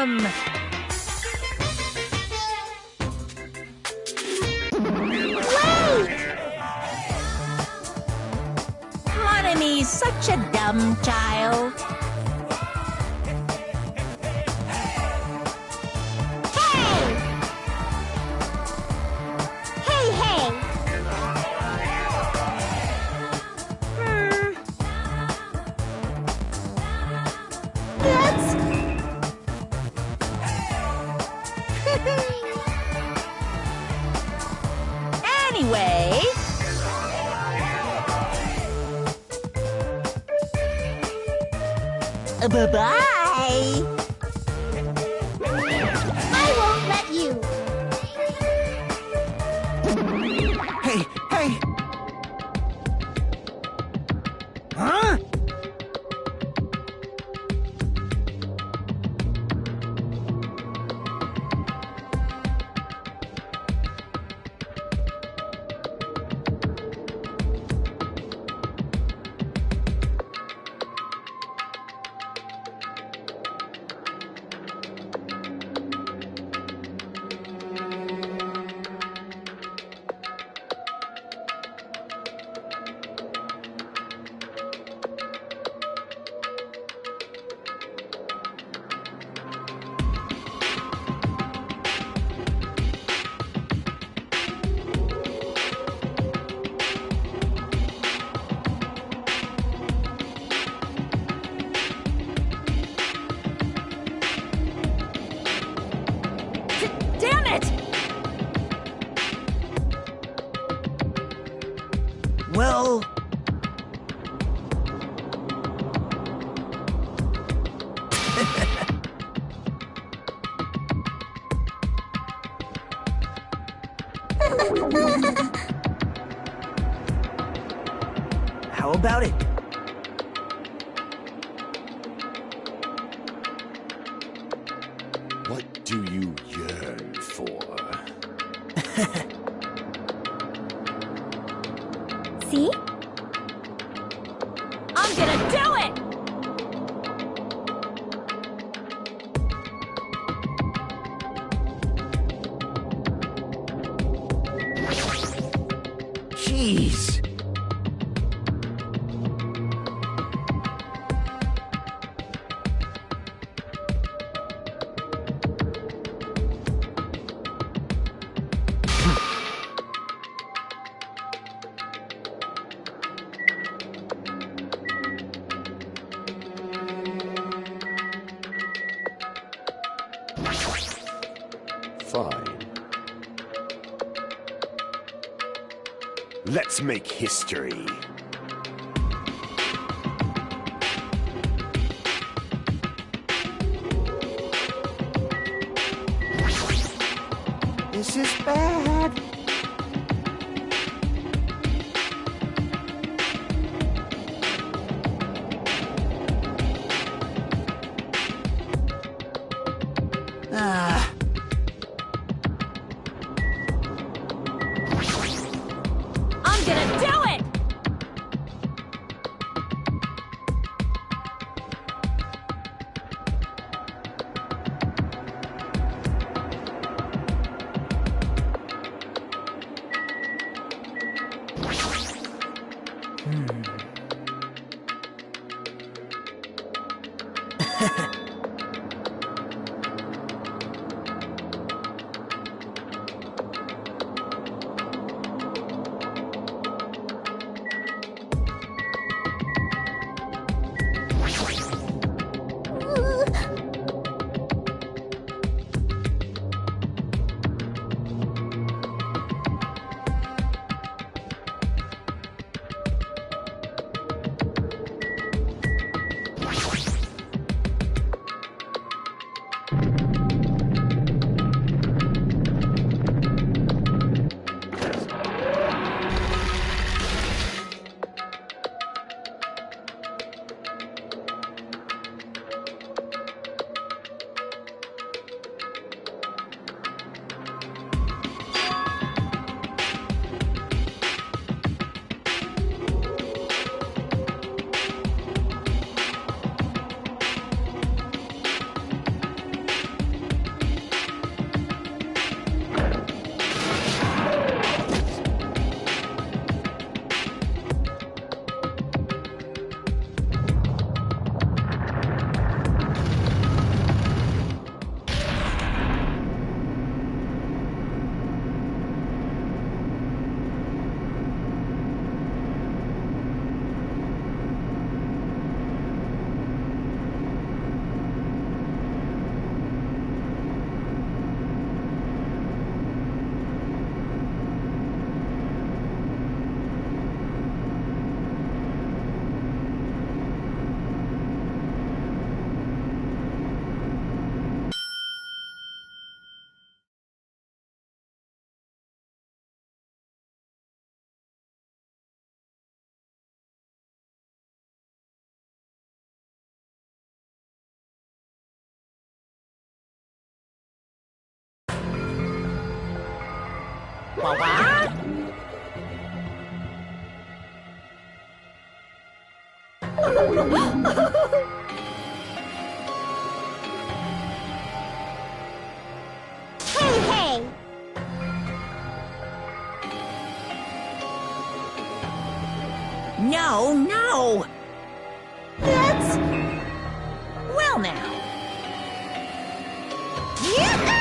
him! Wait! Monomy's such a dumb child. Hey! Hey, hey! That's... Anyway... Bye-bye! I won't let you. Hey, hey! Huh? Damn it! Well... How about it? What do you yearn for? See? I'm gonna do it! Jeez. Fine. Let's make history. This is bad. Ah. I'm gonna do it! What? Hey, hey! No, no! That's... Well now. Yahoo!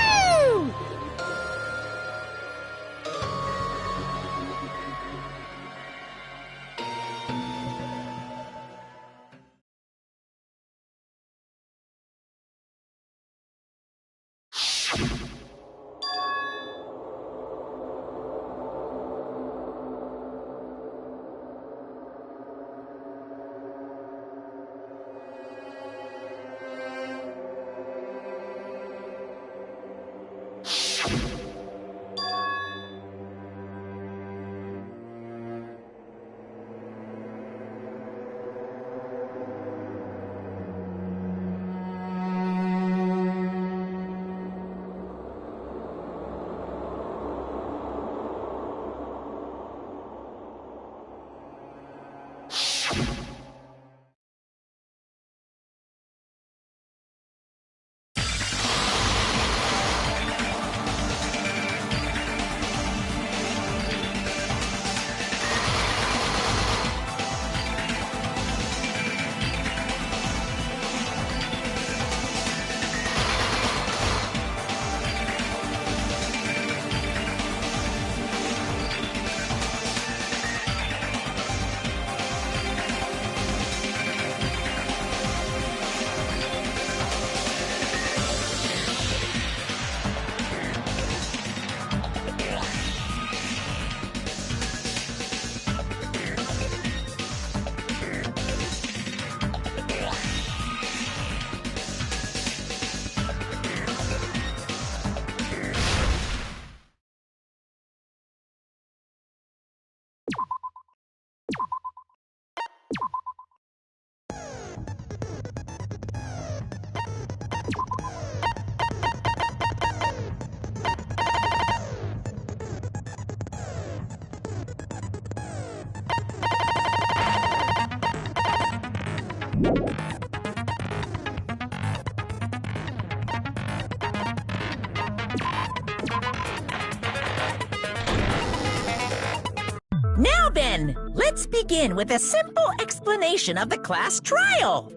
Now then, let's begin with a simple explanation of the class trial.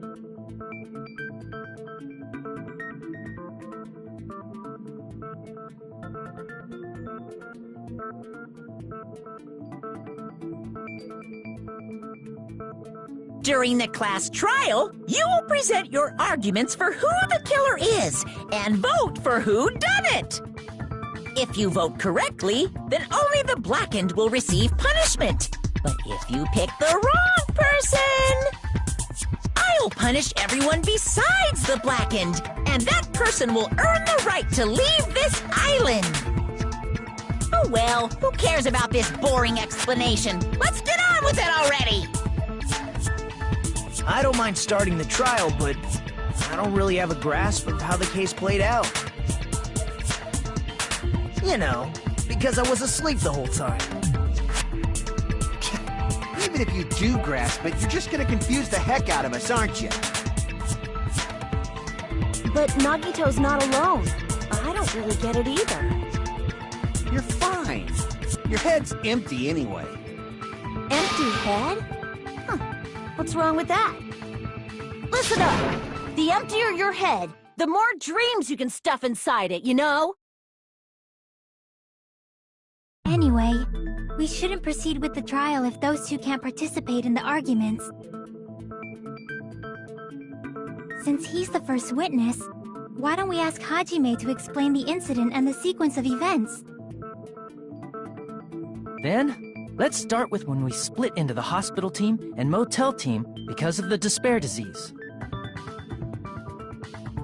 During the class trial, you will present your arguments for who the killer is and vote for who done it. If you vote correctly, then only the blackened will receive punishment. But if you pick the wrong person, I'll punish everyone besides the blackened, and that person will earn the right to leave this island. Oh well, who cares about this boring explanation? Let's get on with it already! I don't mind starting the trial, but I don't really have a grasp of how the case played out. You know, because I was asleep the whole time. Even if you do grasp it, you're just gonna confuse the heck out of us, aren't you? But Nagito's not alone. I don't really get it either. You're fine. Your head's empty anyway. Empty head? Huh. What's wrong with that? Listen up! The emptier your head, the more dreams you can stuff inside it, you know? Anyway, we shouldn't proceed with the trial if those two can't participate in the arguments. Since he's the first witness, why don't we ask Hajime to explain the incident and the sequence of events? Then, let's start with when we split into the hospital team and motel team because of the despair disease.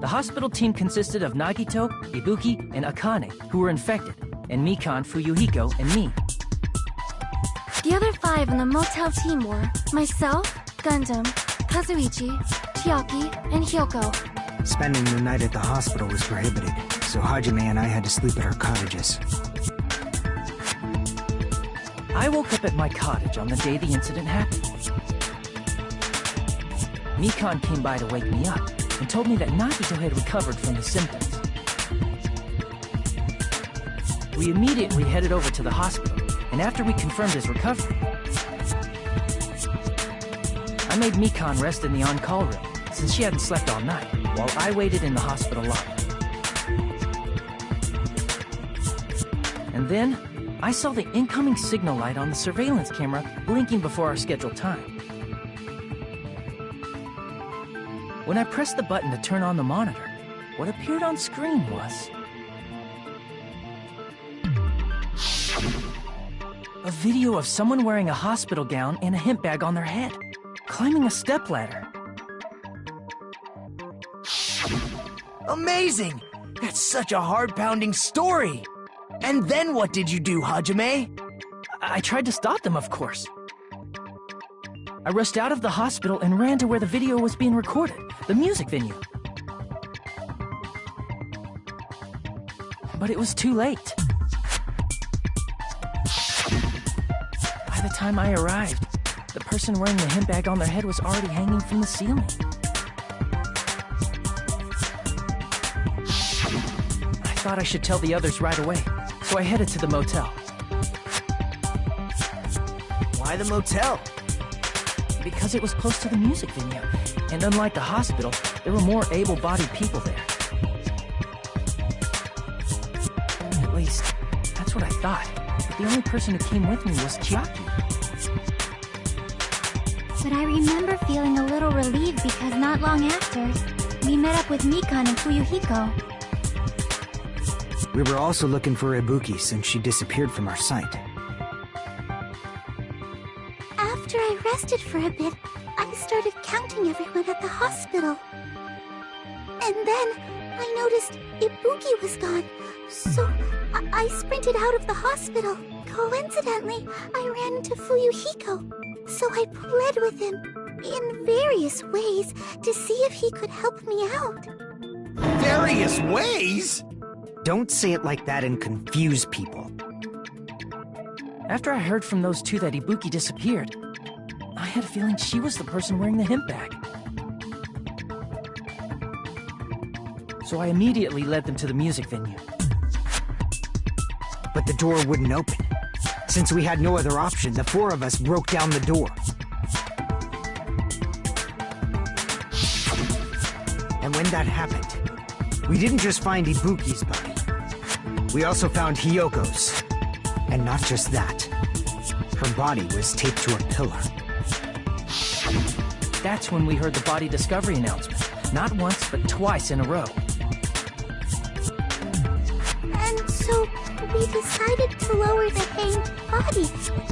The hospital team consisted of Nagito, Ibuki, and Akane, who were infected, and Mikan, Fuyuhiko, and me. The other 5 on the motel team were myself, Gundam, Kazuichi, Chiaki, and Hyoko. Spending the night at the hospital was prohibited, so Hajime and I had to sleep at our cottages. I woke up at my cottage on the day the incident happened. Mikan came by to wake me up and told me that Nagito had recovered from the symptoms. We immediately headed over to the hospital, and after we confirmed his recovery, I made Mikan rest in the on-call room, since she hadn't slept all night, while I waited in the hospital lobby. And then, I saw the incoming signal light on the surveillance camera blinking before our scheduled time. When I pressed the button to turn on the monitor, what appeared on screen was a video of someone wearing a hospital gown and a hemp bag on their head, climbing a stepladder. Amazing! That's such a heart-pounding story! And then what did you do, Hajime? I tried to stop them, of course. I rushed out of the hospital and ran to where the video was being recorded, the music venue. But it was too late. By the time I arrived, the person wearing the hemp bag on their head was already hanging from the ceiling. I thought I should tell the others right away, so I headed to the motel. Why the motel? Because it was close to the music venue, and unlike the hospital, there were more able-bodied people there. At least, that's what I thought. But the only person who came with me was Chiaki. But I remember feeling a little relieved because not long after, we met up with Mikan and Fuyuhiko. We were also looking for Ibuki since she disappeared from our sight. After I rested for a bit, I started counting everyone at the hospital. And then I noticed Ibuki was gone, so I sprinted out of the hospital. Coincidentally, I ran into Fuyuhiko, so I pled with him in various ways to see if he could help me out. Various ways? Don't say it like that and confuse people. After I heard from those two that Ibuki disappeared, I had a feeling she was the person wearing the hemp bag. So I immediately led them to the music venue. But the door wouldn't open. Since we had no other option, the four of us broke down the door. And when that happened, we didn't just find Ibuki's body. We also found Hyoko's. And not just that. Her body was taped to a pillar. That's when we heard the body discovery announcement. Not once, but twice in a row. And so we decided to lower the hanged body,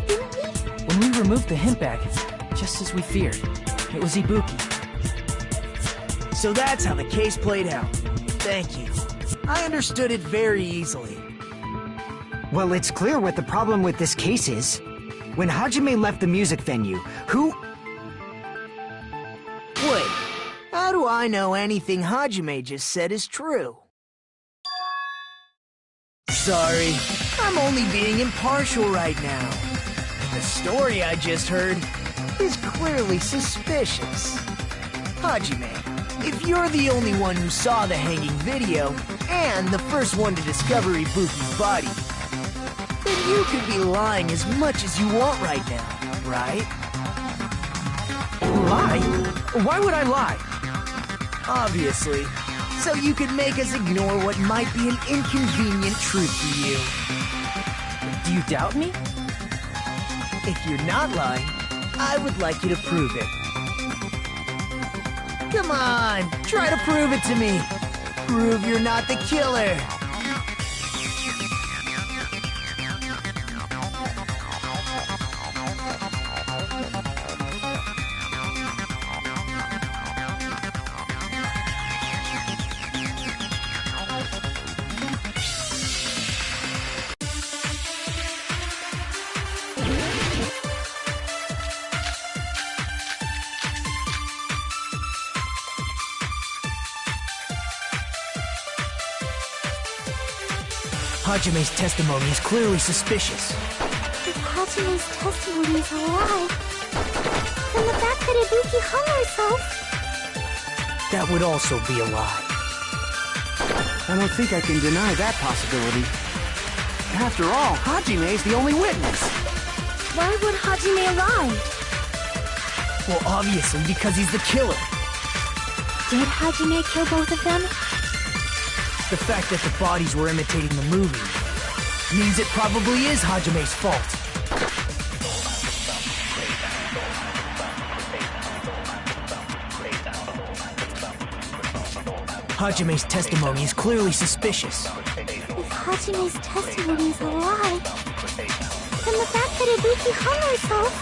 didn't we? When we removed the hemp bag, just as we feared, it was Ibuki. So that's how the case played out. Thank you. I understood it very easily. Well, it's clear what the problem with this case is. When Hajime left the music venue, who... Wait, how do I know anything Hajime just said is true? Sorry, I'm only being impartial right now. The story I just heard is clearly suspicious. Hajime, if you're the only one who saw the hanging video, and the first one to discover Ibuki's body, then you could be lying as much as you want right now, right? Lie? Why would I lie? Obviously. So you could make us ignore what might be an inconvenient truth to you. Do you doubt me? If you're not lying, I would like you to prove it. Come on, try to prove it to me. Prove you're not the killer. Hajime's testimony is clearly suspicious. Hajime's testimony is a lie, then the fact that Ibuki hung herself... That would also be a lie. I don't think I can deny that possibility. After all, Hajime's the only witness. Why would Hajime lie? Well, obviously, because he's the killer. Did Hajime kill both of them? The fact that the bodies were imitating the movie means it probably is Hajime's fault. Hajime's testimony is clearly suspicious. If Hajime's testimony is a lie, then the fact that Ibuki hung herself...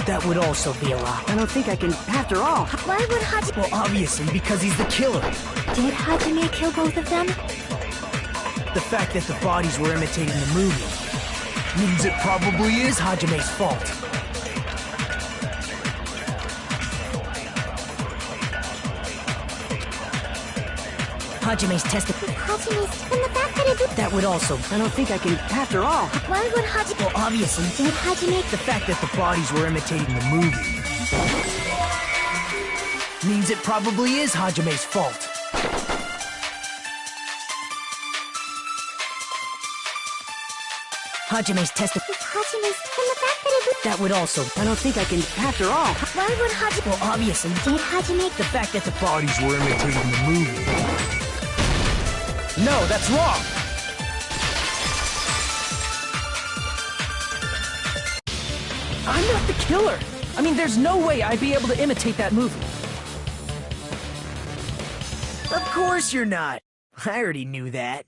That would also be a lie. I don't think I can... After all... Why would Hajime... Well, obviously, because he's the killer. Did Hajime kill both of them? The fact that the bodies were imitating the movie means it probably is Hajime's fault. Hajime's testimony... Then the fact that Ibuki... That would also... I don't think I can... After all... Why would Hajime... Well, obviously... Did Hajime... The fact that the bodies were imitating the movie means it probably is Hajime's fault. Hajime's testimony... Then the fact that Ibuki... That would also... I don't think I can... After all... Why would Hajime... Well, obviously... Did Hajime... The fact that the bodies were imitating the movie... No, that's wrong! I'm not the killer! I mean, there's no way I'd be able to imitate that movie. Of course you're not. I already knew that.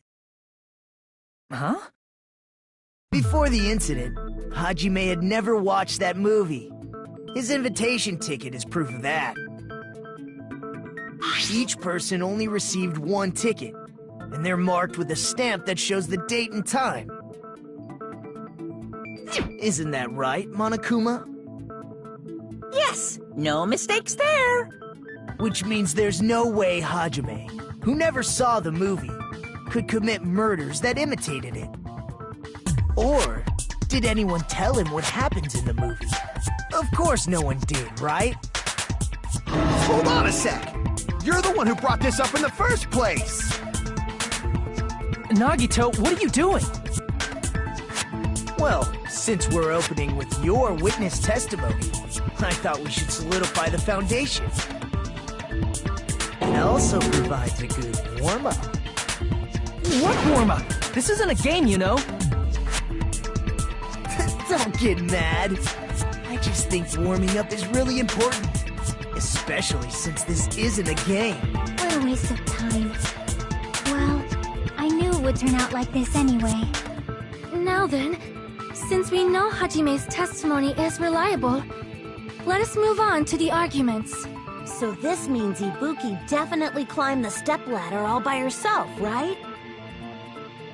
Huh? Before the incident, Hajime had never watched that movie. His invitation ticket is proof of that. Each person only received one ticket, and they're marked with a stamp that shows the date and time. Isn't that right, Monokuma? Yes, no mistakes there. Which means there's no way Hajime, who never saw the movie, could commit murders that imitated it. Or did anyone tell him what happens in the movie? Of course no one did, right? Hold on a sec! You're the one who brought this up in the first place! Nagito, what are you doing? Well, since we're opening with your witness testimony, I thought we should solidify the foundation. It also provides a good warm-up. What warm-up? This isn't a game, you know. Don't get mad. I just think warming up is really important. Especially since this isn't a game. What a waste of time. Well, I knew it would turn out like this anyway. Now then, since we know Hajime's testimony is reliable, let us move on to the arguments. So this means Ibuki definitely climbed the stepladder all by herself, right?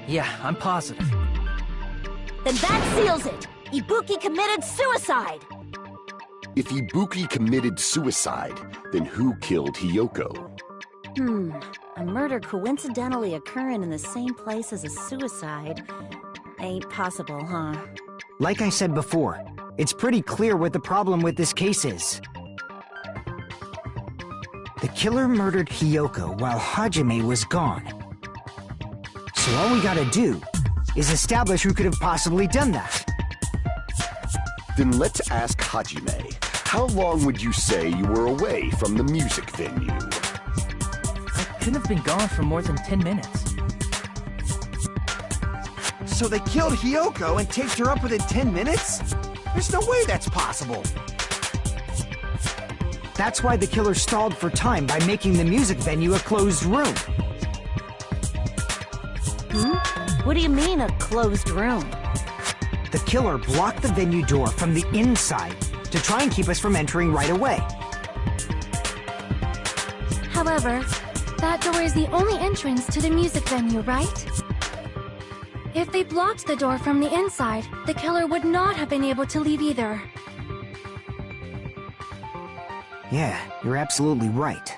Yeah, I'm positive. Then that seals it! Ibuki committed suicide! If Ibuki committed suicide, then who killed Hiyoko? A murder coincidentally occurring in the same place as a suicide ain't possible, huh? Like I said before, it's pretty clear what the problem with this case is. The killer murdered Hiyoko while Hajime was gone. So all we gotta do is establish who could have possibly done that. Then let's ask Hajime. How long would you say you were away from the music venue? I couldn't have been gone for more than 10 minutes. So they killed Hiyoko and taped her up within 10 minutes? There's no way that's possible. That's why the killer stalled for time by making the music venue a closed room. What do you mean, a closed room? The killer blocked the venue door from the inside to try and keep us from entering right away. However, that door is the only entrance to the music venue, right? If they blocked the door from the inside, the killer would not have been able to leave either. Yeah, you're absolutely right.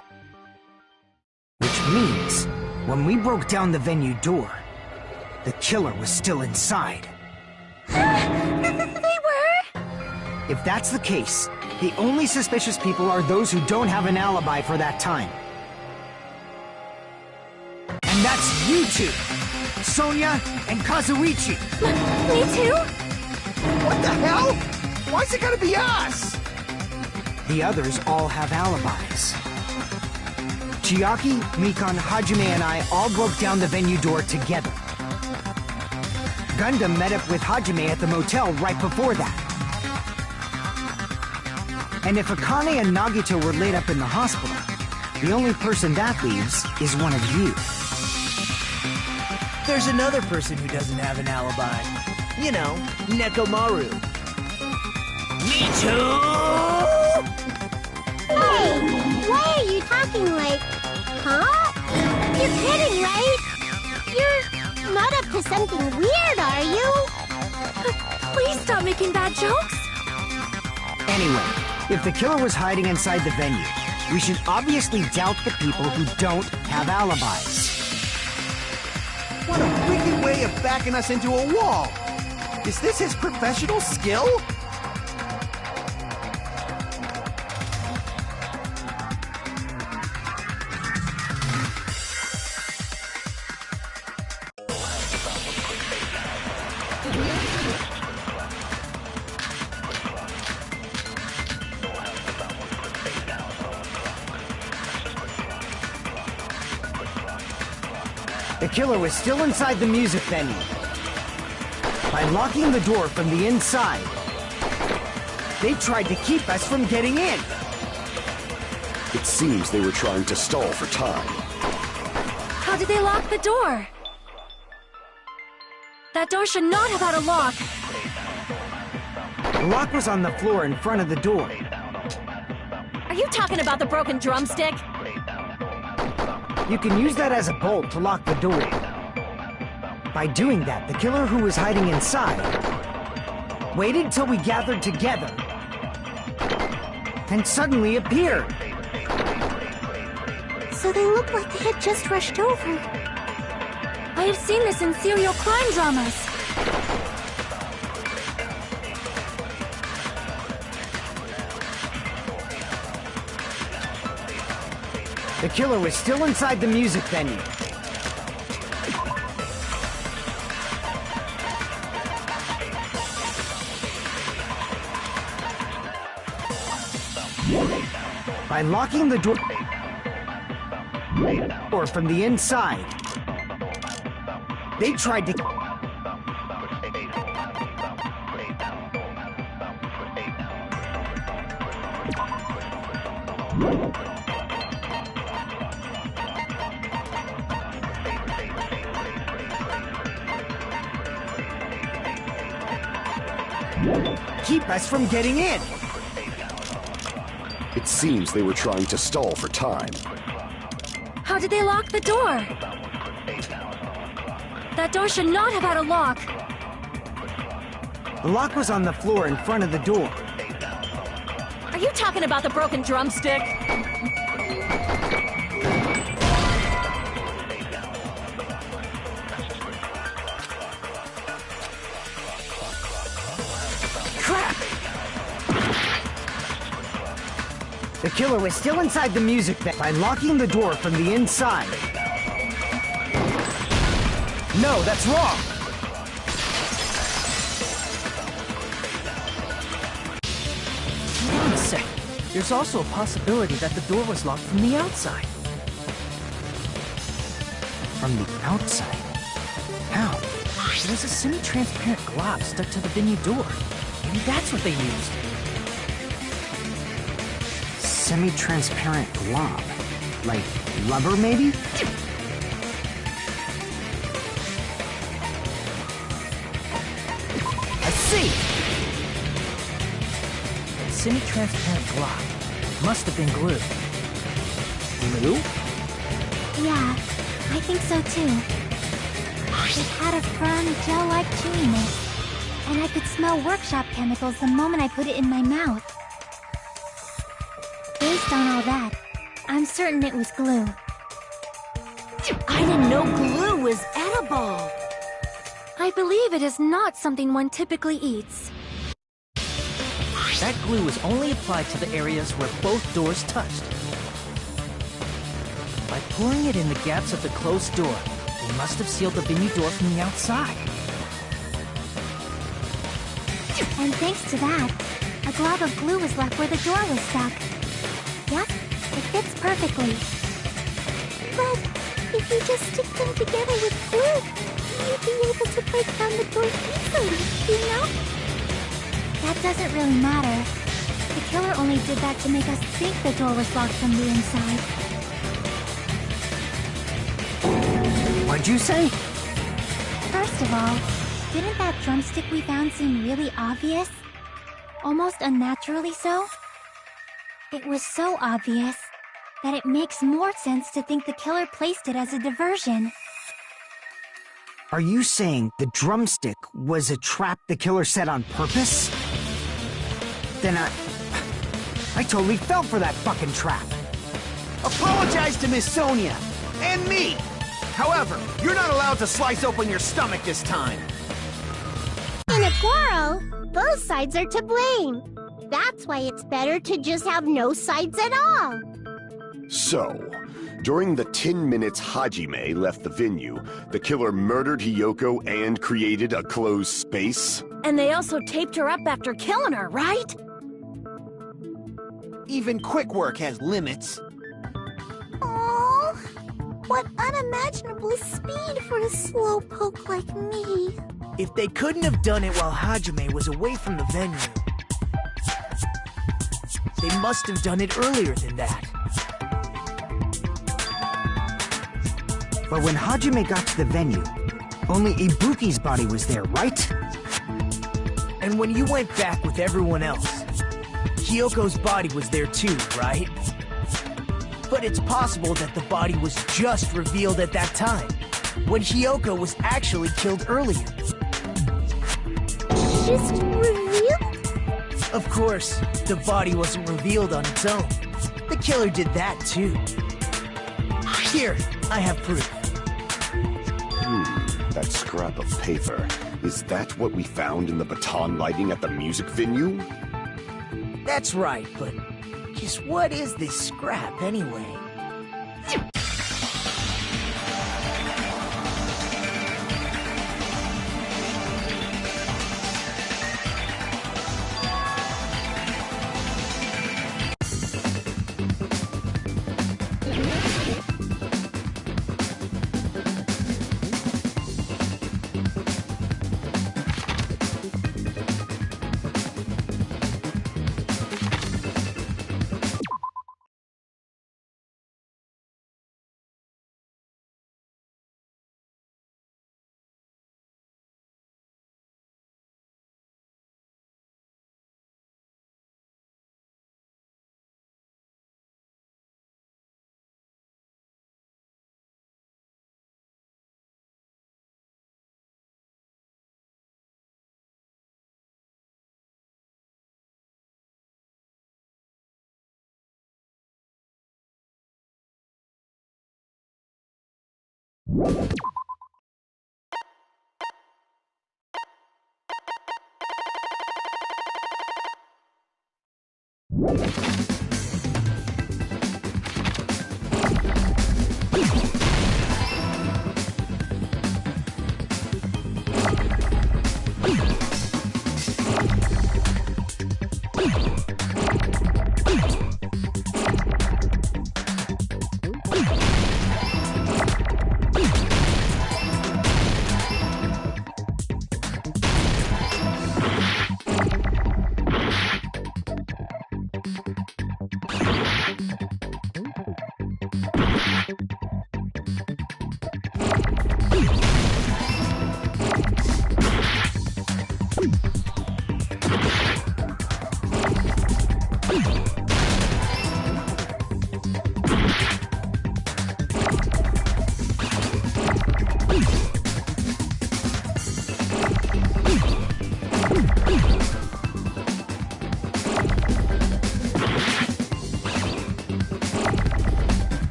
Which means, when we broke down the venue door, the killer was still inside. If that's the case, the only suspicious people are those who don't have an alibi for that time. And that's you two! Sonia and Kazuichi! Me too? What the hell? Why's it gotta be us? The others all have alibis. Chiaki, Mikan, Hajime, and I all broke down the venue door together. Gundam met up with Hajime at the motel right before that. And if Akane and Nagito were laid up in the hospital, the only person that leaves is one of you. There's another person who doesn't have an alibi. You know, Nekomaru. Me too! Hey, why are you talking like... Huh? You're kidding, right? You're not up to something weird, are you? Please stop making bad jokes. Anyway, if the killer was hiding inside the venue, we should obviously doubt the people who don't have alibis. What a wicked way of backing us into a wall! Is this his professional skill? The killer was still inside the music venue. By locking the door from the inside, they tried to keep us from getting in. It seems they were trying to stall for time. How did they lock the door? That door should not have had a lock. The lock was on the floor in front of the door. Are you talking about the broken drumstick? You can use that as a bolt to lock the door. By doing that, the killer who was hiding inside waited till we gathered together and suddenly appeared. So they looked like they had just rushed over. I have seen this in serial crime dramas. The killer was still inside the music venue. By locking the door or from the inside, they tried to... keep us from getting in. It seems they were trying to stall for time. How did they lock the door? That door should not have had a lock. The lock was on the floor in front of the door. Are you talking about the broken drumstick? Crap! The killer was still inside the music venue. By locking the door from the inside. No, that's wrong! Hold on a sec. There's also a possibility that the door was locked from the outside. From the outside? How? There was a semi-transparent glob stuck to the venue door. Maybe that's what they used. Semi-transparent glob? Like rubber, maybe? I see! Semi-transparent glob. Must have been glue. Glue? Yeah, I think so too. It had a firm, gel-like chewiness, and I could smell workshop chemicals the moment I put it in my mouth. Based on all that, I'm certain it was glue. I didn't know glue was edible. I believe it is not something one typically eats. That glue was only applied to the areas where both doors touched. By pouring it in the gaps of the closed door, they must have sealed the venue door from the outside. And thanks to that, a glob of glue was left where the door was stuck. Yep, it fits perfectly. But if you just stick them together with glue, you'd be able to break down the door easily, you know? That doesn't really matter. The killer only did that to make us think the door was locked from the inside. What'd you say? First of all, didn't that drumstick we found seem really obvious? Almost unnaturally so? It was so obvious that it makes more sense to think the killer placed it as a diversion. Are you saying the drumstick was a trap the killer set on purpose? Then I totally fell for that fucking trap. Apologize to Miss Sonia and me. However, you're not allowed to slice open your stomach this time. In a quarrel, both sides are to blame. That's why it's better to just have no sides at all. So, during the 10 minutes Hajime left the venue, the killer murdered Hiyoko and created a closed space? And they also taped her up after killing her, right? Even quick work has limits. Oh, what unimaginable speed for a slowpoke like me. If they couldn't have done it while Hajime was away from the venue, they must have done it earlier than that. But when Hajime got to the venue, only Ibuki's body was there, right? And when you went back with everyone else, Hiyoko's body was there too, right? But it's possible that the body was just revealed at that time, when Hiyoko was actually killed earlier. Just revealed? Of course, the body wasn't revealed on its own. The killer did that too. Here, I have proof. That scrap of paper. Is that what we found in the baton lighting at the music venue? That's right, but just what is this scrap anyway?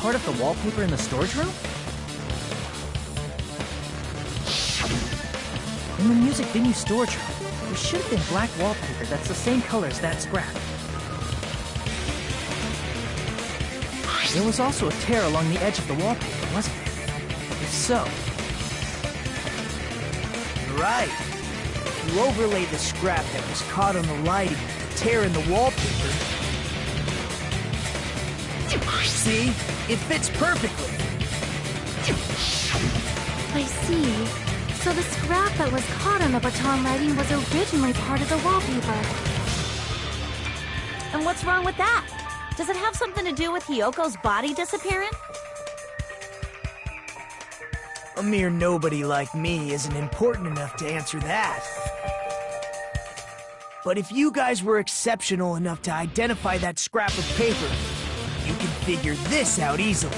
part of the wallpaper in the storage room? In the music venue storage room, there should have been black wallpaper that's the same color as that scrap. There was also a tear along the edge of the wallpaper, wasn't there? If so... You're right. You overlay the scrap that was caught on the lighting with the tear in the wallpaper. See? It fits perfectly. I see. So the scrap that was caught on the baton lighting was originally part of the wallpaper. And what's wrong with that? Does it have something to do with Hiyoko's body disappearing? A mere nobody like me isn't important enough to answer that. But if you guys were exceptional enough to identify that scrap of paper, you can figure this out easily.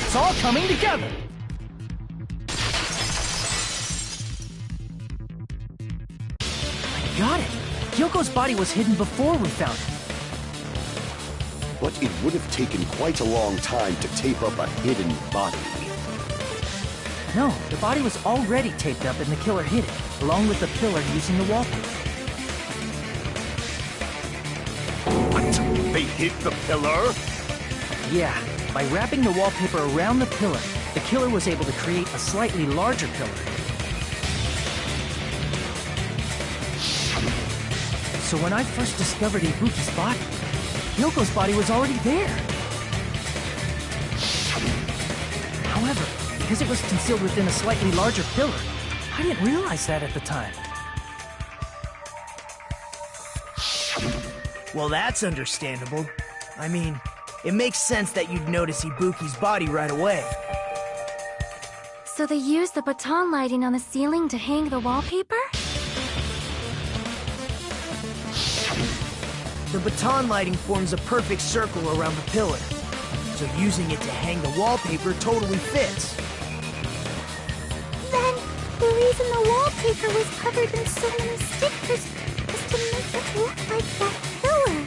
It's all coming together! I got it! Hyoko's body was hidden before we found it. But it would have taken quite a long time to tape up a hidden body. No, the body was already taped up and the killer hid it, along with the pillar using the wallpaper. What? They hid the pillar? Yeah, by wrapping the wallpaper around the pillar, the killer was able to create a slightly larger pillar. So when I first discovered Ibuki's body, Hyoko's body was already there. However, because it was concealed within a slightly larger pillar, I didn't realize that at the time. Well, that's understandable. I mean, it makes sense that you'd notice Ibuki's body right away. So they used the baton lighting on the ceiling to hang the wallpaper? The baton lighting forms a perfect circle around the pillar, so using it to hang the wallpaper totally fits. Then, the reason the wallpaper was covered in so many stickers was to make it look like that pillar.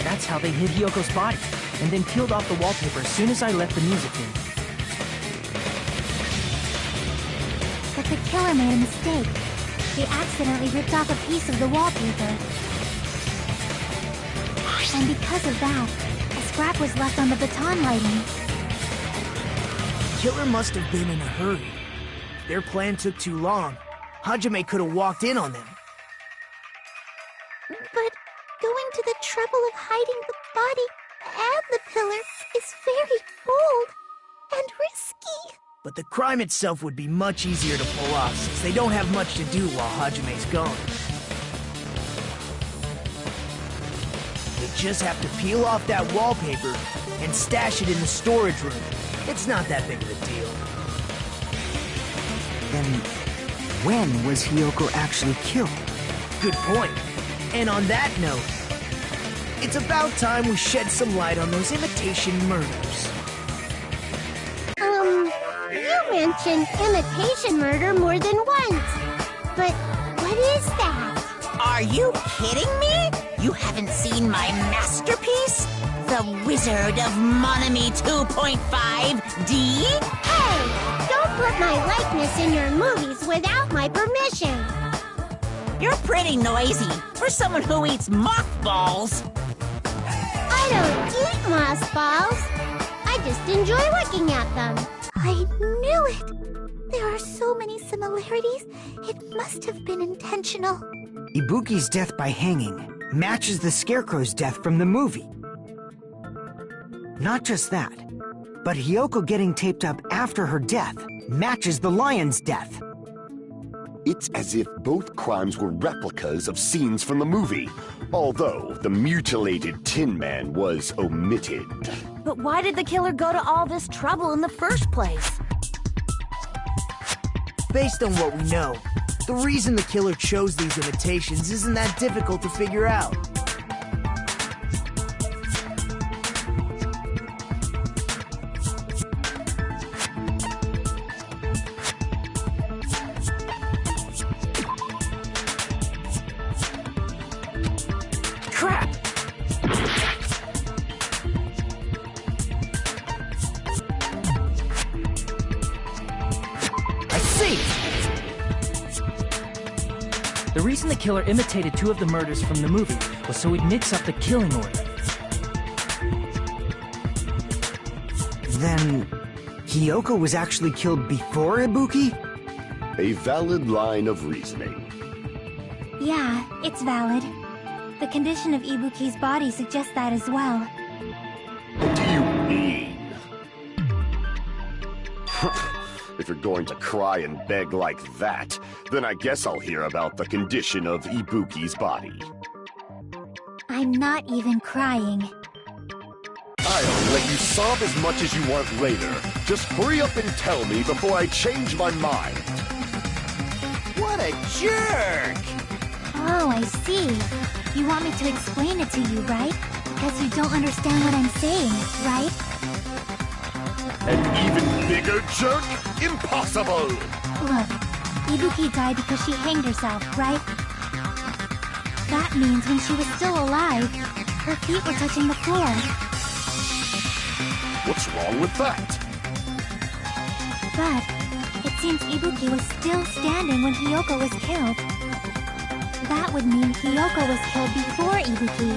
That's how they hid Hyoko's body, and then peeled off the wallpaper as soon as I left the music venue. But the killer made a mistake. He accidentally ripped off a piece of the wallpaper. And because of that, a scrap was left on the baton lighting. The killer must have been in a hurry. If their plan took too long, Hajime could have walked in on them. But going to the trouble of hiding the body and the pillar is very bold and risky. But the crime itself would be much easier to pull off since they don't have much to do while Hajime's gone. They just have to peel off that wallpaper and stash it in the storage room. It's not that big of a deal. Then, when was Hiyoko actually killed? Good point. And on that note, it's about time we shed some light on those imitation murders. You mentioned imitation murder more than once. But what is that? Are you kidding me? You haven't seen my masterpiece? The Wizard of Monami 2.5D? Hey, don't put my likeness in your movies without my permission. You're pretty noisy for someone who eats mothballs. I don't eat mothballs. I just enjoy looking at them. I knew it. There are so many similarities. It must have been intentional. Ibuki's death by hanging matches the Scarecrow's death from the movie. Not just that, but Hiyoko getting taped up after her death matches the lion's death. It's as if both crimes were replicas of scenes from the movie, although the mutilated Tin Man was omitted. But why did the killer go to all this trouble in the first place? Based on what we know, the reason the killer chose these imitations isn't that difficult to figure out. Crap! I see! The reason the killer imitated two of the murders from the movie was so he'd mix up the killing order. Then, Hiyoko was actually killed before Ibuki? A valid line of reasoning. Yeah, it's valid. The condition of Ibuki's body suggests that as well. What do you mean? If you're going to cry and beg like that, then I guess I'll hear about the condition of Ibuki's body. I'm not even crying. I'll let you sob as much as you want later. Just hurry up and tell me before I change my mind. What a jerk! Oh, I see. You want me to explain it to you, right? Because you don't understand what I'm saying, right? An even bigger jerk? Impossible! Look, Ibuki died because she hanged herself, right? That means when she was still alive, her feet were touching the floor. What's wrong with that? But it seems Ibuki was still standing when Hiyoko was killed. That would mean Hiyoko was killed before Ibuki.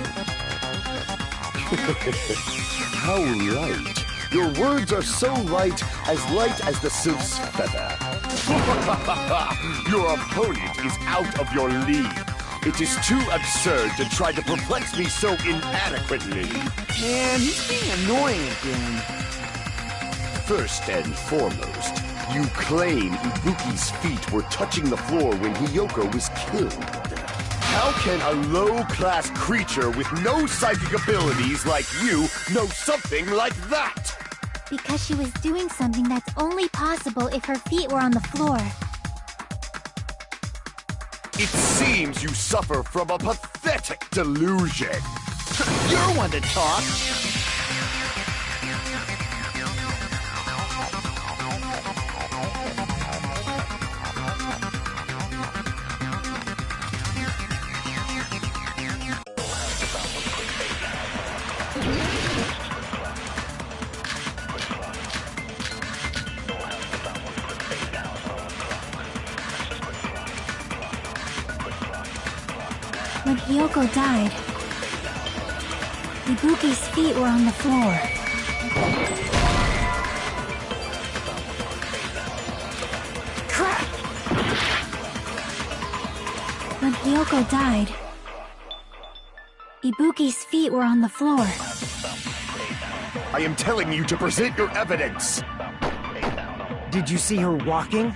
How light. Your words are so light as the sylph's feather. Your opponent is out of your league. It is too absurd to try to perplex me so inadequately. Man, he's being annoying again. First and foremost, you claim Ibuki's feet were touching the floor when Hiyoko was killed. How can a low-class creature with no psychic abilities like you know something like that? Because she was doing something that's only possible if her feet were on the floor. It seems you suffer from a pathetic delusion. You're one to talk. When Hiyoko died, Ibuki's feet were on the floor. Crap! When Hiyoko died, Ibuki's feet were on the floor. I am telling you to present your evidence. Did you see her walking?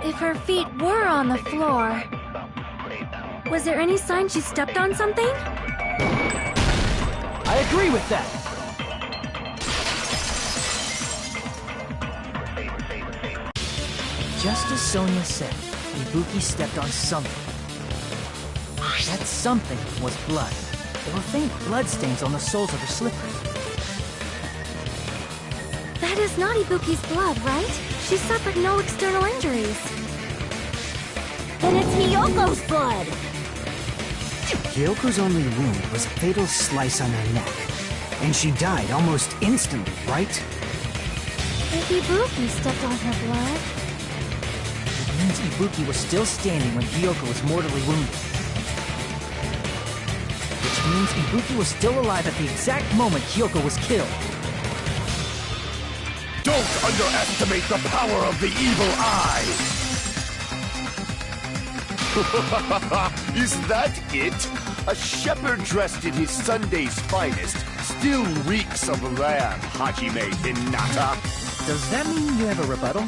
If her feet were on the floor, was there any sign she stepped on something? I agree with that. Just as Sonia said, Ibuki stepped on something. That something was blood. There were faint blood stains on the soles of her slippers. That is not Ibuki's blood, right? She suffered no external injuries. Then it's Hiyoko's blood! Hyoko's only wound was a fatal slice on her neck. And she died almost instantly, right? If Ibuki stepped on her blood... It means Ibuki was still standing when Hyoko was mortally wounded. Which means Ibuki was still alive at the exact moment Hyoko was killed. Don't underestimate the power of the evil eye! Is that it? A shepherd dressed in his Sunday's finest still reeks of lamb, Hajime Hinata. Does that mean you have a rebuttal?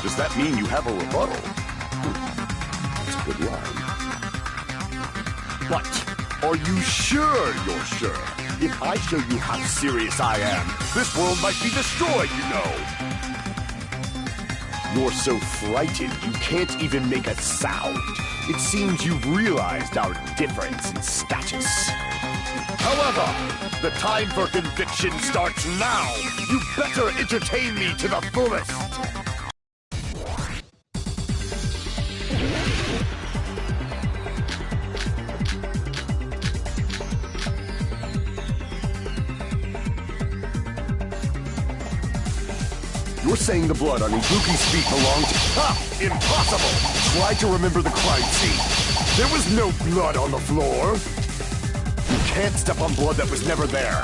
Does that mean you have a rebuttal? That's a good line. But are you sure you're sure? If I show you how serious I am, this world might be destroyed, you know. You're so frightened you can't even make a sound. It seems you've realized our difference in status. However, the time for conviction starts now. You better entertain me to the fullest. You're saying the blood on Ibuki's feet belonged to... Ha! Impossible! Try to remember the crime scene. There was no blood on the floor. You can't step on blood that was never there.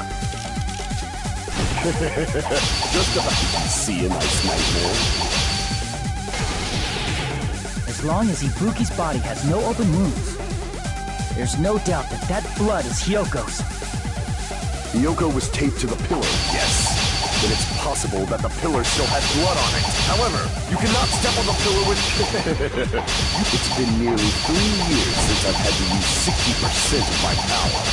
Just about to see a nice nightmare. As long as Ibuki's body has no open wounds, there's no doubt that that blood is Hyoko's. Hyoko was taped to the pillar, yes. Then it's possible that the pillar still had blood on it. However, you cannot step on the pillar with... It's been nearly 3 years since I've had to use 60% of my power.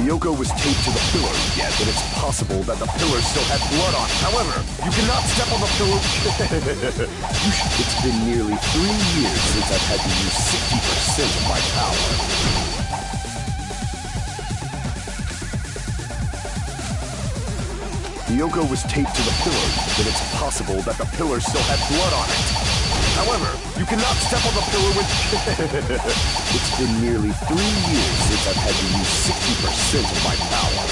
Hyoko was taped to the pillar, yet then it's possible that the pillar still had blood on it. However, you cannot step on the pillar... It's been nearly 3 years since I've had to use 60% of my power. Hyoko was taped to the pillar, then it's possible that the pillar still had blood on it. However, you cannot step on the pillar with... It's been nearly 3 years since I've had to use 60% of my power.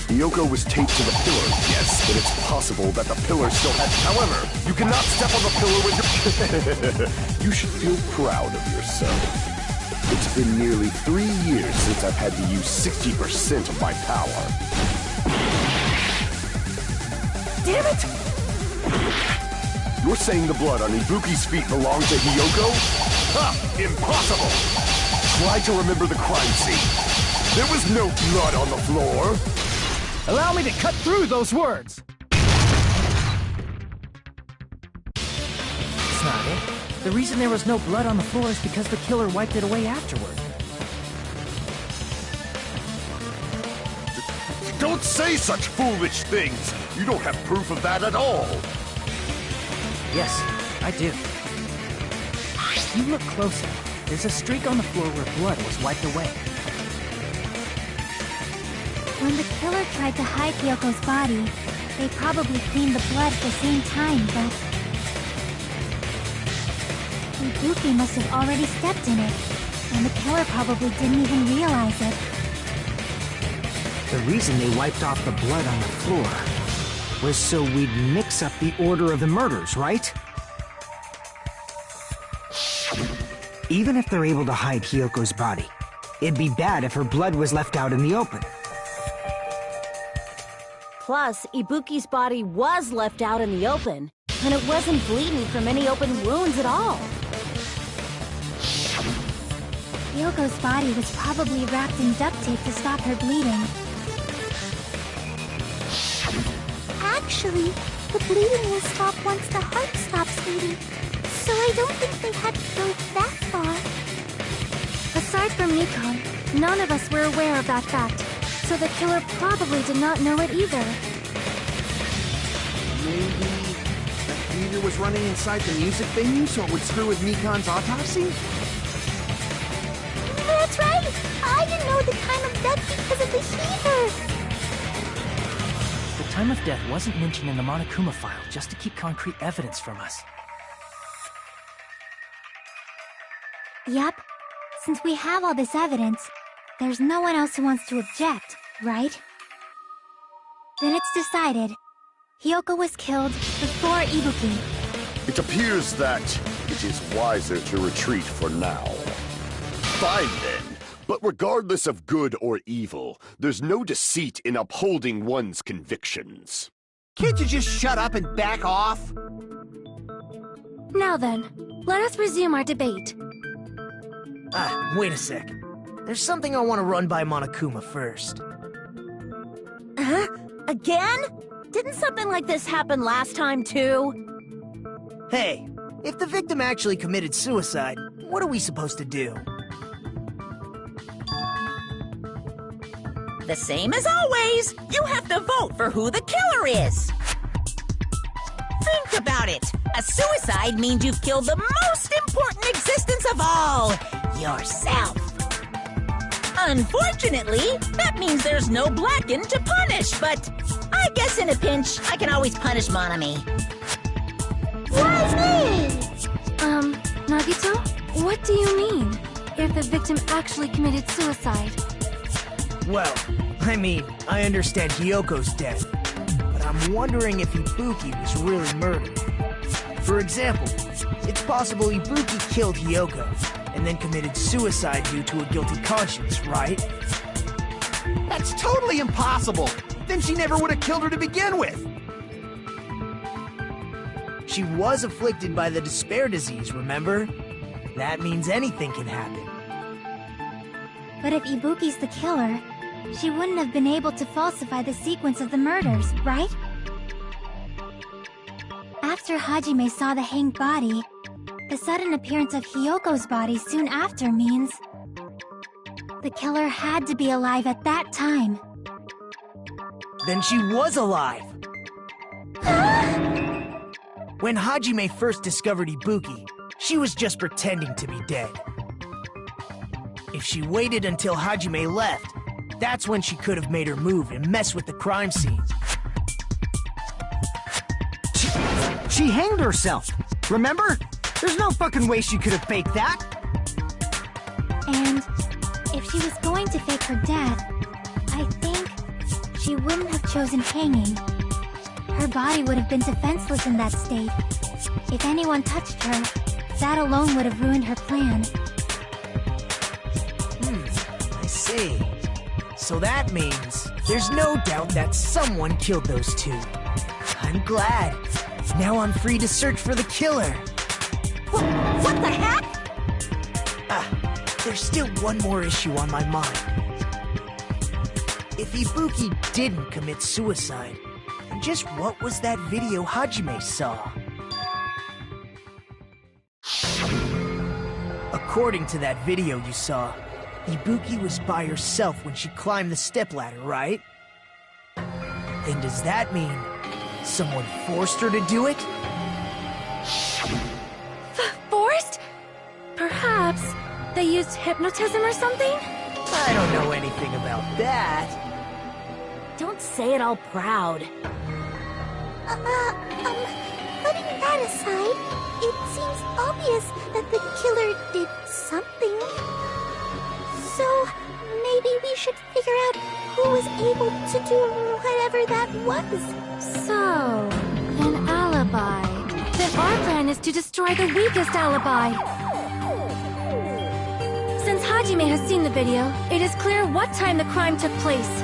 Hyoko was taped to the pillar, yes, but it's possible that the pillar still had... However, you cannot step on the pillar with your... You should feel proud of yourself. It's been nearly 3 years since I've had to use 60% of my power. Damn it! You're saying the blood on Ibuki's feet belonged to Hyoko? Ha! Impossible! Try to remember the crime scene. There was no blood on the floor. Allow me to cut through those words! That's not it. The reason there was no blood on the floor is because the killer wiped it away afterward. Don't say such foolish things! You don't have proof of that at all! Yes, I do. If you look closer, there's a streak on the floor where blood was wiped away. When the killer tried to hide Hyoko's body, they probably cleaned the blood at the same time, but... Ibuki must have already stepped in it, and the killer probably didn't even realize it. The reason they wiped off the blood on the floor was so we'd mix up the order of the murders, right? Even if they're able to hide Hiyoko's body, it'd be bad if her blood was left out in the open. Plus, Ibuki's body was left out in the open, and it wasn't bleeding from any open wounds at all. Yoko's body was probably wrapped in duct tape to stop her bleeding. Actually, the bleeding will stop once the heart stops beating. So I don't think they had to go that far. Aside from Nikon, none of us were aware of that fact, so the killer probably did not know it either. Maybe the heater was running inside the music venue so it would screw with Nikon's autopsy? That's right! I didn't know the time of death because of the heater! The time of death wasn't mentioned in the Monokuma file just to keep concrete evidence from us. Yup. Since we have all this evidence, there's no one else who wants to object, right? Then it's decided. Hiyoko was killed before Ibuki. It appears that it is wiser to retreat for now. Fine then, but regardless of good or evil, there's no deceit in upholding one's convictions. Can't you just shut up and back off? Now then, let us resume our debate. Wait a sec. There's something I want to run by Monokuma first. Huh? Again? Didn't something like this happen last time, too? Hey, if the victim actually committed suicide, what are we supposed to do? The same as always. You have to vote for who the killer is. Think about it. A suicide means you've killed the most important existence of all, yourself. Unfortunately, that means there's no Blacken to punish, but I guess in a pinch, I can always punish Monami. Why me? Nagito? What do you mean? If the victim actually committed suicide? Well, I mean, I understand Hiyoko's death, but I'm wondering if Ibuki was really murdered. For example, it's possible Ibuki killed Hiyoko, and then committed suicide due to a guilty conscience, right? That's totally impossible! Then she never would have killed her to begin with! She was afflicted by the despair disease, remember? That means anything can happen. But if Ibuki's the killer, she wouldn't have been able to falsify the sequence of the murders, right? After Hajime saw the hanged body, the sudden appearance of Hiyoko's body soon after means the killer had to be alive at that time. Then she was alive! When Hajime first discovered Ibuki, she was just pretending to be dead. If she waited until Hajime left, that's when she could have made her move and mess with the crime scene. She hanged herself, remember? There's no fucking way she could have faked that! And if she was going to fake her death, I think she wouldn't have chosen hanging. Her body would have been defenseless in that state. If anyone touched her, that alone would have ruined her plan. I see. So that means there's no doubt that someone killed those two. I'm glad. Now I'm free to search for the killer. What the heck? There's still one more issue on my mind. If Ibuki didn't commit suicide, then just what was that video Hajime saw? According to that video you saw, Ibuki was by herself when she climbed the stepladder, right? Then does that mean someone forced her to do it? Forced? Perhaps they used hypnotism or something? I don't know anything about that. Don't say it all proud. Putting that aside, it seems obvious that the killer did something. So, maybe we should figure out who was able to do whatever that was. So, an alibi. Then our plan is to destroy the weakest alibi. Hajime has seen the video, it is clear what time the crime took place.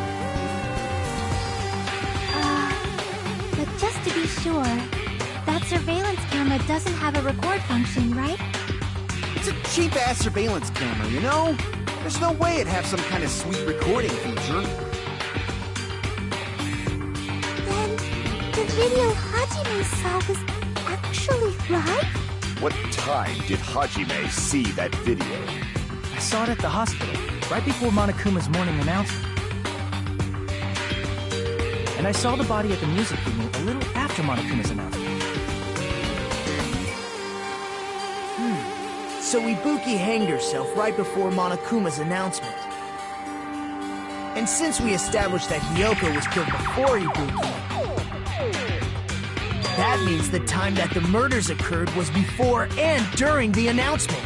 But just to be sure, that surveillance camera doesn't have a record function, right? It's a cheap-ass surveillance camera, you know? There's no way it'd have some kind of sweet recording feature. Then, the video Hajime saw was actually live? What time did Hajime see that video? I saw it at the hospital, right before Monokuma's morning announcement. And I saw the body at the music venue a little after Monokuma's announcement. So Ibuki hanged herself right before Monokuma's announcement. And since we established that Hiyoko was killed before Ibuki, that means the time that the murders occurred was before and during the announcement.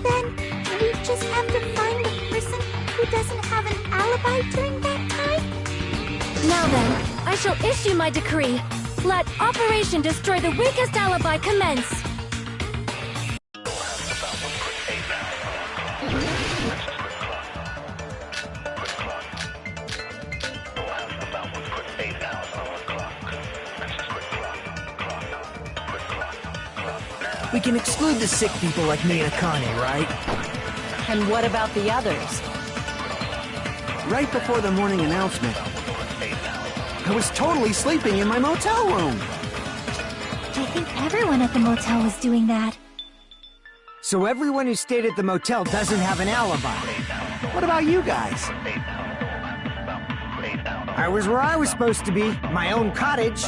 Then, we just have to find the person who doesn't have an alibi during that time? Now then, I shall issue my decree. Let Operation Destroy the Weakest Alibi commence! We can exclude the sick people like me and Akane, right? And what about the others? Right before the morning announcement, I was totally sleeping in my motel room. I think everyone at the motel was doing that. So everyone who stayed at the motel doesn't have an alibi. What about you guys? I was where I was supposed to be, my own cottage.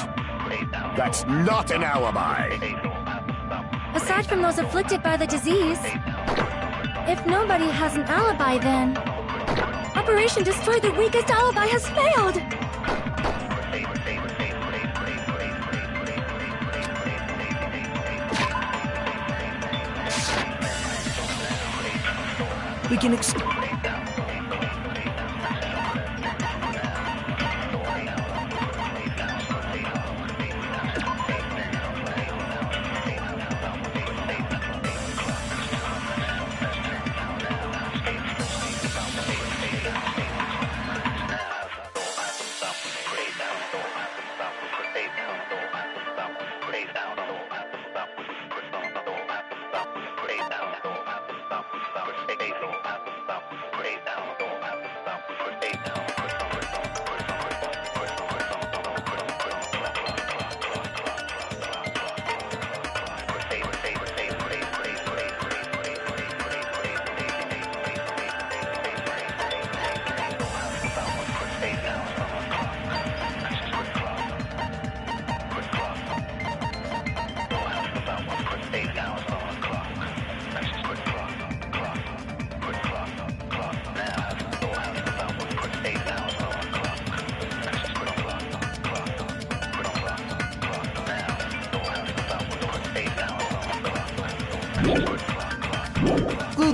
That's not an alibi. Aside from those afflicted by the disease, if nobody has an alibi, then Operation Destroy the Weakest Alibi has failed! We can exclude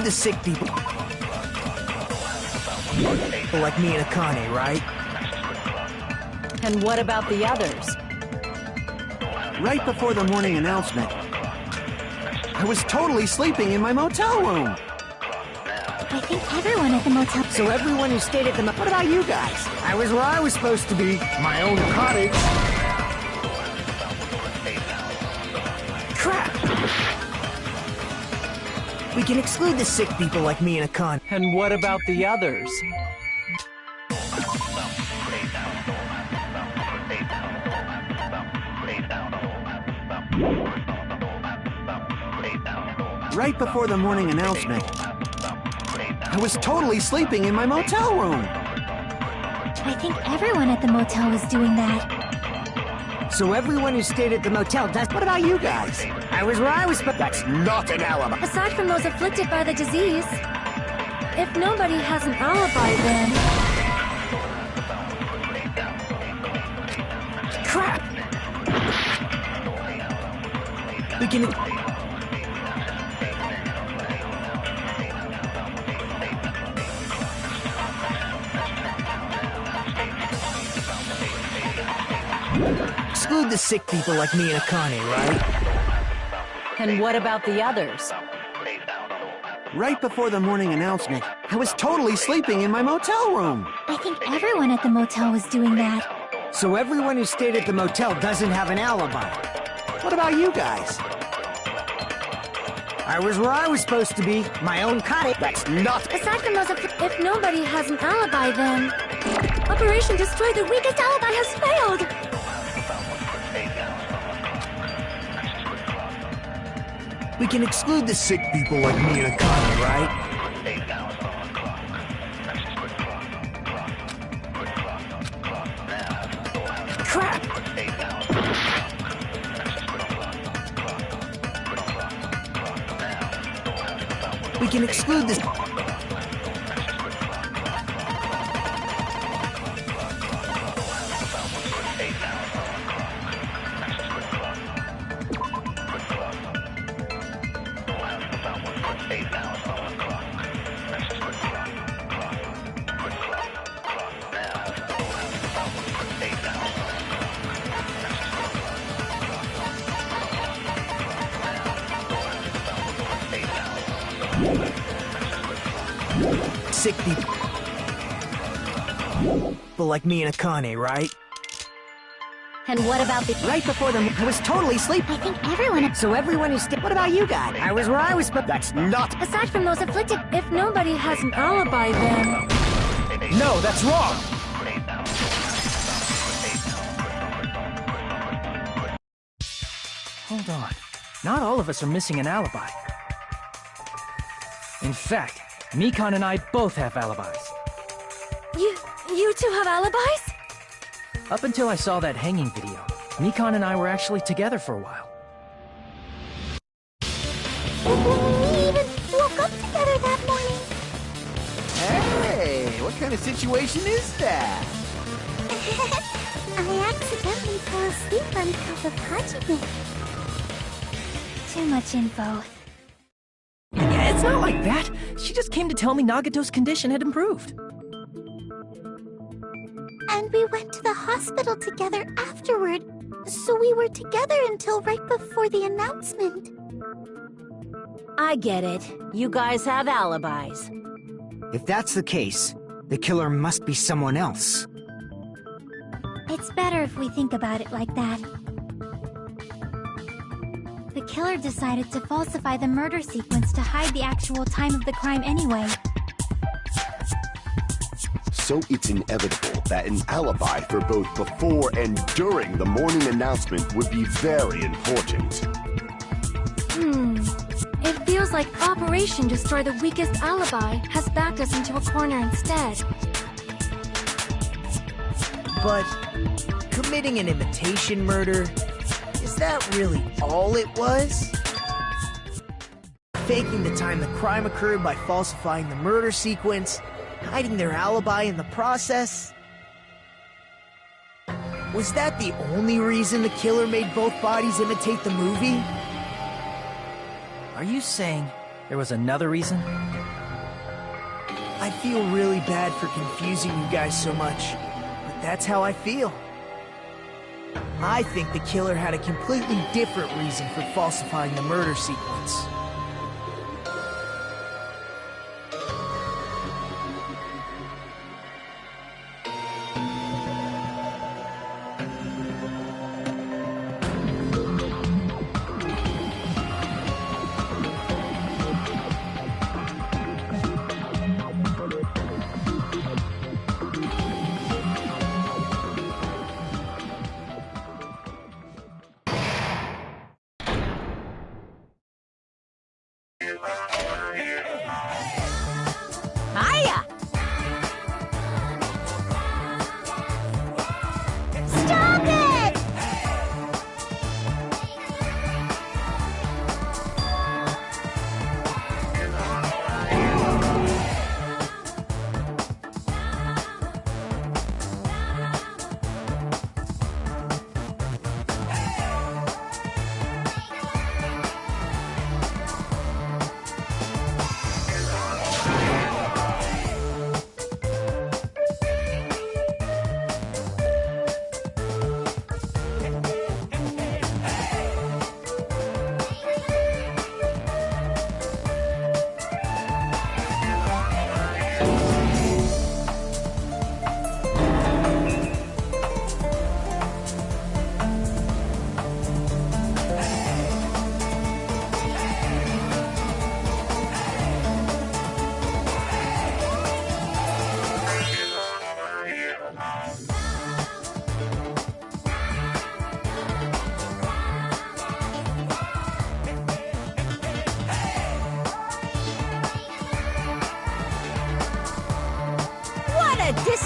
the sick people. Like me and Akane, right? And what about the others? Right before the morning announcement, I was totally sleeping in my motel room. I think everyone at the motel... So everyone who stayed at the motel... What about you guys? I was where I was supposed to be, my own cottage. Crap! We can exclude the sick people like me and Akane. And what about the others? Right before the morning announcement, I was totally sleeping in my motel room. I think everyone at the motel was doing that. So everyone who stayed at the motel does... What about you guys? I was where I was supposed... That's not an alibi. Aside from those afflicted by the disease, if nobody has an alibi, then Crap! We can... exclude the sick people like me and Akane, right? And what about the others? Right before the morning announcement, I was totally sleeping in my motel room. I think everyone at the motel was doing that. So everyone who stayed at the motel doesn't have an alibi. What about you guys? I was where I was supposed to be, my own cottage. That's not... Aside from those, if nobody has an alibi, then Operation Destroy the Weakest Alibi has failed. We can exclude the sick people like me and Akane, right? Crap! We can exclude this... sick people. But like me and Akane, right? And what about the... Right before the... I was totally sleeping. I think everyone... So everyone who stayed... What about you guys? I was where I was supposed... That's not... Aside from those afflicted, if nobody has an alibi, then No, that's wrong! Hold on. Not all of us are missing an alibi. In fact, Mikan and I both have alibis. you two have alibis? Up until I saw that hanging video, Mikan and I were actually together for a while. We even woke up together that morning. Hey, what kind of situation is that? I accidentally fell asleep on top of Hajime. Too much info. Yeah, it's not like that. She just came to tell me Nagato's condition had improved. And we went to the hospital together afterward. So we were together until right before the announcement. I get it. You guys have alibis. If that's the case, the killer must be someone else. It's better if we think about it like that. The killer decided to falsify the murder sequence to hide the actual time of the crime anyway. So it's inevitable that an alibi for both before and during the morning announcement would be very important. It feels like Operation Destroy the Weakest Alibi has backed us into a corner instead. But committing an imitation murder, is that really all it was? Faking the time the crime occurred by falsifying the murder sequence, hiding their alibi in the process? Was that the only reason the killer made both bodies imitate the movie? Are you saying there was another reason? I feel really bad for confusing you guys so much, but that's how I feel. I think the killer had a completely different reason for falsifying the murder sequence.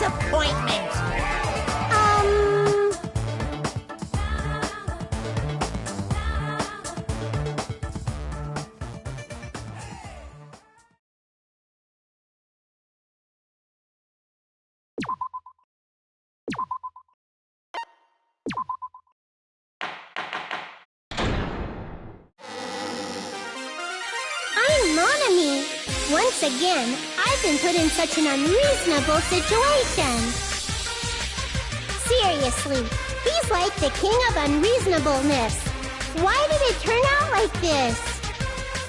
disappointment. I'm Monami. Once again, I've been put in such an unreasonable situation. Seriously, he's like the king of unreasonableness. Why did it turn out like this?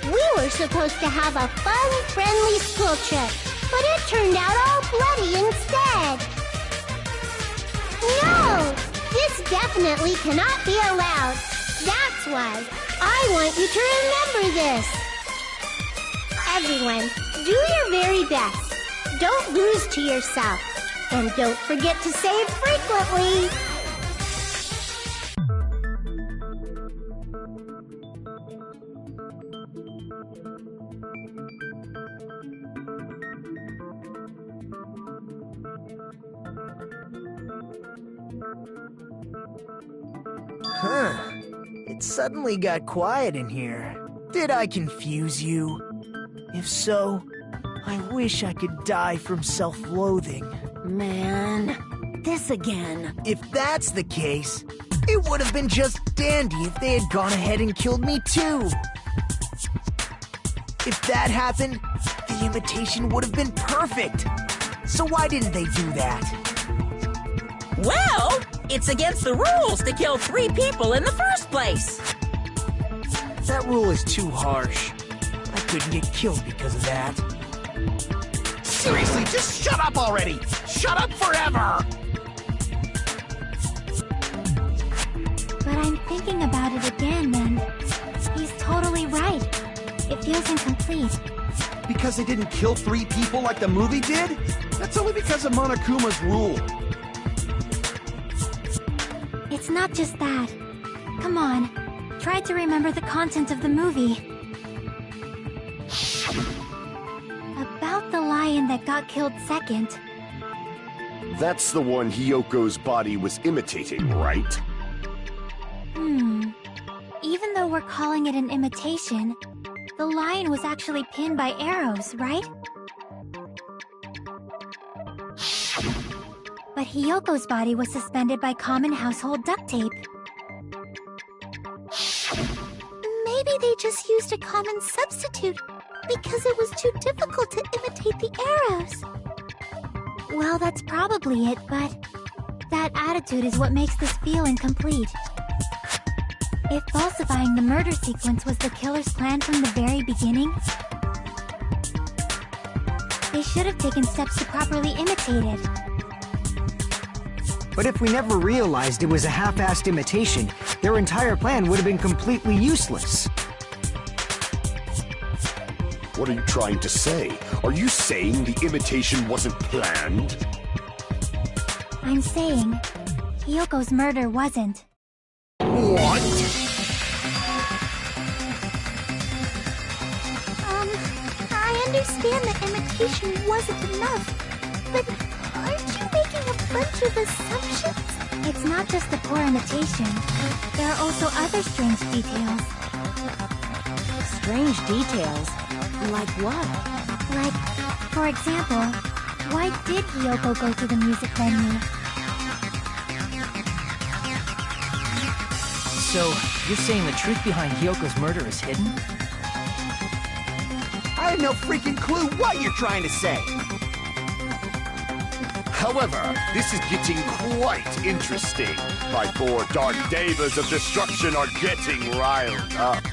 We were supposed to have a fun, friendly school trip, but it turned out all bloody instead. No! This definitely cannot be allowed. That's why I want you to remember this. Everyone, do your very best. Don't lose to yourself. And don't forget to save frequently. Huh. It suddenly got quiet in here. Did I confuse you? If so, I wish I could die from self-loathing. Man, this again. If that's the case, it would have been just dandy if they had gone ahead and killed me too. If that happened, the imitation would have been perfect. So why didn't they do that? Well, it's against the rules to kill 3 people in the first place. That rule is too harsh. I couldn't get killed because of that. Seriously, just shut up already! Shut up forever! But I'm thinking about it again, and he's totally right. It feels incomplete. Because they didn't kill 3 people like the movie did? That's only because of Monokuma's rule. It's not just that. Come on, try to remember the content of the movie. About the lion that got killed second. That's the one Hyoko's body was imitating, right? Even though we're calling it an imitation, the lion was actually pinned by arrows, right? But Hyoko's body was suspended by common household duct tape. Maybe they just used a common substitute because it was too difficult to imitate the arrows. Well, that's probably it, but that attitude is what makes this feel incomplete. If falsifying the murder sequence was the killer's plan from the very beginning, they should have taken steps to properly imitate it. But if we never realized it was a half-assed imitation, their entire plan would have been completely useless. What are you trying to say? Are you saying the imitation wasn't planned? I'm saying, Hyoko's murder wasn't. What? I understand that imitation wasn't enough, but aren't you making a bunch of assumptions? It's not just the poor imitation. There are also other strange details. Strange details? Like what? Like, for example, why did Hyoko go to the music venue? So, you're saying the truth behind Hyoko's murder is hidden? I have no freaking clue what you're trying to say! However, this is getting quite interesting. My 4 dark devas of destruction are getting riled up.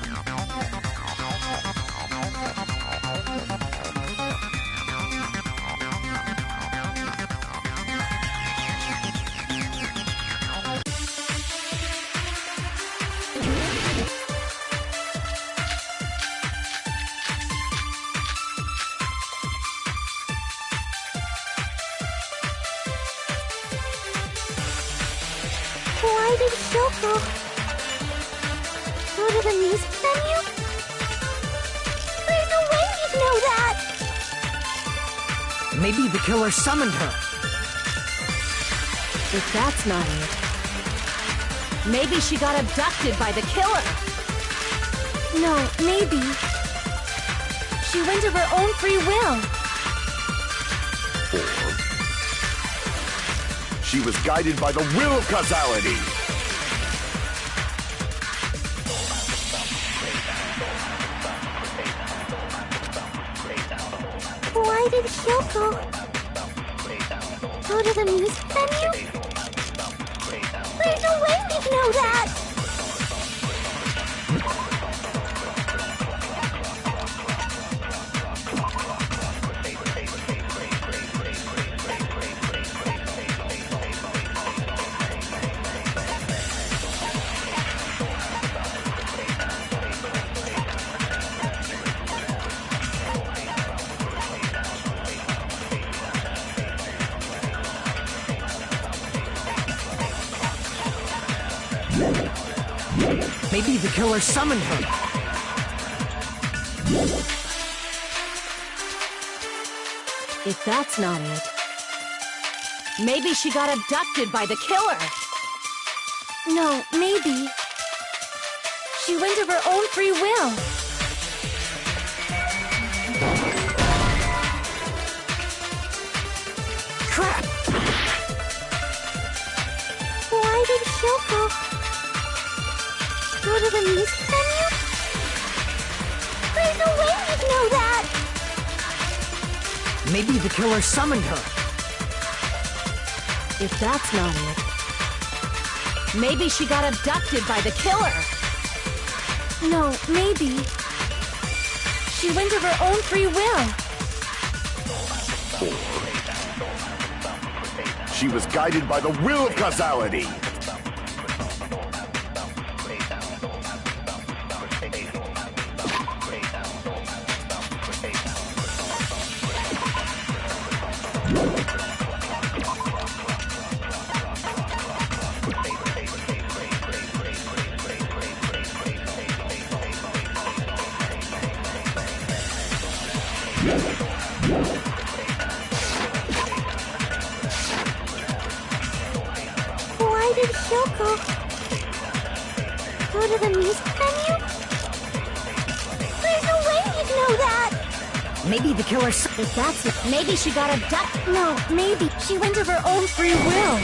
Why did Hyoko go to the music venue? There's no way he'd know that! Maybe the killer summoned her. If that's not it, maybe she got abducted by the killer. No, maybe. She went of her own free will. Or she was guided by the will of causality. Why did Hyoko go to the music venue? There's no way we'd know that! Maybe the killer summoned her. If that's not it, maybe she got abducted by the killer. No, maybe. She went of her own free will. Crap! Why did Hyoko go to the music venue? There's no way we'd know that! Maybe the killer summoned her. If that's not it, maybe she got abducted by the killer. No, maybe. She went of her own free will. Or she was guided by the will of causality. Why did Hyoko go to the music venue? There's no way we'd know that! Maybe the killer If that's it, maybe she got abducted. No, maybe. She went of her own free will.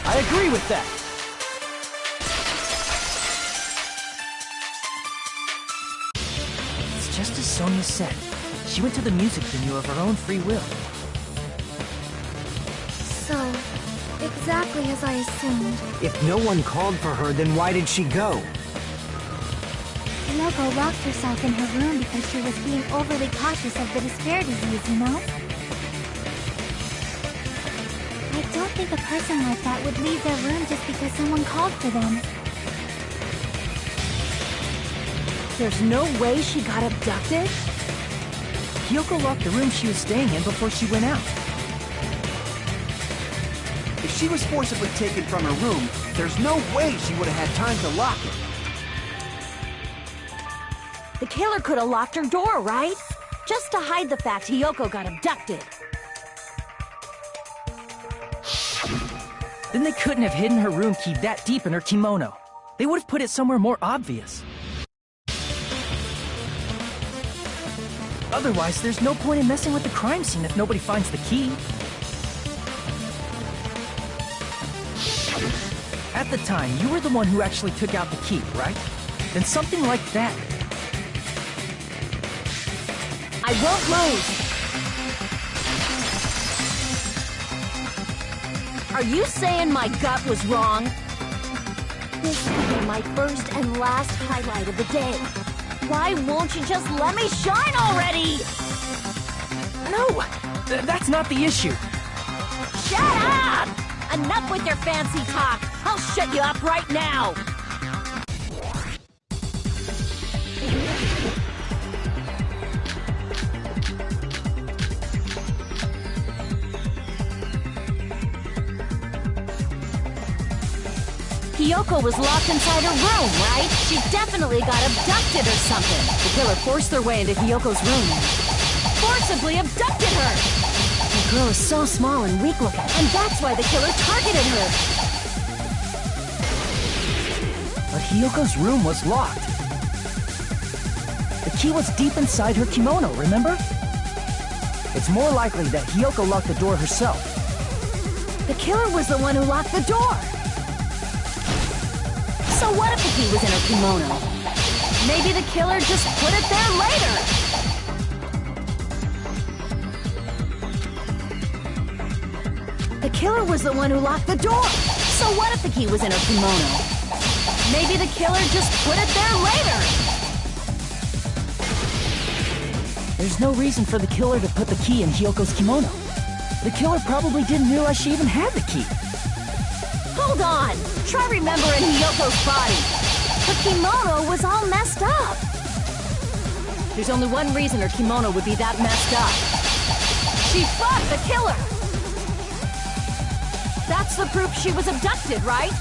I agree with that. It's just as Sonia said. She went to the music venue of her own free will. So, exactly as I assumed. If no one called for her, then why did she go? Kyoko locked herself in her room because she was being overly cautious of the despair disease, you know? I don't think a person like that would leave their room just because someone called for them. There's no way she got abducted? Kyoko locked the room she was staying in before she went out. If she was forcibly taken from her room, there's no way she would have had time to lock it. The killer could have locked her door, right? Just to hide the fact Hyoko got abducted. Then they couldn't have hidden her room key that deep in her kimono. They would have put it somewhere more obvious. Otherwise, there's no point in messing with the crime scene if nobody finds the key. At the time, you were the one who actually took out the key, right? Then something like that. I won't lose! Are you saying my gut was wrong? This will be my first and last highlight of the day. Why won't you just let me shine already? No! That's not the issue. Shut up! Enough with your fancy talk! I'll shut you up right now! Kyoko was locked inside her room, right? She definitely got abducted or something. The killer forced their way into Kyoko's room. Forcibly abducted her! The girl is so small and weak looking, and that's why the killer targeted her. But Hiyoko's room was locked. The key was deep inside her kimono, remember? It's more likely that Hiyoko locked the door herself. The killer was the one who locked the door. So what if the key was in her kimono? Maybe the killer just put it there later. The killer was the one who locked the door. So what if the key was in her kimono? Maybe the killer just put it there later. There's no reason for the killer to put the key in Hiyoko's kimono. The killer probably didn't realize she even had the key. Hold on! Try remembering Hiyoko's body. Her kimono was all messed up. There's only one reason her kimono would be that messed up. She fought the killer! That's the proof she was abducted, right?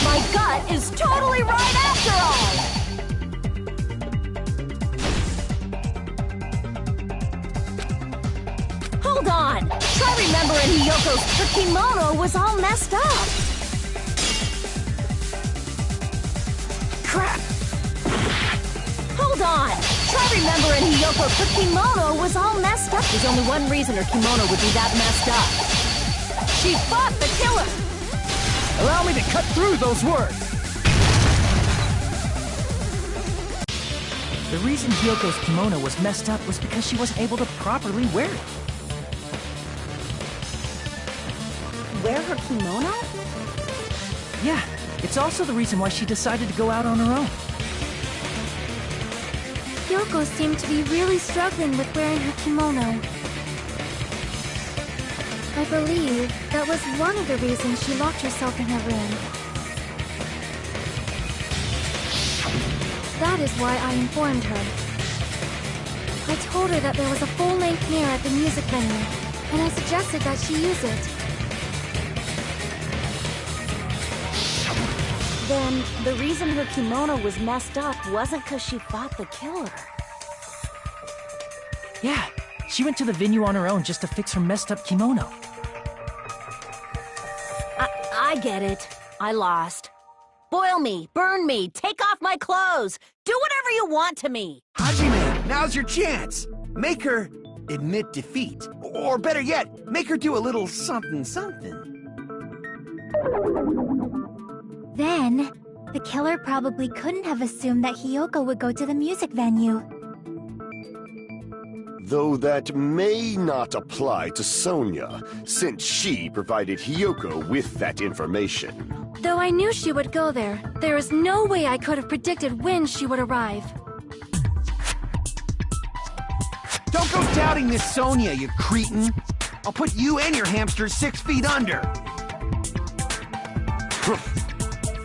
My gut is totally right after all! Hold on! Try remembering her kimono was all messed up! Crap! Hold on! Try remembering her kimono was all messed up! There's only one reason her kimono would be that messed up. She fought the killer! Allow me to cut through those words! The reason Hiyoko's kimono was messed up was because she wasn't able to properly wear it. Wear her kimono? Yeah, it's also the reason why she decided to go out on her own. Yoko seemed to be really struggling with wearing her kimono. I believe that was one of the reasons she locked herself in her room. That is why I informed her. I told her that there was a full-length mirror at the music venue, and I suggested that she use it. Then, the reason her kimono was messed up wasn't because she fought the killer. Yeah, she went to the venue on her own just to fix her messed up kimono. I get it. I lost. Boil me, burn me, take off my clothes. Do whatever you want to me. Hajime, now's your chance. Make her admit defeat. Or better yet, make her do a little something. Then, the killer probably couldn't have assumed that Hiyoko would go to the music venue. Though that may not apply to Sonia, since she provided Hiyoko with that information. Though I knew she would go there, there is no way I could have predicted when she would arrive. Don't go doubting Miss Sonia, you cretin. I'll put you and your hamster 6 feet under.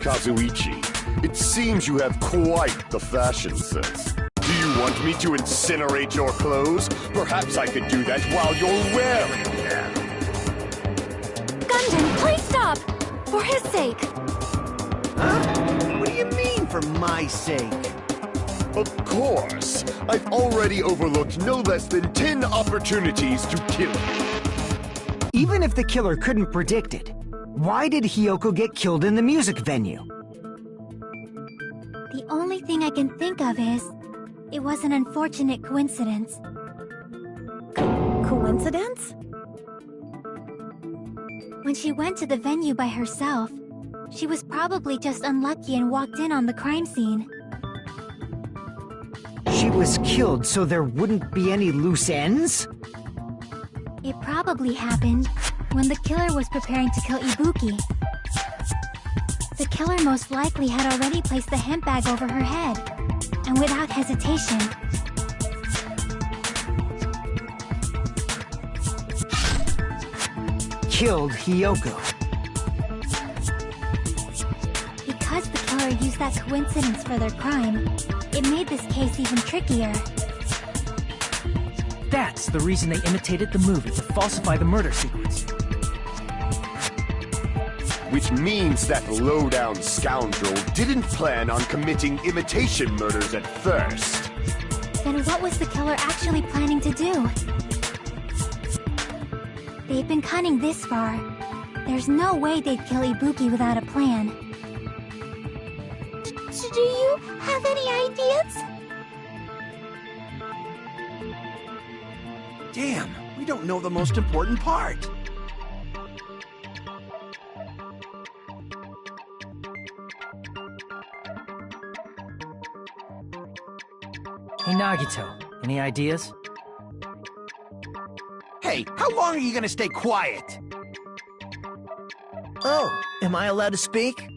Kazuichi, it seems you have quite the fashion sense. Do you want me to incinerate your clothes? Perhaps I could do that while you're wearing them. Gundam, please stop! For his sake! Huh? What do you mean, for my sake? Of course. I've already overlooked no less than 10 opportunities to kill you. Even if the killer couldn't predict it, why did Hiyoko get killed in the music venue? The only thing I can think of is, it was an unfortunate coincidence. Coincidence? When she went to the venue by herself, she was probably just unlucky and walked in on the crime scene. She was killed so there wouldn't be any loose ends? It probably happened when the killer was preparing to kill Ibuki. The killer most likely had already placed the hemp bag over her head, and without hesitation, killed Hiyoko. Because the killer used that coincidence for their crime, it made this case even trickier. That's the reason they imitated the movie to falsify the murder sequence. Which means that low-down scoundrel didn't plan on committing imitation murders at first. Then what was the killer actually planning to do? They've been cunning this far. There's no way they'd kill Ibuki without a plan. Do you have any ideas? Damn, we don't know the most important part. Hey, Nagito, any ideas? Hey, how long are you gonna stay quiet? Oh, am I allowed to speak?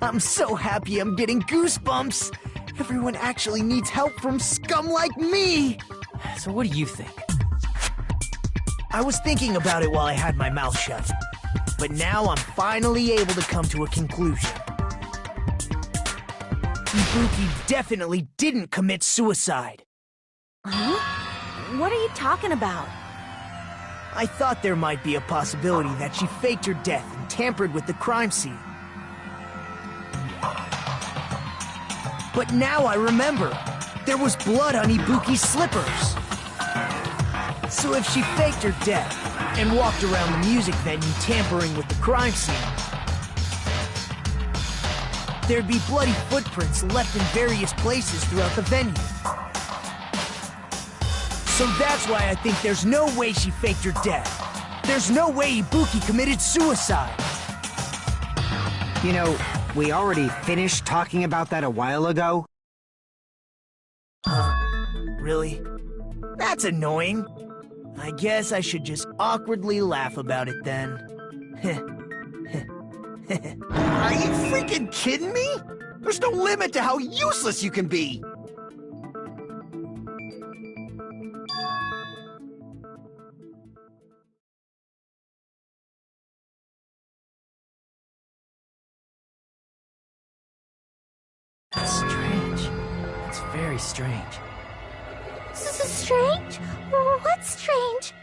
I'm so happy I'm getting goosebumps! Everyone actually needs help from scum like me! So what do you think? I was thinking about it while I had my mouth shut. But now I'm finally able to come to a conclusion. Ibuki definitely didn't commit suicide. Huh? What are you talking about? I thought there might be a possibility that she faked her death and tampered with the crime scene. But now I remember, there was blood on Ibuki's slippers. So if she faked her death and walked around the music venue tampering with the crime scene, there'd be bloody footprints left in various places throughout the venue. So that's why I think there's no way she faked her death. There's no way Ibuki committed suicide. You know, we already finished talking about that a while ago. Really? That's annoying. I guess I should just awkwardly laugh about it then. Are you freaking kidding me? There's no limit to how useless you can be! That's strange. It's very strange. Strange? What's strange?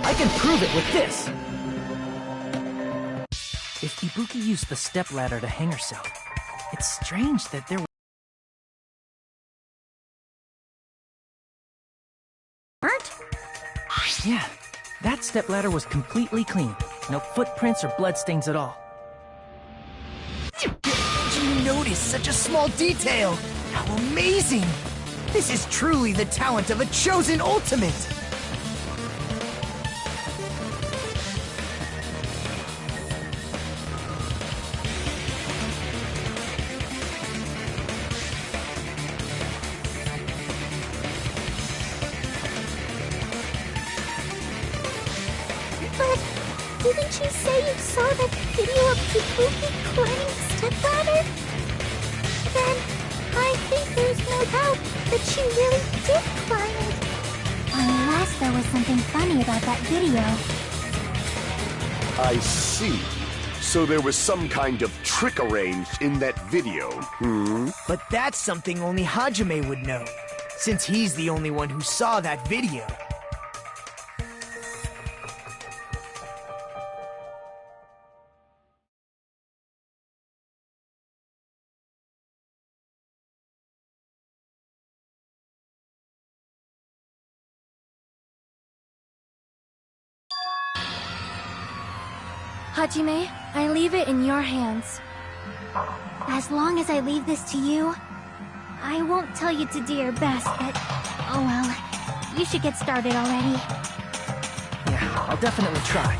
I can prove it with this! If Ibuki used the stepladder to hang herself, it's strange that there Bert? Yeah, that stepladder was completely clean. No footprints or bloodstains at all. Did you notice such a small detail? How amazing! This is truly the talent of a chosen ultimate! Didn't you say you saw that video of Ibuki climbing the stepladder? Then, I think there's no doubt that she really did climb it. Unless there was something funny about that video. I see. So there was some kind of trick arranged in that video, But that's something only Hajime would know, since he's the only one who saw that video. Hajime, I leave it in your hands. As long as I leave this to you, I won't tell you to do your best, but oh well. You should get started already. Yeah, I'll definitely try.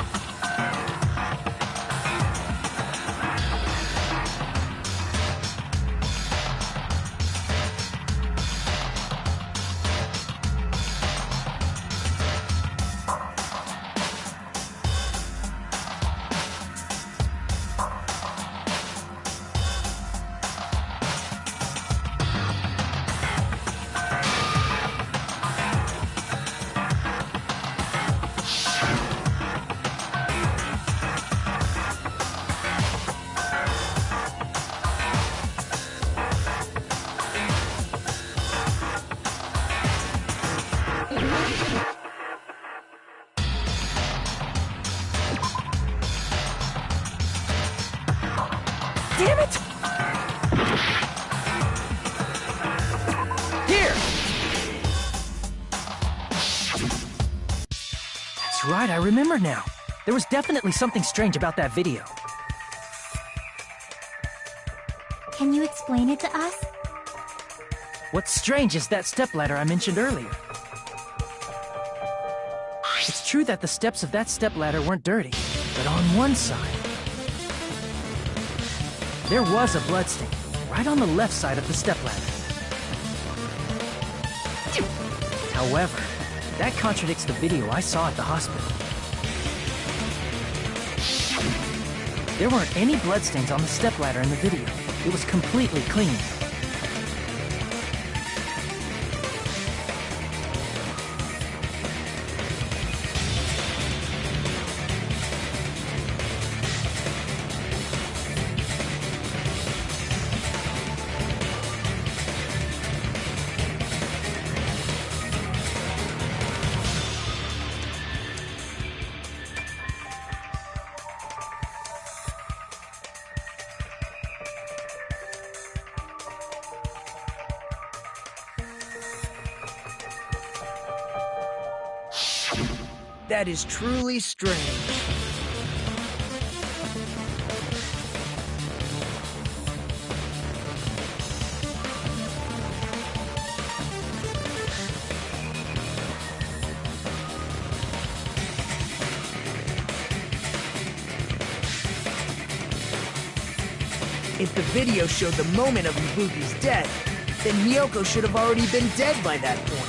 Damn it! Here! That's right, I remember now. There was definitely something strange about that video. Can you explain it to us? What's strange is that stepladder I mentioned earlier. It's true that the steps of that stepladder weren't dirty, but on one side, there was a bloodstain, right on the left side of the stepladder. However, that contradicts the video I saw at the hospital. There weren't any bloodstains on the stepladder in the video. It was completely clean. That is truly strange. If the video showed the moment of Ibuki's death, then Hiyoko should have already been dead by that point.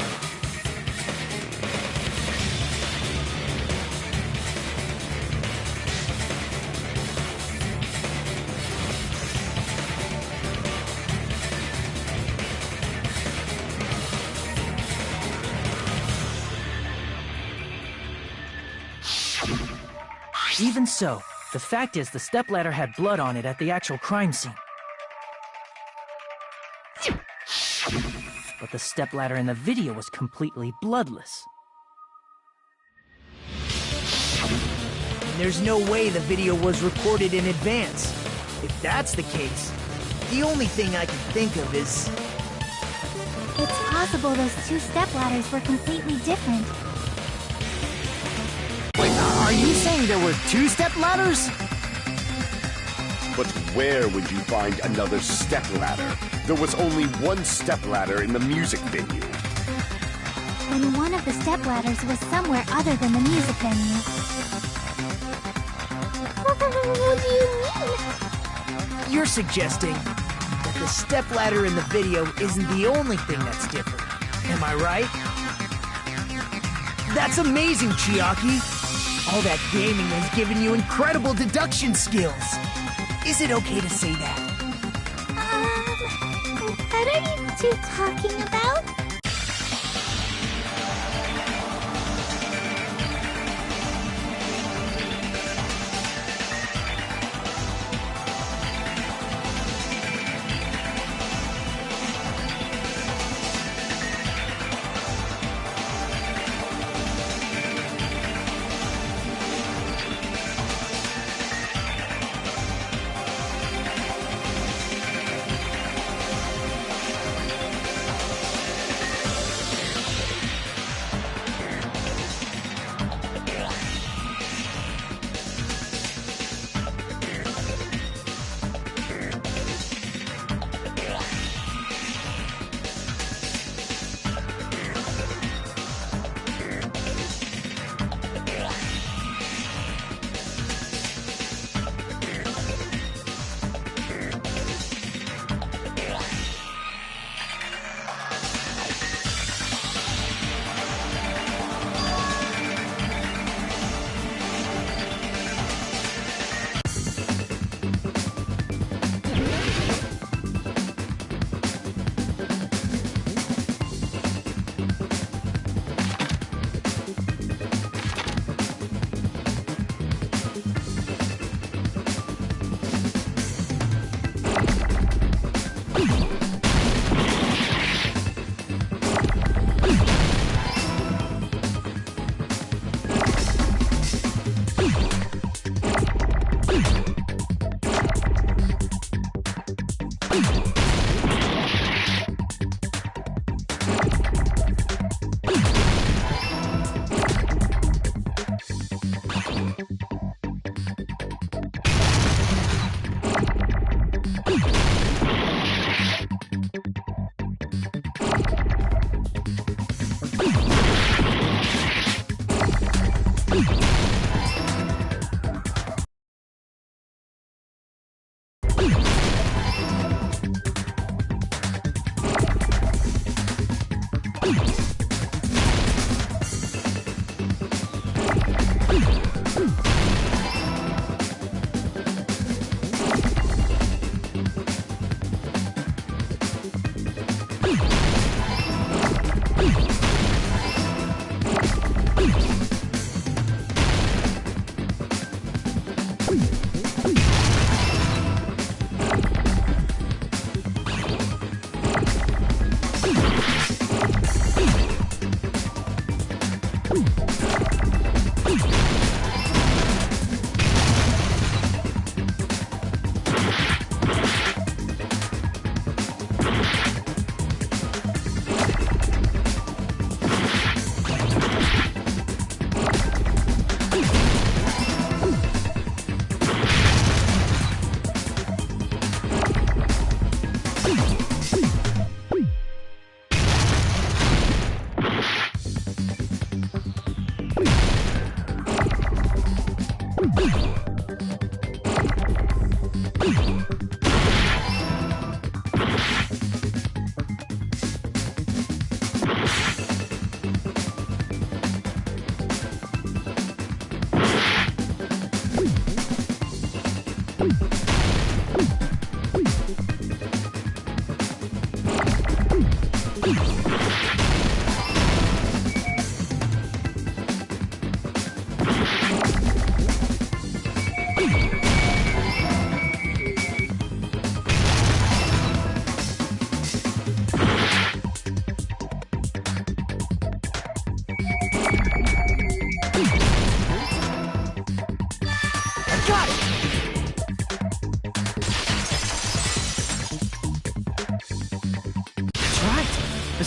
Even so, the fact is the stepladder had blood on it at the actual crime scene. But the stepladder in the video was completely bloodless. And there's no way the video was recorded in advance. If that's the case, the only thing I can think of is... It's possible those two stepladders were completely different. Wait, are you saying there were two stepladders? But where would you find another stepladder? There was only one stepladder in the music venue. And one of the stepladders was somewhere other than the music venue. What do you mean? You're suggesting that the stepladder in the video isn't the only thing that's different. Am I right? That's amazing, Chiaki! All that gaming has given you incredible deduction skills. Is it okay to say that? What are you two talking about?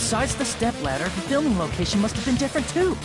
Besides the stepladder, the filming location must have been different too.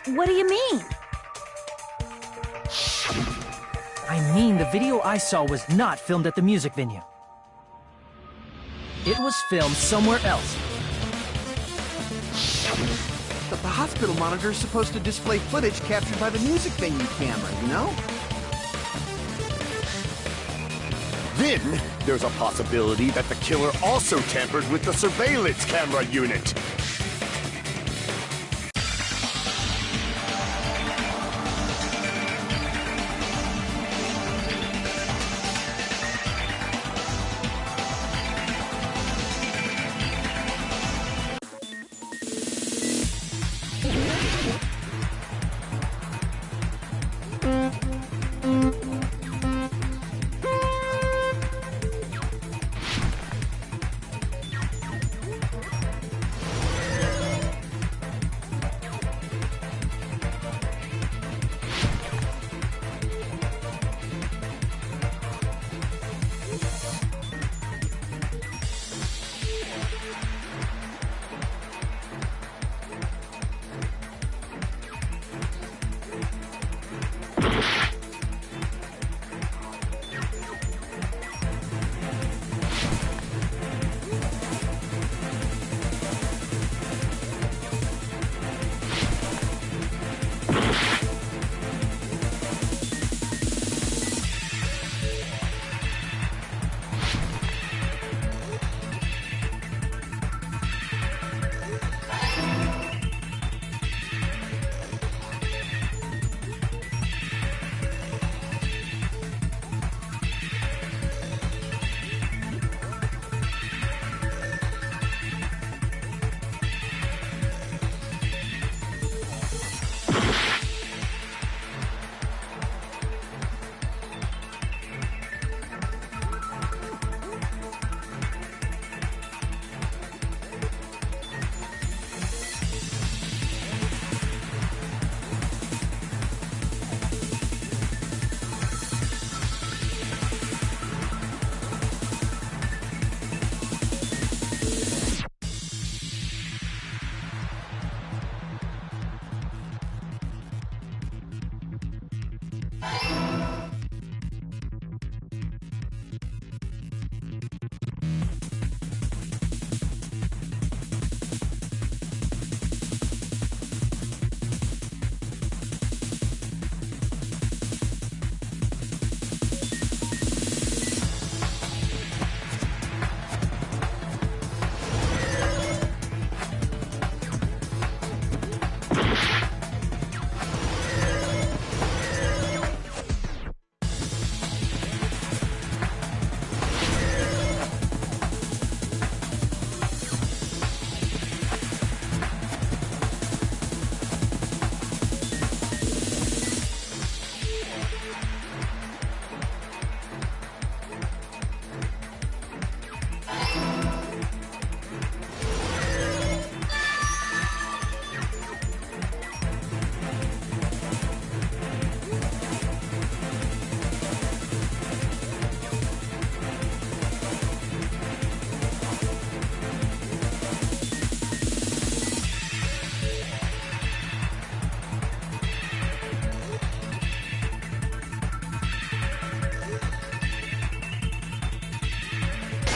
What do you mean? I mean, the video I saw was not filmed at the music venue. It was filmed somewhere else. The hospital monitor is supposed to display footage captured by the music venue camera, you know? Then, there's a possibility that the killer also tampered with the surveillance camera unit.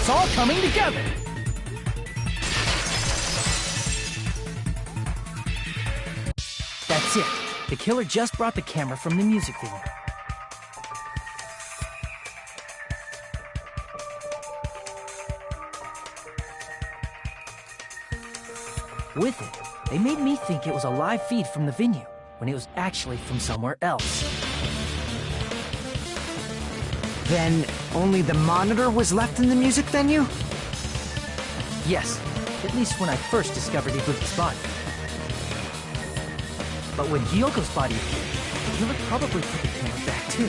It's all coming together! That's it. The killer just brought the camera from the music venue. With it, they made me think it was a live feed from the venue, when it was actually from somewhere else. Then, only the monitor was left in the music venue? Yes, at least when I first discovered Ibuki's body. But when Hyoko's body appeared, the killer probably put the camera back too.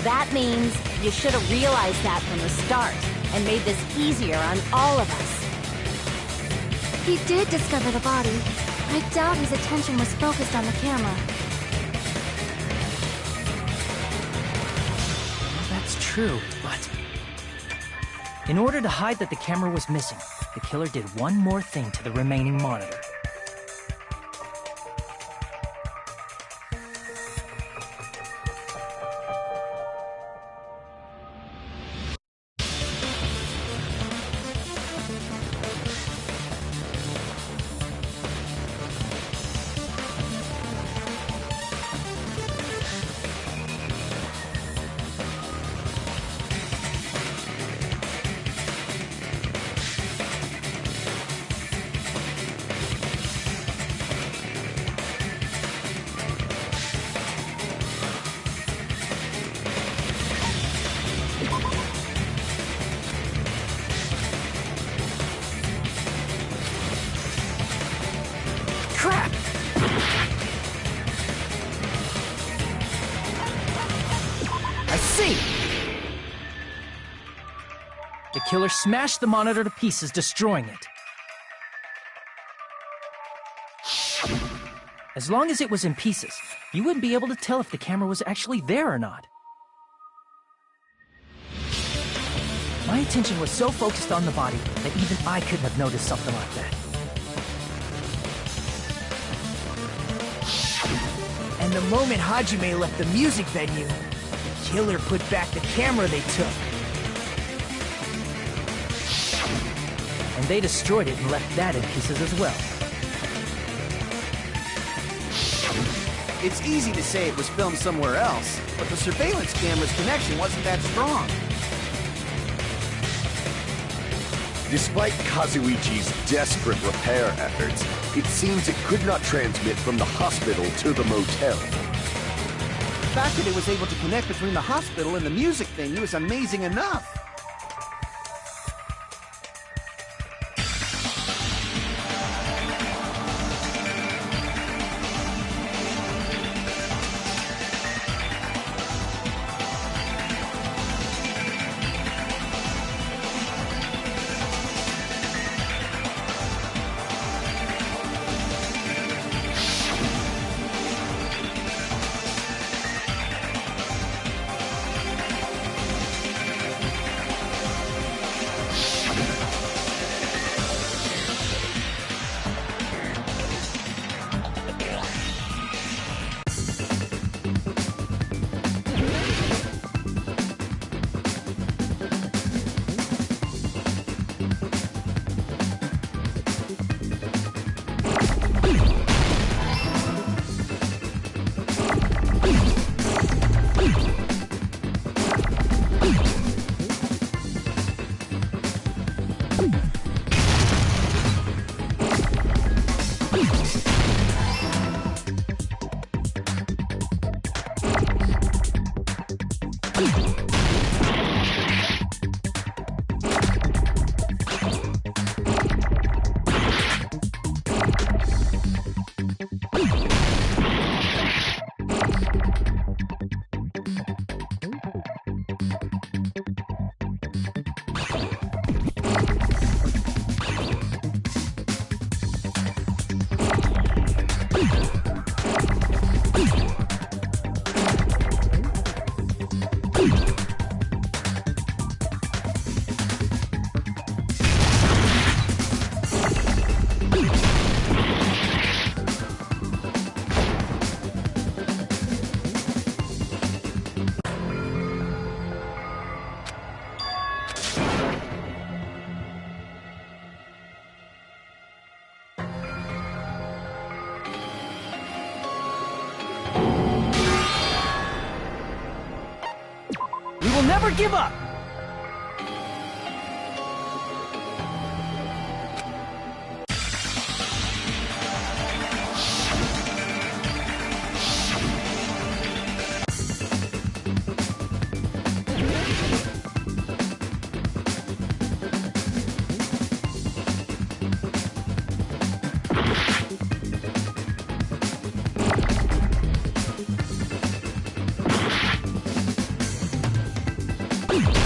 That means you should have realized that from the start and made this easier on all of us. He did discover the body. I doubt his attention was focused on the camera. That's true. true, but... In order to hide that the camera was missing, the killer did one more thing to the remaining monitor. Crap! I see! The killer smashed the monitor to pieces, destroying it. As long as it was in pieces, you wouldn't be able to tell if the camera was actually there or not. My attention was so focused on the body that even I couldn't have noticed something like that. And the moment Hajime left the music venue, the killer put back the camera they took. And they destroyed it and left that in pieces as well. It's easy to say it was filmed somewhere else, but the surveillance camera's connection wasn't that strong. Despite Kazuichi's desperate repair efforts, it seems it could not transmit from the hospital to the motel. The fact that it was able to connect between the hospital and the music venue is amazing enough. We will never give up! You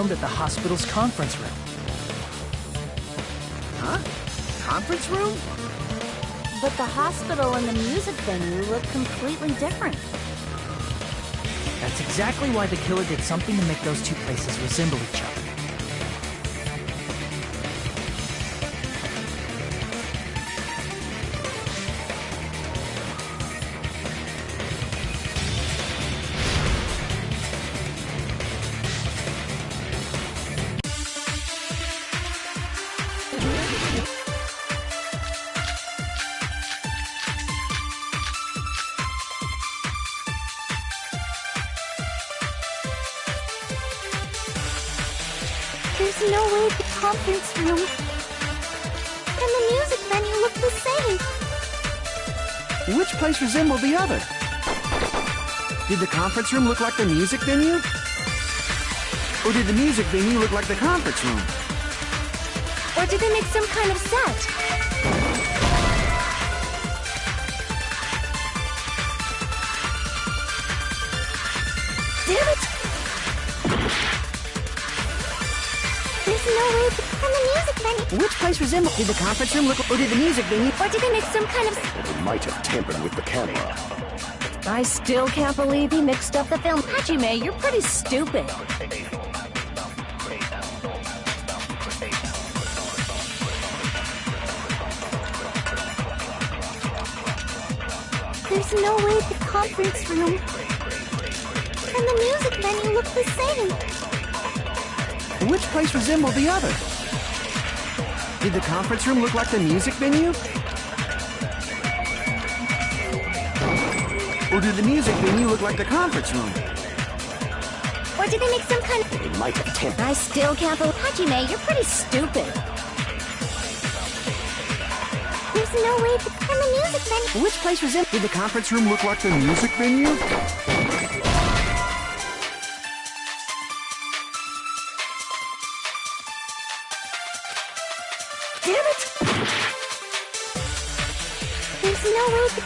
filmed at the hospital's conference room. Huh? Conference room? But the hospital and the music venue look completely different. That's exactly why the killer did something to make those two places resemble each other. There's no way the conference room and the music venue look the same. Which place resembled the other? Did the conference room look like the music venue? Or did the music venue look like the conference room? Or did they make some kind of set? Damn it! There's no way the music venue. Which place resembled? Did the conference room look, or did the music venue? Or did they make some kind of... They might have tampered with the camera. I still can't believe he mixed up the film. Hajime, you're pretty stupid. There's no way the conference room and the music venue look the same. Which place resembled the other? Did the conference room look like the music venue? Or did the music venue look like the conference room? Or did they make some kind of... They might have tampered. I still can't believe... Hajime, you're pretty stupid. There's no way the music venue. Which place resembled? Did the conference room look like the music venue? Damn it! There's no way the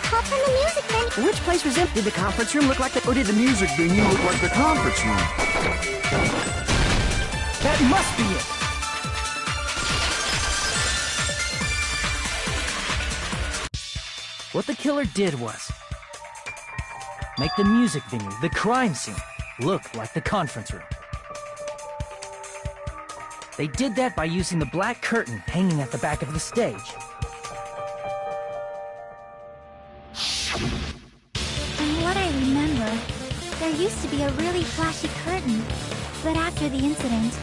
music venue. Which place resembled? Did the conference room look like the... Or did the music venue look like the conference room? That must be it! What the killer did was make the music venue, the crime scene, look like the conference room. They did that by using the black curtain hanging at the back of the stage. From what I remember, there used to be a really flashy curtain, but after the incident,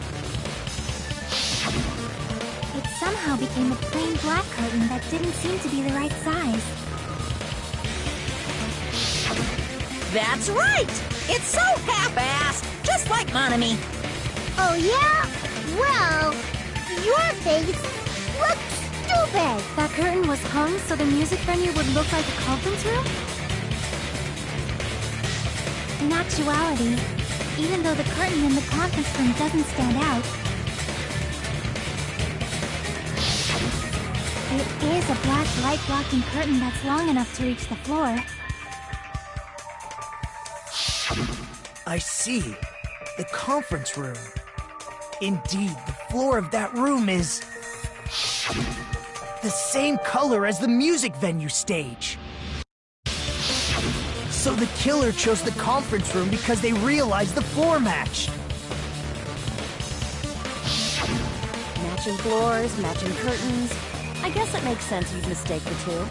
it somehow became a plain black curtain that didn't seem to be the right size. That's right! It's so half-assed, just like Monami. Oh yeah? Well, your face looks stupid. That curtain was hung so the music venue would look like a conference room? In actuality, even though the curtain in the conference room doesn't stand out, it is a black light-blocking curtain that's long enough to reach the floor. I see. The conference room. Indeed, the floor of that room is the same color as the music venue stage. So the killer chose the conference room because they realized the floor matched. Matching floors, matching curtains. I guess it makes sense you'd mistake the two.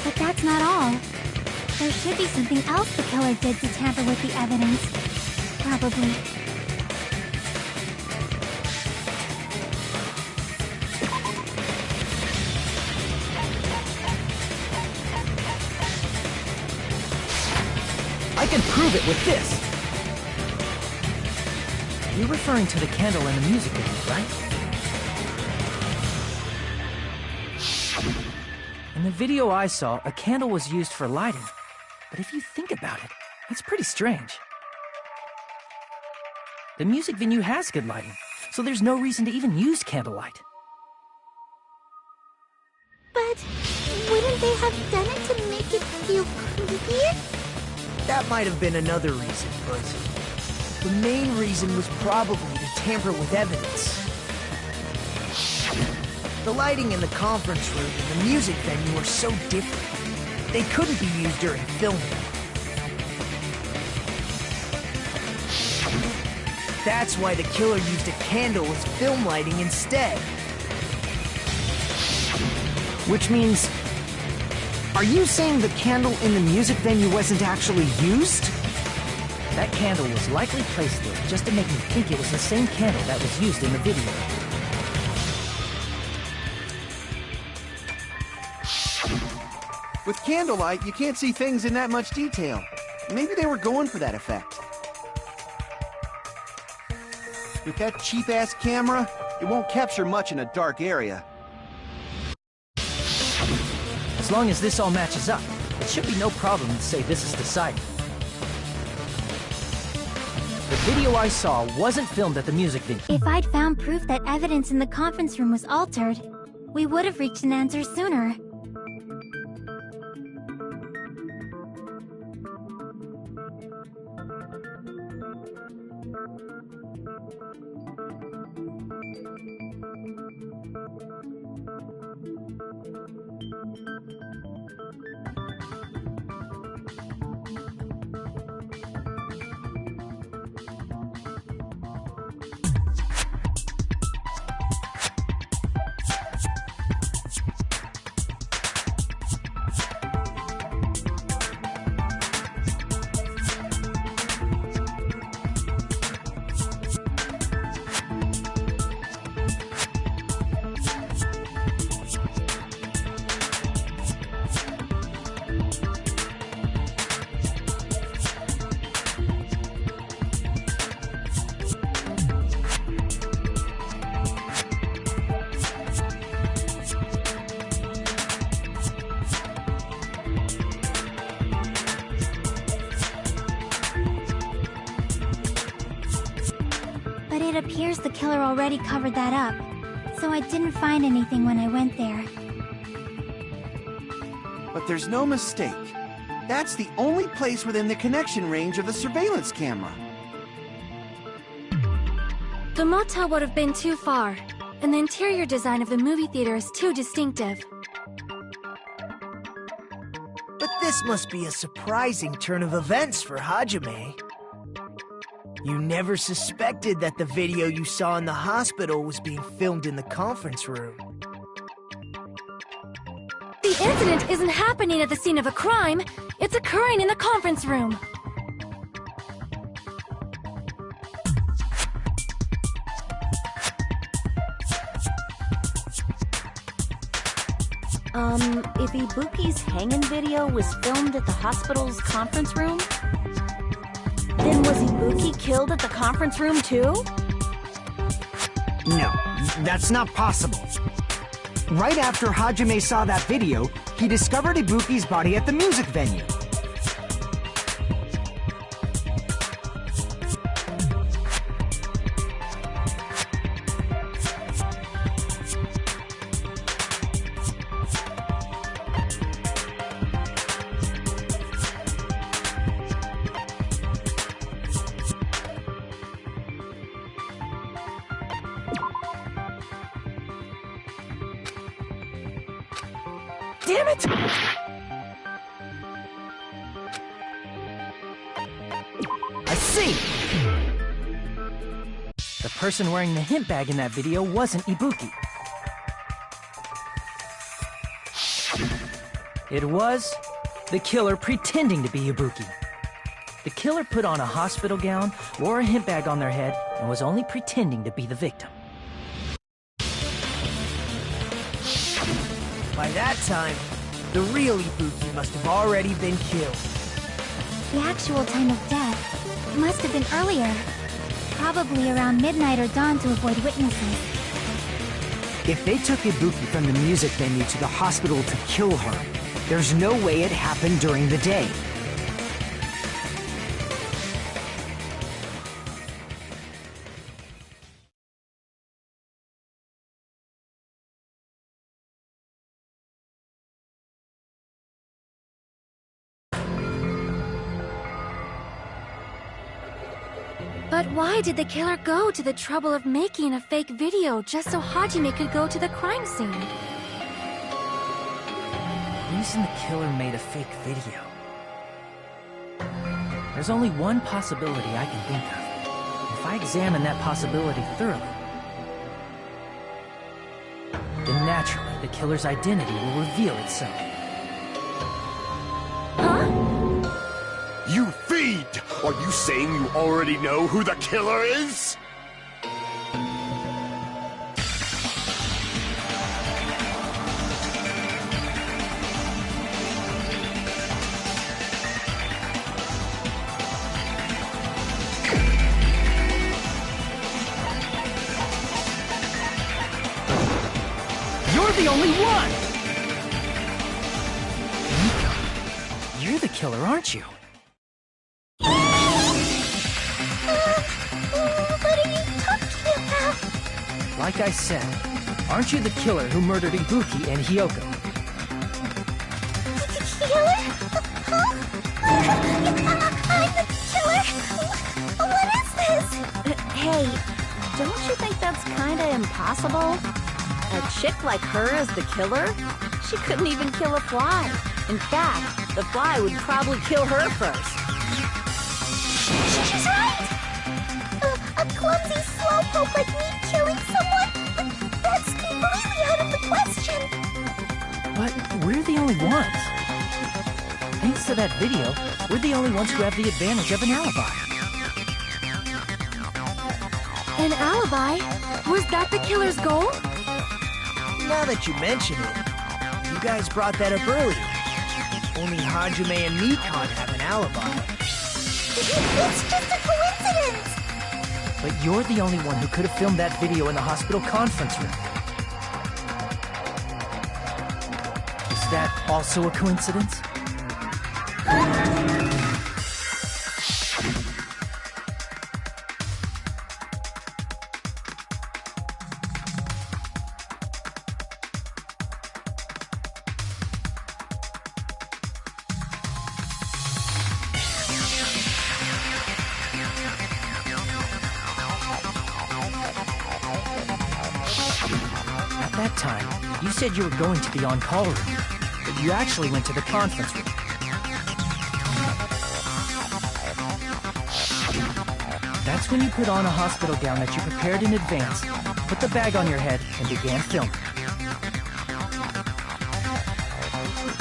But that's not all. There should be something else the killer did to tamper with the evidence. Probably. I can prove it with this! You're referring to the candle in the music video, right? In the video I saw, a candle was used for lighting. But if you think about it, it's pretty strange. The music venue has good lighting, so there's no reason to even use candlelight. But wouldn't they have done it to make it feel creepier? That might have been another reason, but The main reason was probably to tamper with evidence. The lighting in the conference room and the music venue were so different. They couldn't be used during filming. That's why the killer used a candle as film lighting instead. Which means... Are you saying the candle in the music venue wasn't actually used? That candle was likely placed there just to make me think it was the same candle that was used in the video. With candlelight, you can't see things in that much detail. Maybe they were going for that effect. With that cheap-ass camera, it won't capture much in a dark area. As long as this all matches up, it should be no problem to say this is decided. The video I saw wasn't filmed at the music venue. If I'd found proof that evidence in the conference room was altered, we would have reached an answer sooner. But it appears the killer already covered that up, so I didn't find anything when I went there. But there's no mistake. That's the only place within the connection range of the surveillance camera. The motel would have been too far, and the interior design of the movie theater is too distinctive. But this must be a surprising turn of events for Hajime. You never suspected that the video you saw in the hospital was being filmed in the conference room. The incident isn't happening at the scene of a crime, it's occurring in the conference room. If Ibuki's hanging video was filmed at the hospital's conference room, then was Ibuki killed at the conference room too? No, that's not possible. Right after Hajime saw that video, he discovered Ibuki's body at the music venue. Damn it! I see! The person wearing the hint bag in that video wasn't Ibuki. It was the killer pretending to be Ibuki. The killer put on a hospital gown, wore a hint bag on their head, and was only pretending to be the victim. By that time, the real Ibuki must have already been killed. The actual time of death must have been earlier. Probably around midnight or dawn to avoid witnesses. If they took Ibuki from the music venue to the hospital to kill her, there's no way it happened during the day. But why did the killer go to the trouble of making a fake video just so Hajime could go to the crime scene? The reason the killer made a fake video. There's only one possibility I can think of. If I examine that possibility thoroughly, then naturally the killer's identity will reveal itself. You feed! Are you saying you already know who the killer is? You're the only one! Mika, you're the killer, aren't you? What are you talking about? Like I said, aren't you the killer who murdered Ibuki and Hyoko? Killer? Huh? I'm the killer? What is this? Hey, don't you think that's kinda impossible? A chick like her as the killer? She couldn't even kill a fly. In fact, the fly would probably kill her first. She's right! A clumsy slowpoke like me killing someone? That's completely out of the question! But we're the only ones. Thanks to that video, we're the only ones who have the advantage of an alibi. An alibi? Was that the killer's goal? Now that you mention it, you guys brought that up earlier. Only Hajime and Mikan have an alibi. It's just a coincidence! But you're the only one who could have filmed that video in the hospital conference room. Is that also a coincidence? At that time, you said you were going to the on-call room, but you actually went to the conference room. That's when you put on a hospital gown that you prepared in advance, put the bag on your head, and began filming.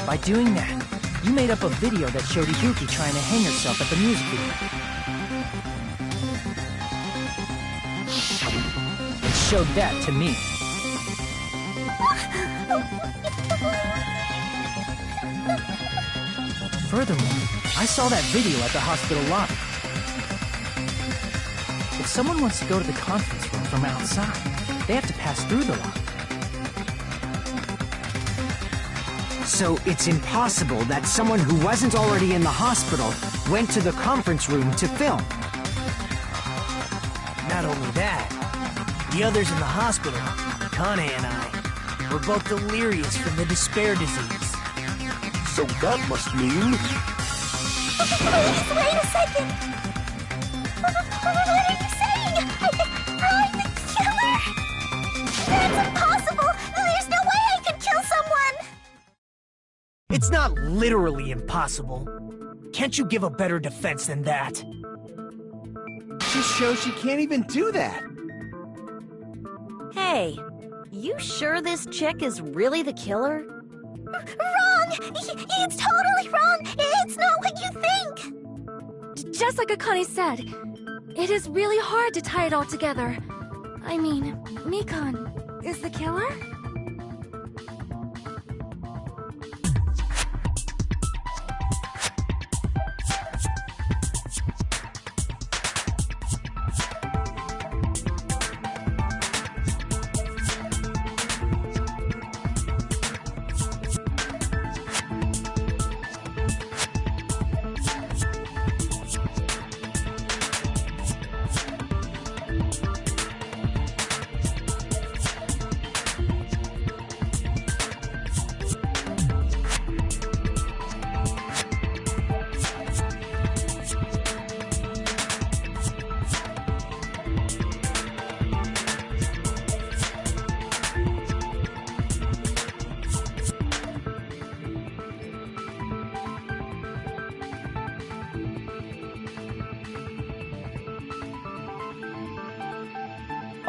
By doing that, you made up a video that showed Ibuki trying to hang herself at the music video. And showed that to me. Furthermore, I saw that video at the hospital lobby. If someone wants to go to the conference room from outside, they have to pass through the lobby. So it's impossible that someone who wasn't already in the hospital went to the conference room to film. Not only that, the others in the hospital, Kane and I, were both delirious from the despair disease. So that must mean... Please, wait a second! What are you saying? I'm the killer? That's impossible! There's no way I could kill someone! It's not literally impossible. Can't you give a better defense than that? Just shows she can't even do that. Hey, you sure this chick is really the killer? Wrong! It's totally wrong! It's not what you think! Just like Akane said, it is really hard to tie it all together. I mean, Mikan is the killer?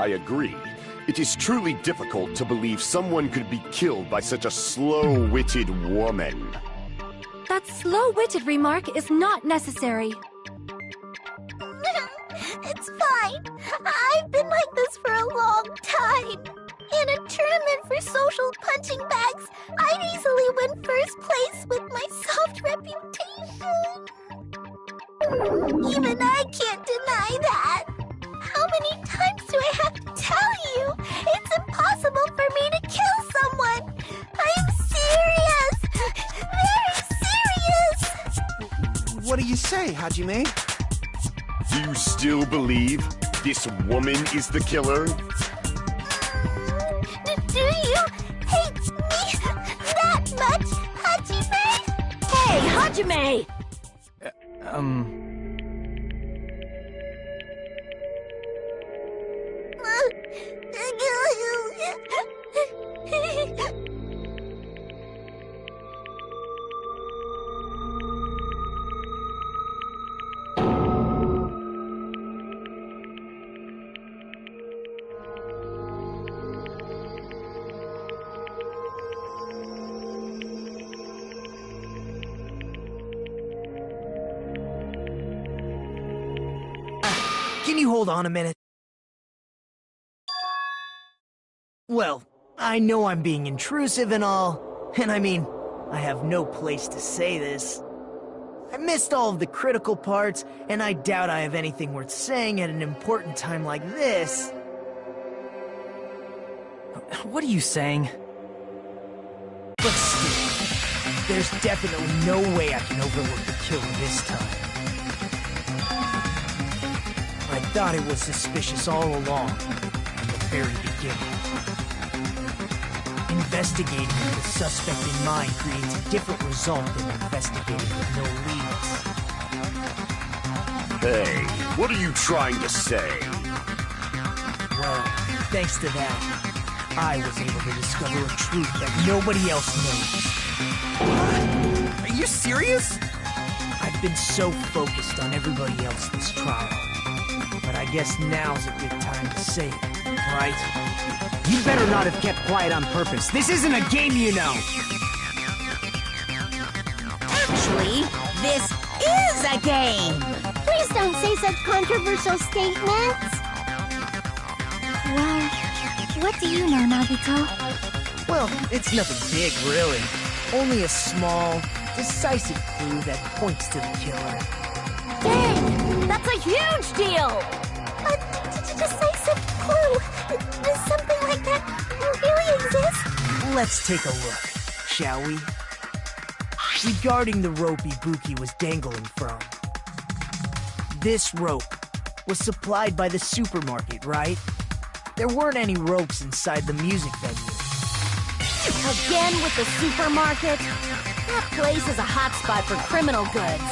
I agree. It is truly difficult to believe someone could be killed by such a slow-witted woman. That slow-witted remark is not necessary. It's fine. I've been like this for a long time. In a tournament for social punching bags, I'd easily win first place with my soft reputation. Even I can't deny that. How many times do I have to tell you? It's impossible for me to kill someone. I'm serious. Very serious. What do you say, Hajime? Do you still believe this woman is the killer? Do you hate me that much, Hajime? Hey, Hajime! Can you hold on a minute? Well, I know I'm being intrusive and all, and I mean, I have no place to say this. I missed all of the critical parts, and I doubt I have anything worth saying at an important time like this. What are you saying? But still, there's definitely no way I can overlook the killer this time. I thought it was suspicious all along, from the very beginning. Investigating with the suspect in mind creates a different result than investigating with no leads. Hey, what are you trying to say? Well, thanks to that, I was able to discover a truth that nobody else knows. Are you serious? I've been so focused on everybody else this trial. But I guess now's a good time to say it, right? You better not have kept quiet on purpose. This isn't a game, you know! Actually, this is a game! Please don't say such controversial statements. Well, what do you know, Nagito? Well, it's nothing big, really. Only a small, decisive clue that points to the killer. Dang! That's a huge deal! A decisive clue? Does something like that really exist? Let's take a look, shall we? Regarding the rope Ibuki was dangling from. This rope was supplied by the supermarket, right? There weren't any ropes inside the music venue. Again with the supermarket? That place is a hotspot for criminal goods.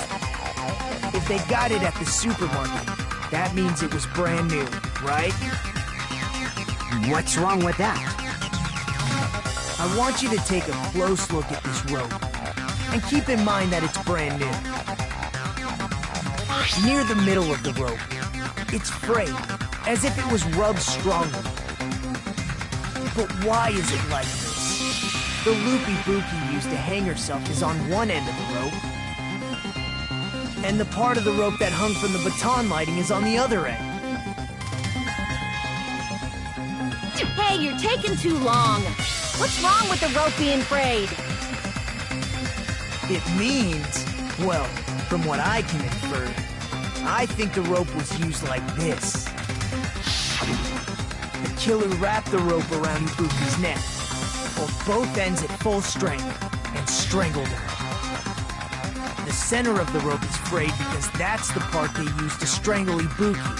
If they got it at the supermarket, that means it was brand new, right? What's wrong with that? I want you to take a close look at this rope, and keep in mind that it's brand new. Near the middle of the rope, it's frayed, as if it was rubbed strongly. But why is it like this? The loop Ibuki used to hang herself is on one end of the rope, and the part of the rope that hung from the baton lighting is on the other end. Hey, you're taking too long. What's wrong with the rope being frayed? It means, well, from what I can infer, I think the rope was used like this. The killer wrapped the rope around Ibuki's neck, pulled both ends at full strength, and strangled her. The center of the rope is frayed because that's the part they used to strangle Ibuki.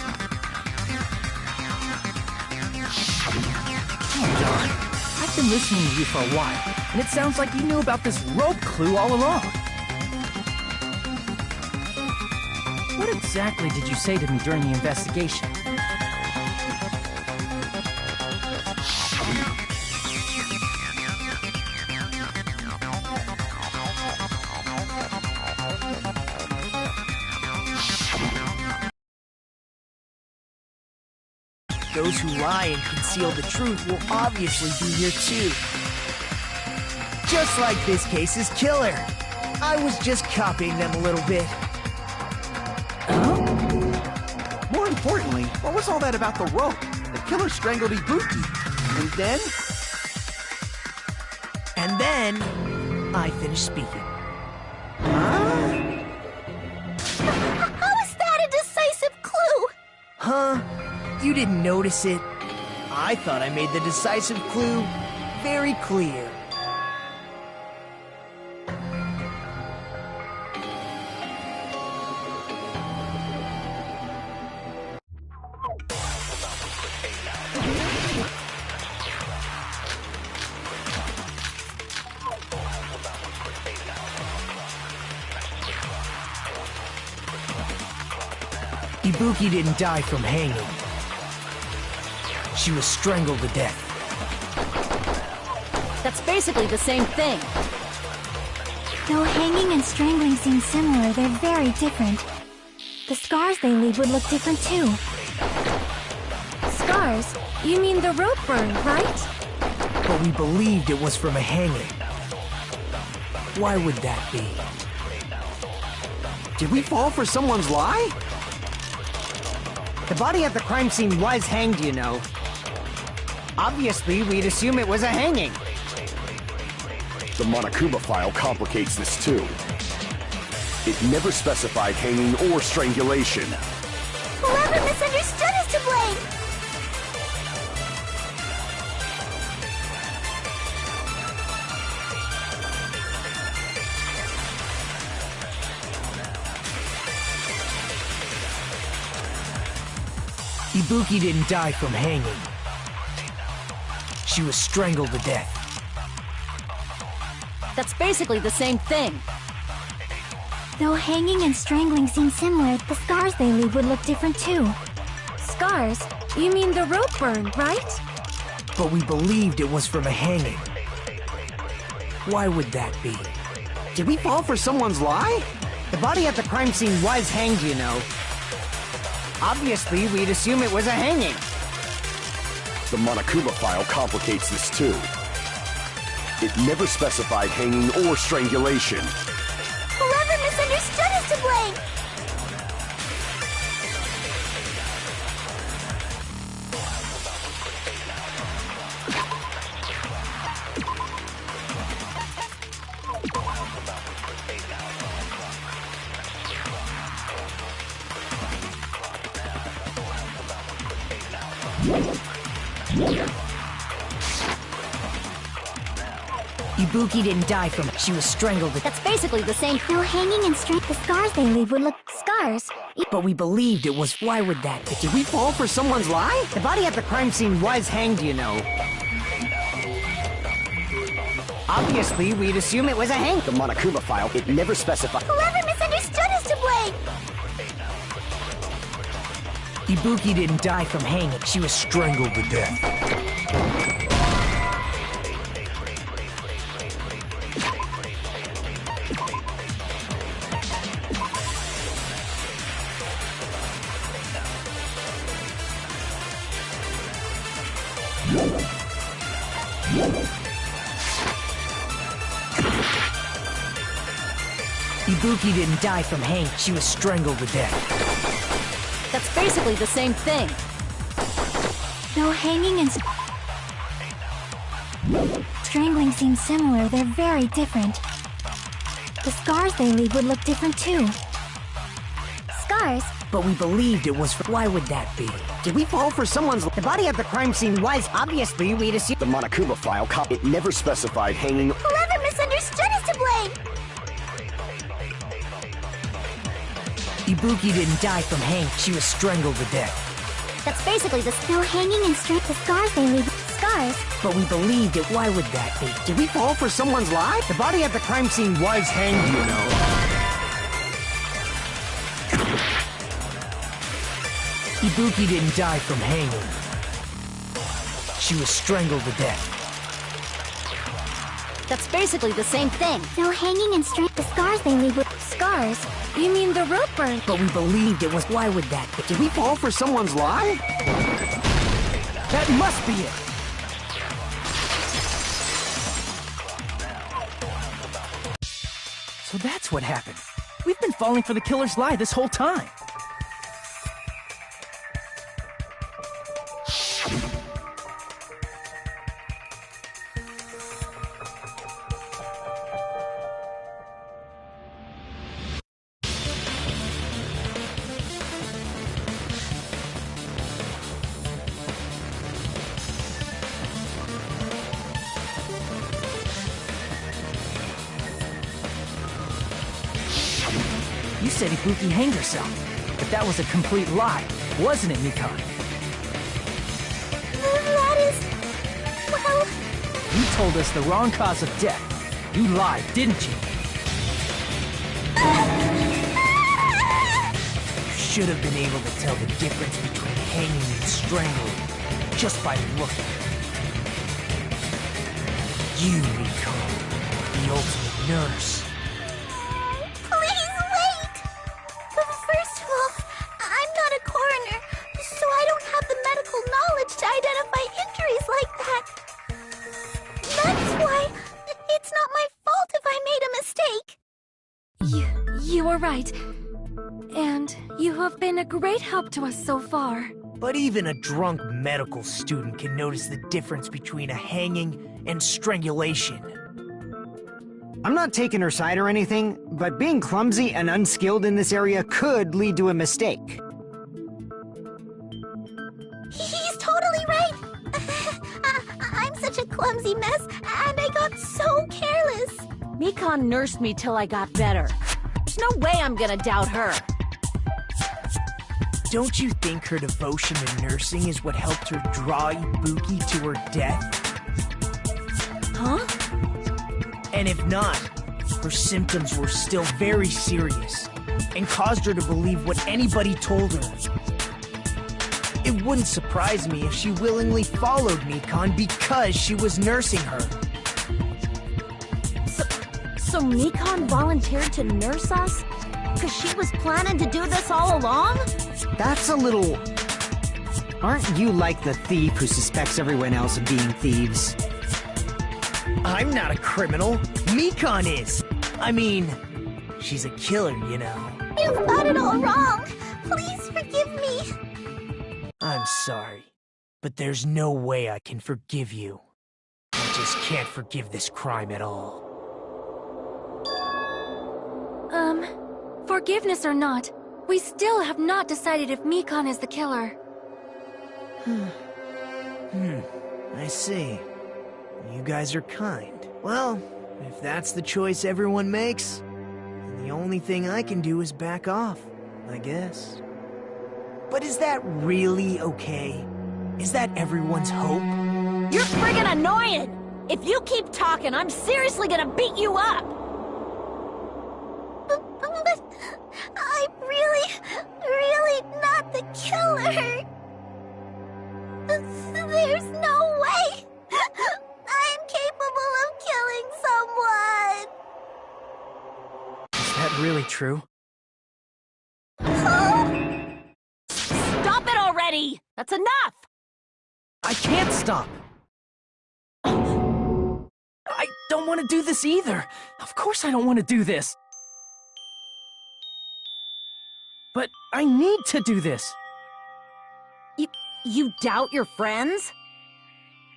Darn. I've been listening to you for a while, and it sounds like you knew about this rope clue all along. What exactly did you say to me during the investigation? those who lie and conceal the truth will obviously be here too. Just like this case's killer. I was just copying them a little bit. More importantly, what was all that about the rope? The killer strangled Ibuki. And then, I finished speaking. How is that a decisive clue? Huh? You didn't notice it? I thought I made the decisive clue very clear. Ibuki didn't die from hanging. She was strangled to death. That's basically the same thing. Though hanging and strangling seem similar, they're very different. The scars they leave would look different too. Scars? You mean the rope burn, right? But we believed it was from a hanging. Why would that be? did we fall for someone's lie? The body at the crime scene was hanged, you know. Obviously, we'd assume it was a hanging. The Monokuma file complicates this too. It never specified hanging or strangulation. Whoever misunderstood is to blame! Ibuki didn't die from hanging. She was strangled to death. That's basically the same thing. Though hanging and strangling seem similar, the scars they leave would look different too. Scars? You mean the rope burn, right? But we believed it was from a hanging. Why would that be? Did we fall for someone's lie? The body at the crime scene was hanged, you know. Obviously, we'd assume it was a hanging. The Monokuma file complicates this too. It never specified hanging or strangulation. Whoever misunderstood is to blame! Ibuki didn't die from it. She was strangled to death. That's basically the same. Though hanging and the scars they leave would look... Scars? But we believed it was. Why would that be? Did we fall for someone's lie? The body at the crime scene was hanged, you know. Obviously, we'd assume it was a hang. The Monokuma file, it never specified. Whoever misunderstood is to blame! Ibuki didn't die from hanging. She was strangled to death. Ibuki didn't die from hanging. She was strangled to death. That's basically the same thing. Though hanging and... strangling seem similar, they're very different. The scars they leave would look different too. Scars? But we believed it was. Why would that be? Did we fall for someone's lie? The body at the crime scene was obviously we'd assume... The Monokuma file, it never specified hanging. Whoever misunderstood is to blame! Ibuki didn't die from hanging. She was strangled to death. That's basically the... Though hanging and the scars they leave... Scars? But we believed it. Why would that be? Did we fall for someone's lie? The body at the crime scene was hanged, you know. Ibuki didn't die from hanging. She was strangled to death. That's basically the same thing. Though hanging and the scars they leave would... Scars? You mean the rope burn? But we believed it was. Why would that be? Did we fall for someone's lie? That must be it! So that's what happened. We've been falling for the killer's lie this whole time. You said Ibuki hanged herself, but that was a complete lie, wasn't it, Mikan? That is... well... You told us the wrong cause of death. You lied, didn't you? You should have been able to tell the difference between hanging and strangling just by looking. You, Mikan, the ultimate nurse. Please wait! First of all, I'm not a coroner, so I don't have the medical knowledge to identify injuries like that. That's why it's not my fault if I made a mistake. You are right. And you have been a great help to us so far. But even a drunk medical student can notice the difference between a hanging and strangulation. I'm not taking her side or anything, but being clumsy and unskilled in this area could lead to a mistake. He's totally right. I'm such a clumsy mess, and I got so careless. Mikan nursed me till I got better. There's no way I'm gonna doubt her. Don't you think her devotion to nursing is what helped her draw Ibuki to her death? Huh? And if not, her symptoms were still very serious and caused her to believe what anybody told her. It wouldn't surprise me if she willingly followed Mikan because she was nursing her. So Mikan volunteered to nurse us? Because she was planning to do this all along? That's a little... Aren't you like the thief who suspects everyone else of being thieves? I'm not a criminal. Mikan is. I mean, she's a killer, you know. You've got it all wrong. Please forgive me. I'm sorry, but there's no way I can forgive you. I just can't forgive this crime at all. Forgiveness or not, we still have not decided if Mikan is the killer. I see. You guys are kind. Well, if that's the choice everyone makes, then the only thing I can do is back off, I guess. But is that really okay? Is that everyone's hope? You're friggin' annoying! If you keep talking, I'm seriously gonna beat you up! But I'm really not the killer. There's no way I'm capable of killing someone. Is that really true? Stop it already! That's enough! I can't stop! I don't want to do this either! Of course I don't want to do this! But I need to do this! You doubt your friends?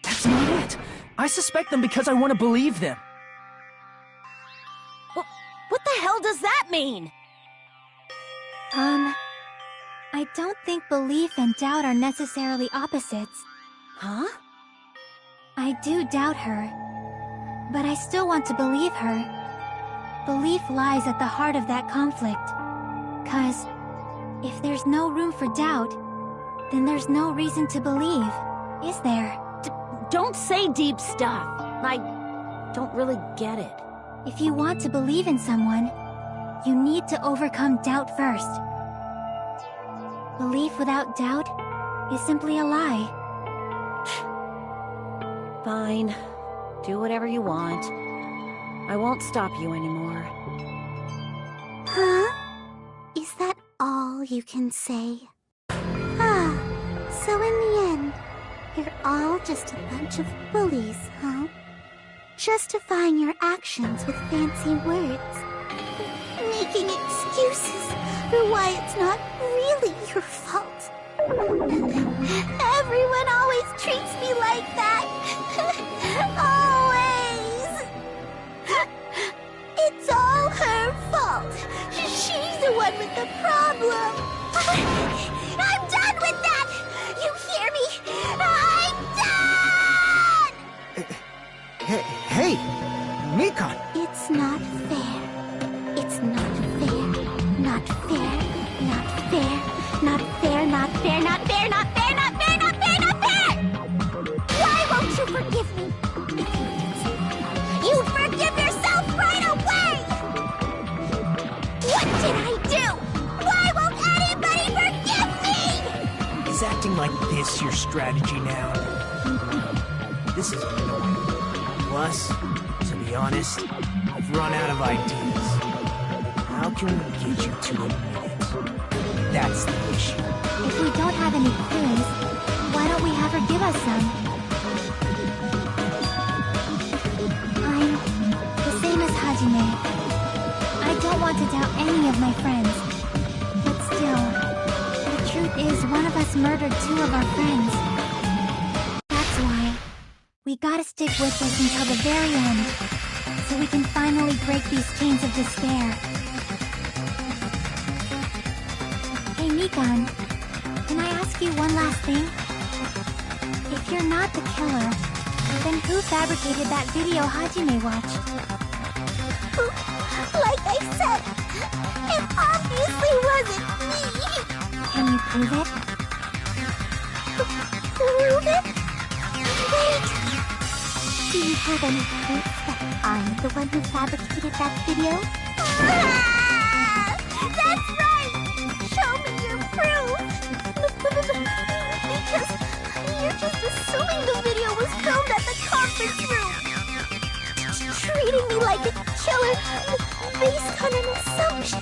That's not it! I suspect them because I want to believe them! What the hell does that mean? I don't think belief and doubt are necessarily opposites. Huh? I do doubt her, but I still want to believe her. Belief lies at the heart of that conflict. 'Cause if there's no room for doubt, then there's no reason to believe, is there? Don't say deep stuff. I don't really get it. If you want to believe in someone, you need to overcome doubt first. Belief without doubt is simply a lie. Fine. Do whatever you want. I won't stop you anymore. Huh? Is that all you can say? Ah, so in the end, You're all just a bunch of bullies, huh? Justifying your actions with fancy words. Making excuses for why it's not really your fault. Everyone always treats me like that. Always. It's all her fault. She's the one with the problem. I'm done with that! You hear me? I'm done! Hey, Mikan! It's not fair. It's not fair. Not fair. Not fair. Not fair. Not fair. Not fair. Not fair. Not fair. Not fair. Not fair! Why won't you forgive me? If you did so, you'd forgive yourself right away! What did I do? Why won't anybody forgive me? Is acting like this your strategy now? This is annoying. Plus, to be honest, I've run out of ideas. How can we get you to admit it? That's the issue. If we don't have any clues, why don't we have her give us some? I'm the same as Hajime. I don't want to doubt any of my friends. But still, the truth is one of us murdered two of our friends. That's why we gotta stick with this until the very end, so we can finally break these chains of despair. Hey, Mikan, can I ask you one last thing? If you're not the killer, then who fabricated that video Hajime watched? Like I said, it obviously wasn't me. Can you prove it? Prove it? Wait. Do you have any proof that I'm the one who fabricated that video? Ah! That's right! Show me your proof! Because you're just assuming the video was filmed at the conference room. Treating me like a killer based on an assumption.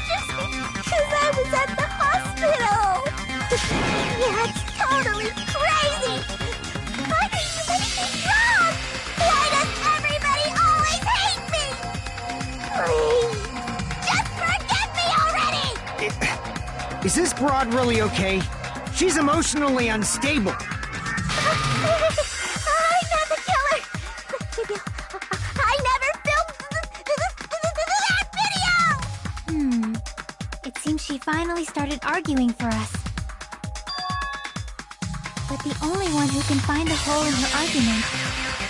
Just because I was at the hospital. Yeah, it's totally crazy. Why do you make me wrong? Why does everybody always hate me? Please, just forgive me already! Is this broad really okay? She's emotionally unstable. I'm not the killer. I never filmed that video! It seems she finally started arguing for us. But the only one who can find a hole in her argument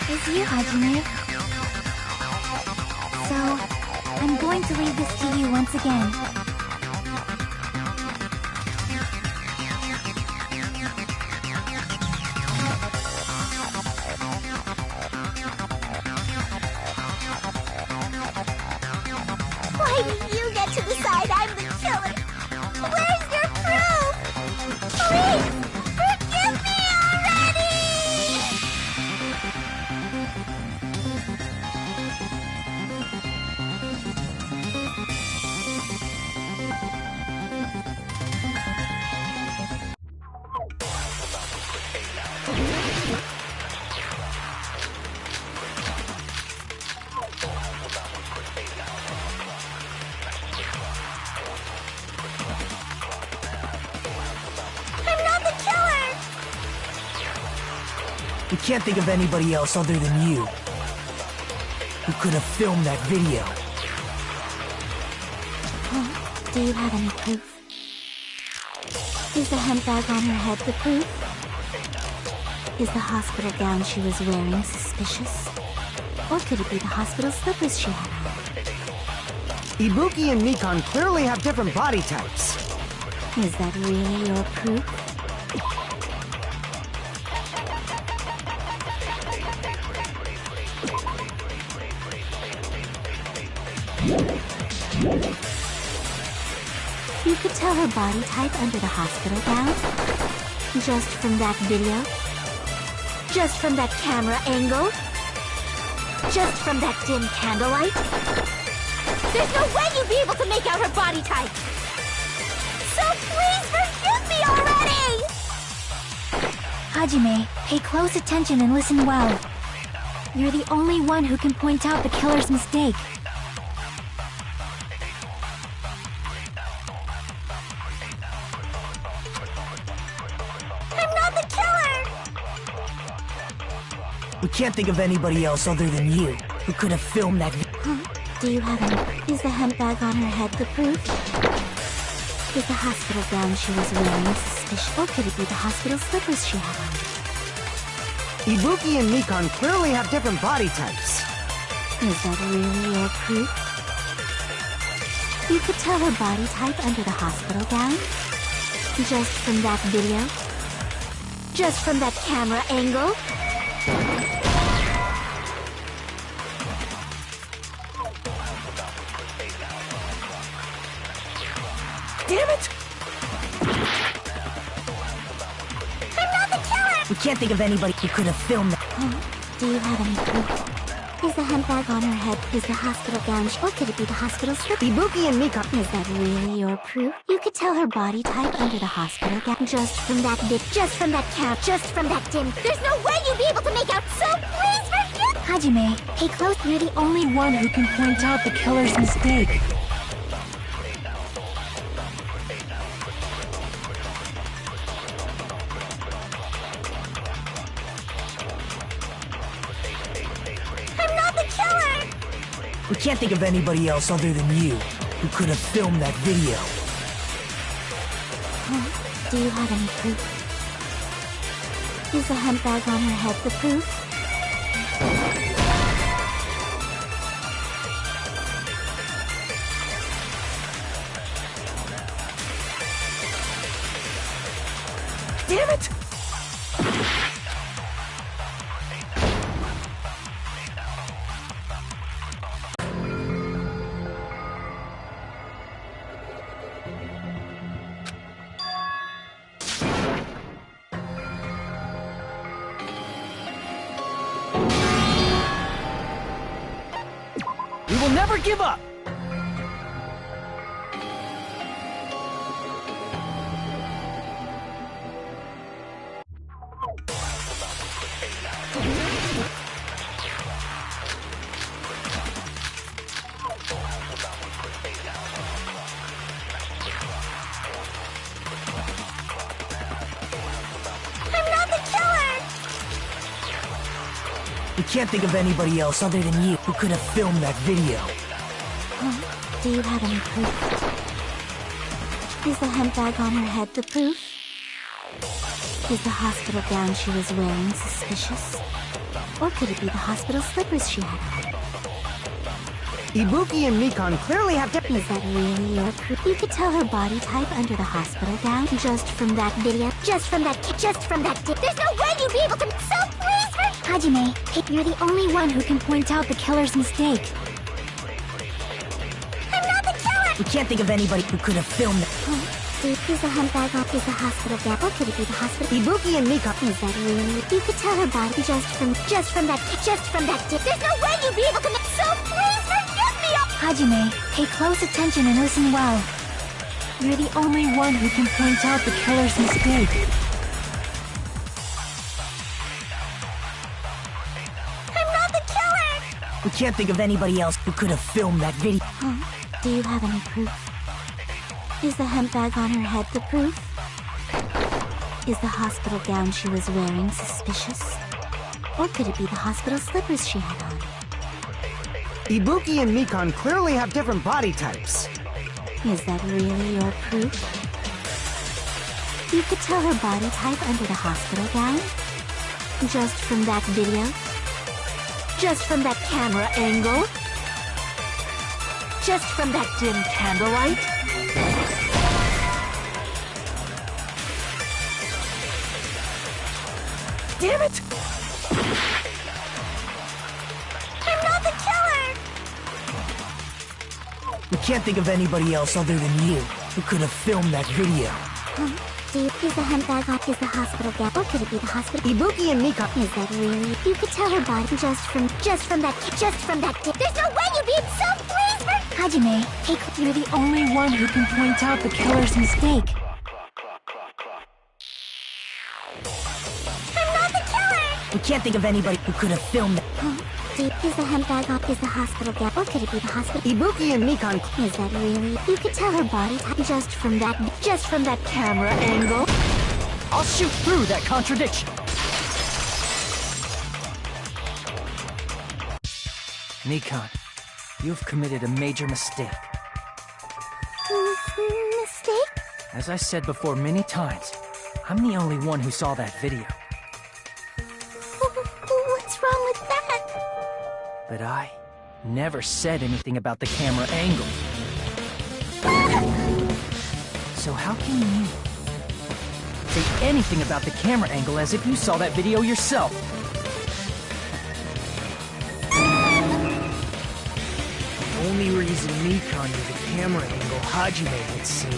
is you, Hajime. So, I'm going to leave this to you once again. Why do you get to decide I'm the killer? Where's your proof? Please, forgive me already! I'm not the killer! We can't think of anybody else other than you who could have filmed that video. Do you have any proof? Is the hemp bag on her head the proof? Is the hospital gown she was wearing suspicious? Or could it be the hospital slippers she had on? Ibuki and Mikan clearly have different body types. Is that really your proof? You could tell her body type under the hospital gown? Just from that video? Just from that camera angle? Just from that dim candlelight? There's no way you'd be able to make out her body type! So please forgive me already! Hajime, pay close attention and listen well. You're the only one who can point out the killer's mistake. I'm not the killer! We can't think of anybody else other than you who could have filmed that. Do you have any? Is the hemp bag on her head the proof? Is the hospital gown she was wearing suspicious? Or could it be the hospital slippers she had on? Ibuki and Nikon clearly have different body types. Is that really your proof? You could tell her body type under the hospital gown? Just from that video? Just from that camera angle? Damn it! I'm not the killer! We can't think of anybody who could have filmed that. Do you have any proof? Is the hemp bag on her head? Is the hospital gown? Or could it be the hospital slip? Ibuki and Nikon. Is that really your proof? You could tell her body type under the hospital gown just from that bit, just from that cap, just from that dim. There's no way you'd be able to make out, so please forget! Hajime, pay close. You're the only one who can point out the killer's mistake. We can't think of anybody else other than you who could have filmed that video. Do you have any proof? Is the hemp bag on her head the proof? Damn it! We will never give up! We can't think of anybody else other than you who could have filmed that video. Do you have any proof? Is the hemp bag on her head the proof? Is the hospital gown she was wearing suspicious? Or could it be the hospital slippers she had on? Ibuki and Nikon clearly have different... Is that really your proof? You could tell her body type under the hospital gown just from that video? Just from that... There's no way you'd be able to... So please hurry! Hajime, you're the only one who can point out the killer's mistake. I'm not the killer! We can't think of anybody who could have filmed that. Is the hemp bag on? Is the hospital gown? Or could it be the hospital? Ibuki and Nikon... Is that really? You could tell her body just from that... There's no way you'd be able to... So please forgive me! Hajime, pay close attention and listen well. You're the only one who can point out the killer's mistake. I'm not the killer! We can't think of anybody else who could have filmed that video. Do you have any proof? Is the hemp bag on her head the proof? Is the hospital gown she was wearing suspicious? Or could it be the hospital slippers she had on? Ibuki and Nikon clearly have different body types. Is that really your proof? You could tell her body type under the hospital gown? Just from that video? Just from that camera angle? Just from that dim candlelight? Damn it! I'm not the killer! We can't think of anybody else other than you who could have filmed that video. Is the hemp bag on? Is the hospital gown? Or could it be the hospital? Ibuki and Nikon... Is that really? You could tell her body just from that... There's no way you'd be so please hurry! Hajime, you're the only one who can point out the killer's mistake. We can't think of anybody who could have filmed that. Is the hemp bag up? Is the hospital gap? Or could it be the hospital? Ibuki and Mikan. Is that really? You could tell her body type just from that camera angle. I'll shoot through that contradiction. Mikan, you've committed a major mistake. Mistake? As I said before many times, I'm the only one who saw that video. What's wrong with that? But I never said anything about the camera angle. So how can you say anything about the camera angle as if you saw that video yourself? The only reason Mikan knew the camera angle Hajime had seen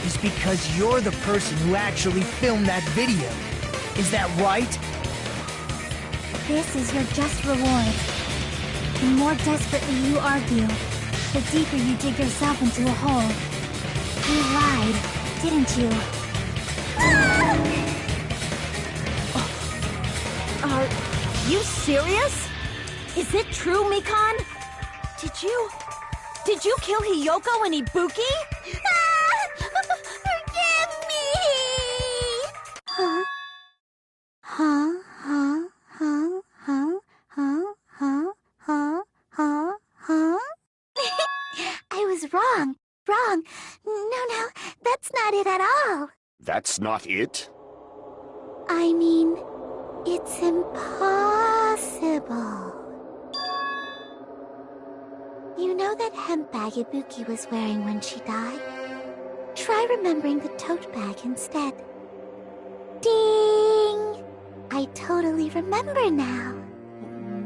is because you're the person who actually filmed that video. Is that right? This is your just reward. The more desperately you argue, the deeper you dig yourself into a hole. You lied, didn't you? Are you serious? Is it true, Mikan? Did you kill Hiyoko and Ibuki? Forgive me! Huh? I was wrong. No, that's not it at all. That's not it? I mean, it's impossible. You know that hemp bag Ibuki was wearing when she died? Try remembering the tote bag instead. Ding! I totally remember now.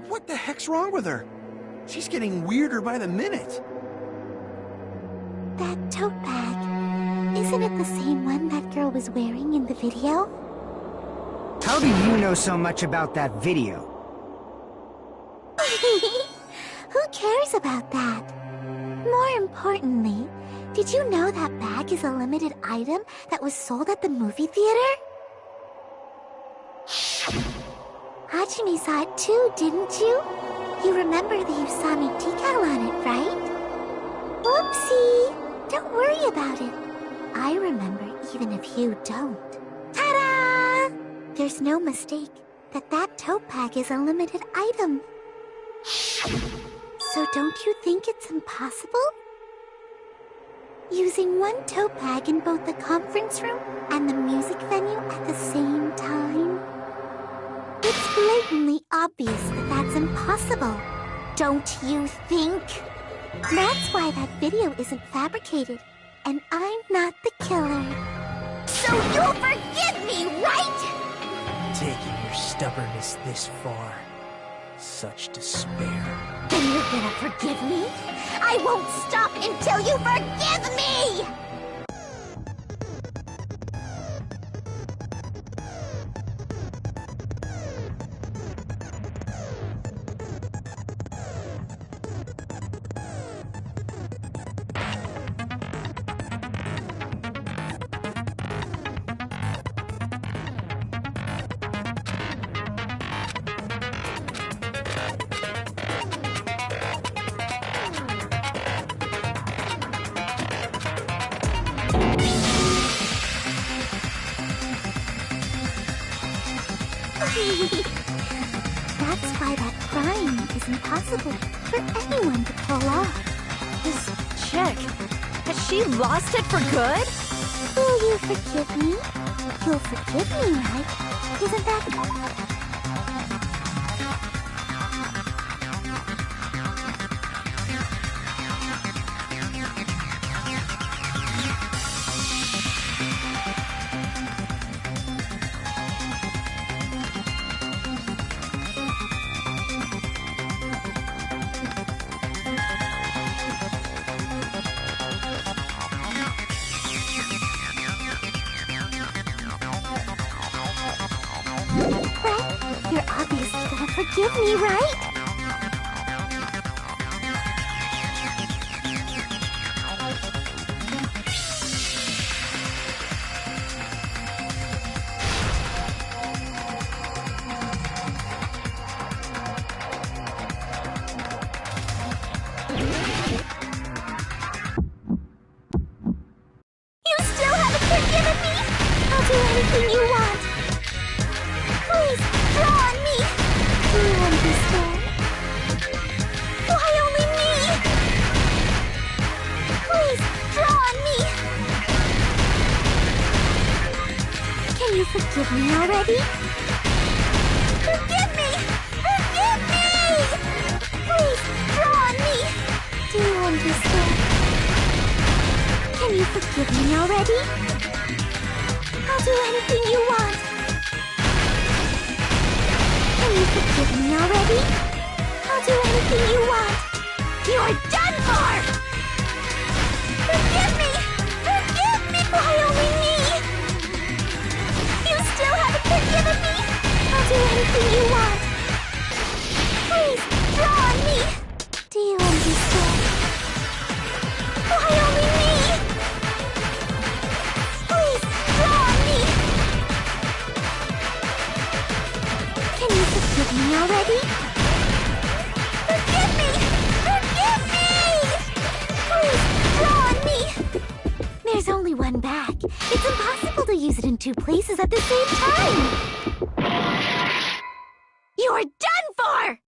What the heck's wrong with her? She's getting weirder by the minute. That tote bag, isn't it the same one that girl was wearing in the video? How do you know so much about that video? Who cares about that? More importantly, did you know that bag is a limited item that was sold at the movie theater? Hajime saw it too, didn't you? You remember the Usami decal on it, right? Whoopsie! Don't worry about it. I remember even if you don't. Ta-da! There's no mistake that tote bag is a limited item. So don't you think it's impossible? Using one tote bag in both the conference room and the music venue at the same time? It's blatantly obvious that that's impossible. Don't you think? That's why that video isn't fabricated, and I'm not the killer. So you'll forgive me, right? Taking your stubbornness this far. Such despair. Then you're gonna forgive me? I won't stop until you forgive me! That's why that crime is impossible for anyone to pull off. This chick, has she lost it for good? Will you forgive me? You'll forgive me, right? Isn't that... You're obviously gonna forgive me, right? forgive me already? Forgive me! Forgive me! Please, draw on me! Do you understand? Can you forgive me already? I'll do anything you want. Can you forgive me already? I'll do anything you want. You're done for! Forgive me! Forgive me! Why only me? You still haven't forgiven me? I'll do anything you want. Please, draw on me. Do you understand? Why only me? Please, draw on me. Can you forgive me already? Forgive me! Forgive me! Please, draw on me. There's only one bag. It's impossible to use it in two places at the same time. You're done for!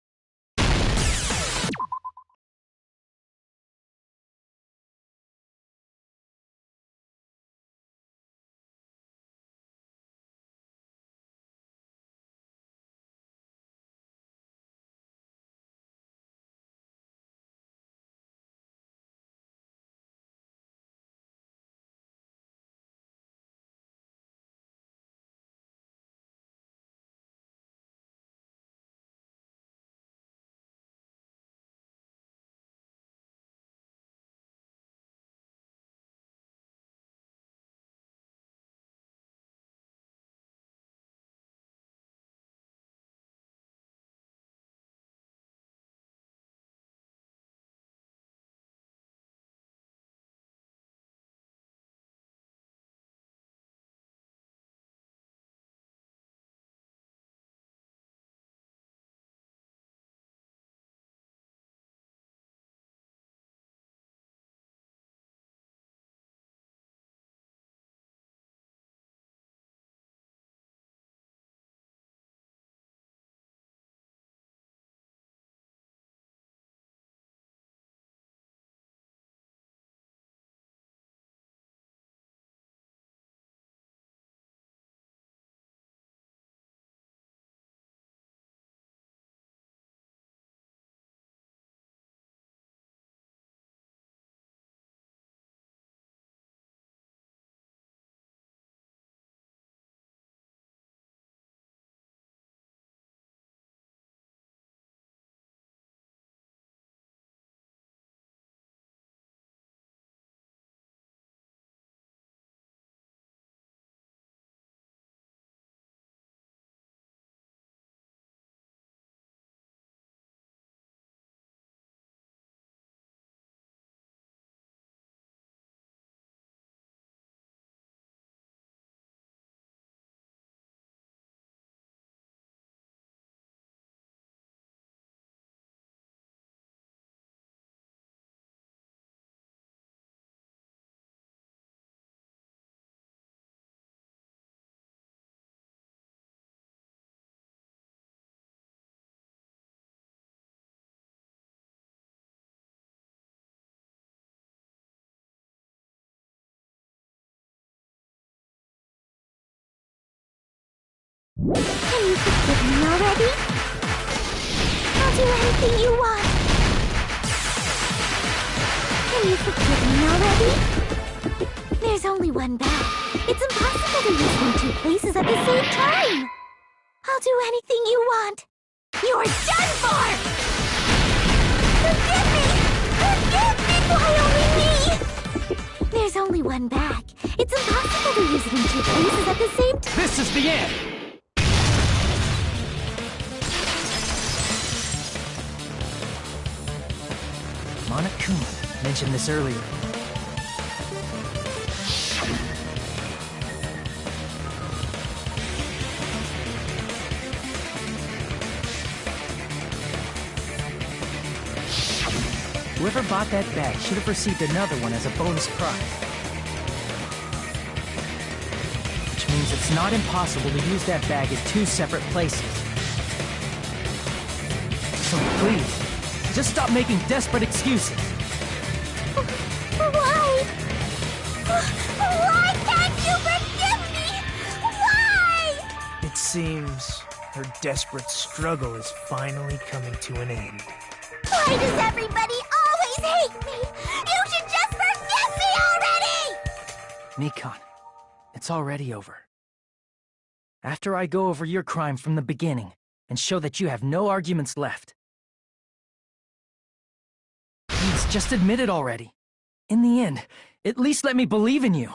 Can you forgive me already? I'll do anything you want. Can you forgive me already? There's only one bag. It's impossible to use it in two places at the same time. I'll do anything you want. You're done for! Forgive me! Forgive me! Why only me? There's only one bag. It's impossible to use it in two places at the same time. This is the end! Monokuma mentioned this earlier. Whoever bought that bag should have received another one as a bonus prize. Which means it's not impossible to use that bag in two separate places. So please, just stop making desperate excuses. Why? Why can't you forgive me? Why? It seems her desperate struggle is finally coming to an end. Why does everybody always hate me? You should just forgive me already! Nikon, it's already over. After I go over your crime from the beginning and show that you have no arguments left. Please, just admit it already. In the end, at least let me believe in you.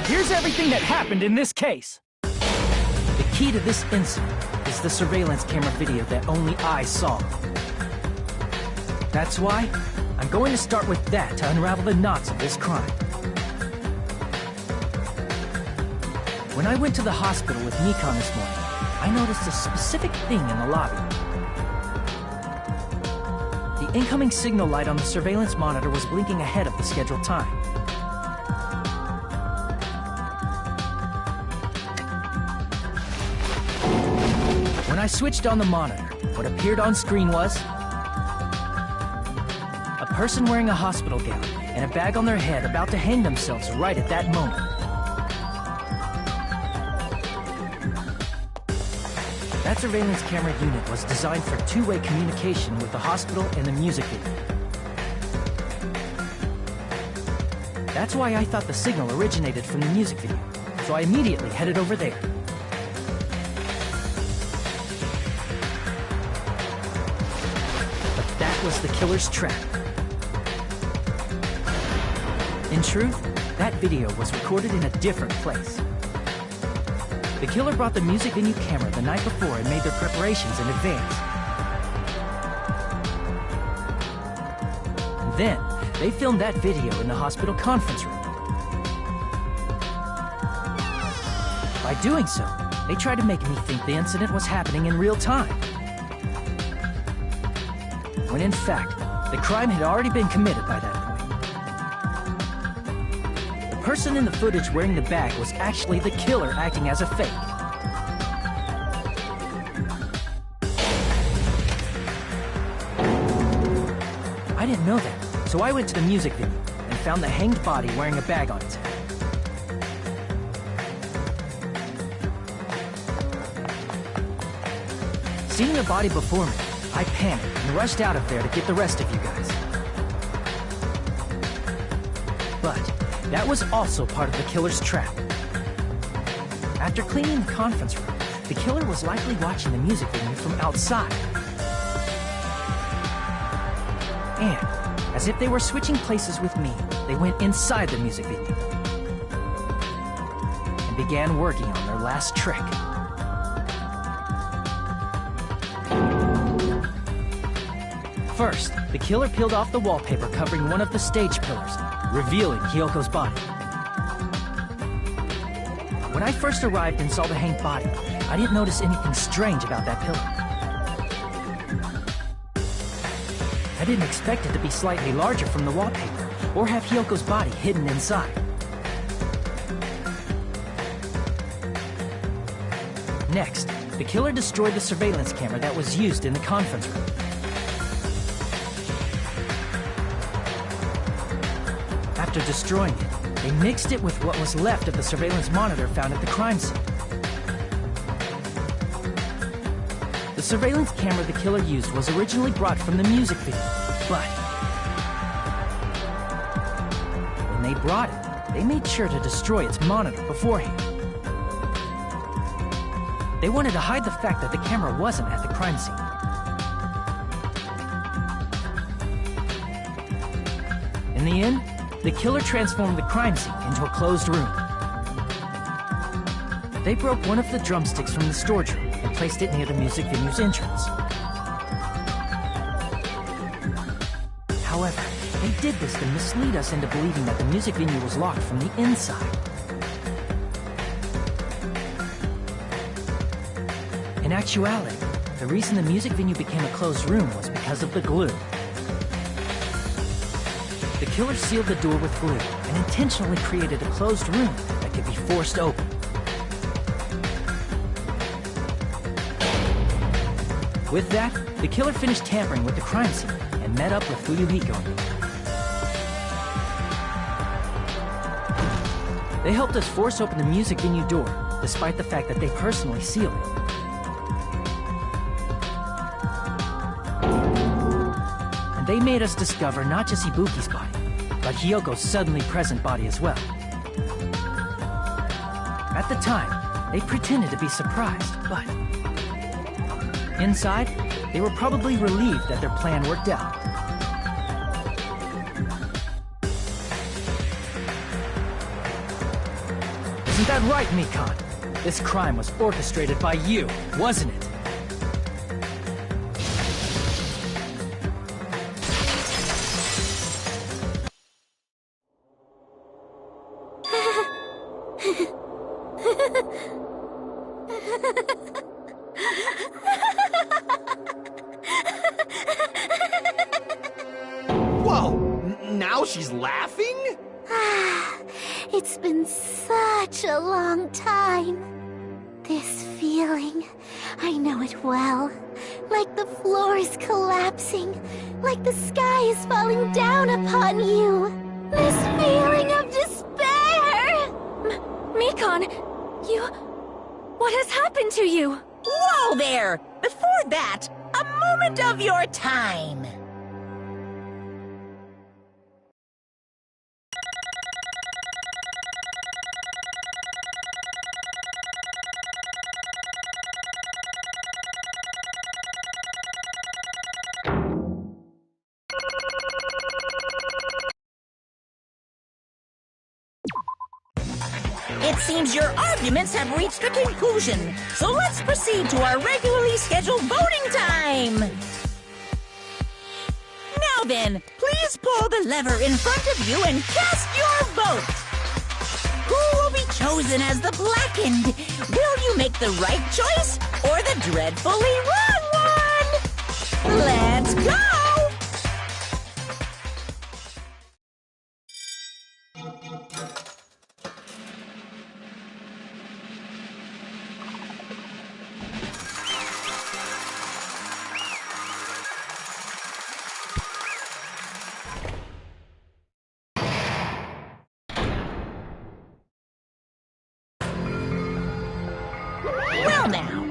Here's everything that happened in this case. The key to this incident is the surveillance camera video that only I saw. That's why I'm going to start with that to unravel the knots of this crime. When I went to the hospital with Nikon this morning, I noticed a specific thing in the lobby. The incoming signal light on the surveillance monitor was blinking ahead of the scheduled time. When I switched on the monitor, what appeared on screen was a person wearing a hospital gown and a bag on their head about to hang themselves right at that moment. That surveillance camera unit was designed for two-way communication with the hospital and the music video. That's why I thought the signal originated from the music video, so I immediately headed over there. That was the killer's trap. In truth, that video was recorded in a different place. The killer brought the music venue camera the night before and made their preparations in advance. And then, they filmed that video in the hospital conference room. By doing so, they tried to make me think the incident was happening in real time. When in fact, the crime had already been committed by that point. The person in the footage wearing the bag was actually the killer acting as a fake. I didn't know that, so I went to the music venue and found the hanged body wearing a bag on its head. Seeing the body before me, I panicked and rushed out of there to get the rest of you guys. But that was also part of the killer's trap. After cleaning the conference room, the killer was likely watching the music venue from outside. And, as if they were switching places with me, they went inside the music venue and began working on their last trick. First, the killer peeled off the wallpaper covering one of the stage pillars, revealing Hyoko's body. When I first arrived and saw the hanged body, I didn't notice anything strange about that pillar. I didn't expect it to be slightly larger from the wallpaper, or have Hyoko's body hidden inside. Next, the killer destroyed the surveillance camera that was used in the conference room. After destroying it, they mixed it with what was left of the surveillance monitor found at the crime scene. The surveillance camera the killer used was originally brought from the music video, but when they brought it, they made sure to destroy its monitor beforehand. They wanted to hide the fact that the camera wasn't at the crime scene. In the end, the killer transformed the crime scene into a closed room. They broke one of the drumsticks from the storage room and placed it near the music venue's entrance. However, they did this to mislead us into believing that the music venue was locked from the inside. In actuality, the reason the music venue became a closed room was because of the glue. The killer sealed the door with glue and intentionally created a closed room that could be forced open. With that, the killer finished tampering with the crime scene and met up with Fuyuhiko. They helped us force open the music venue door, despite the fact that they personally sealed it. And they made us discover not just Ibuki's body, but Hyoko's suddenly present body as well. At the time, they pretended to be surprised, but inside, they were probably relieved that their plan worked out. Isn't that right, Mikan? This crime was orchestrated by you, wasn't it? Now she's laughing? It's been such a long time. This feeling, I know it well. Like the floor is collapsing, like the sky is falling down upon you. This feeling of despair! Mikan, what has happened to you? Whoa there! Before that, a moment of your time. It seems your arguments have reached a conclusion, so let's proceed to our regularly scheduled voting time! Now then, please pull the lever in front of you and cast your vote! Who will be chosen as the blackened? Will you make the right choice or the dreadfully wrong one? Let's go! Well now.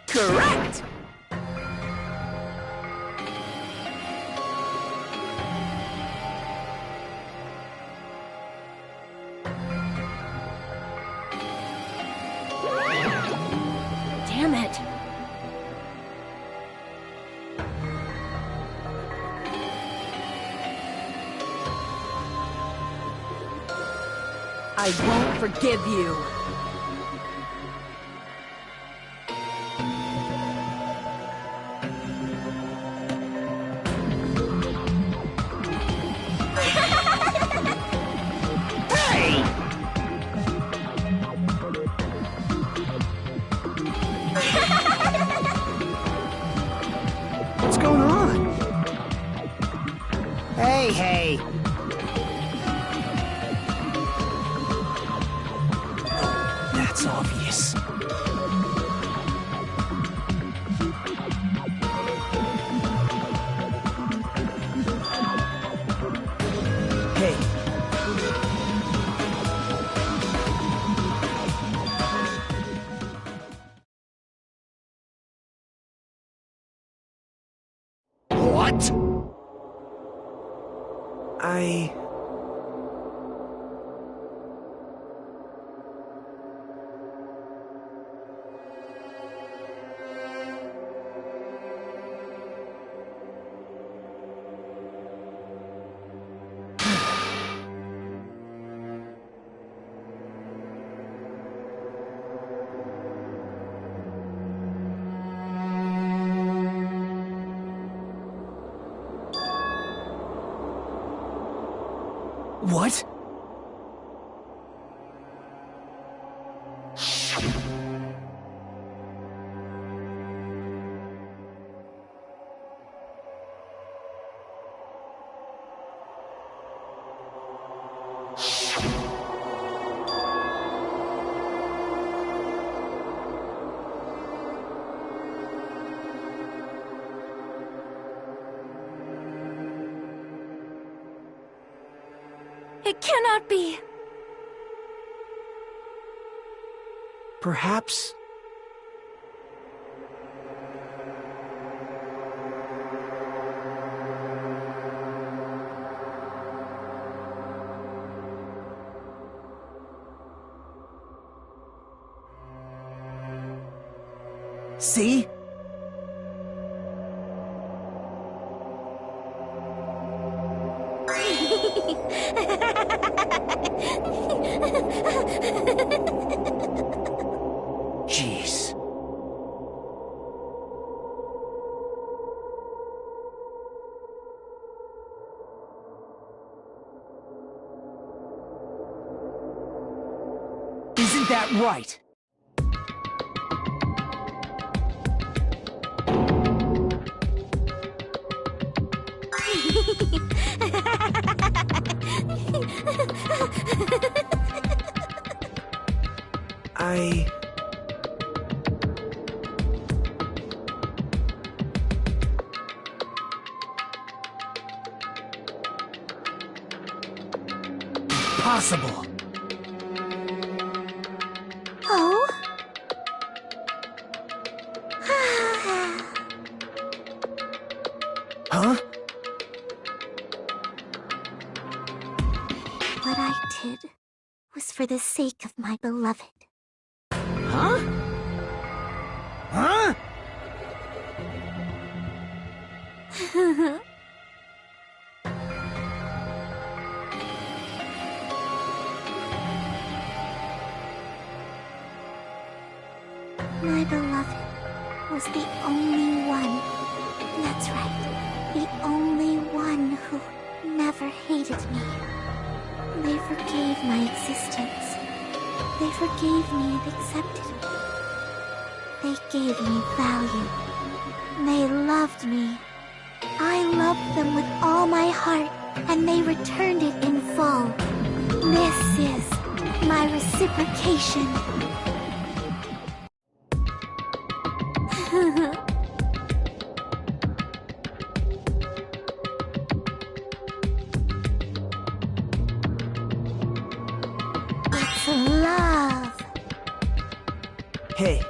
Correct! Damn it. I won't forgive you. Hey! What's going on? Hey! That's obvious. Hey. What? What? It cannot be! Perhaps... See? Jeez. Isn't that right? Possible. Oh? Huh? What I did was for the sake of my beloved. Huh? Huh? My beloved was the only one. That's right. The only one who never hated me. They forgave my existence. They forgave me and accepted me. They gave me value. They loved me. I loved them with all my heart, and they returned it in full. This is my reciprocation. It's love. Hey.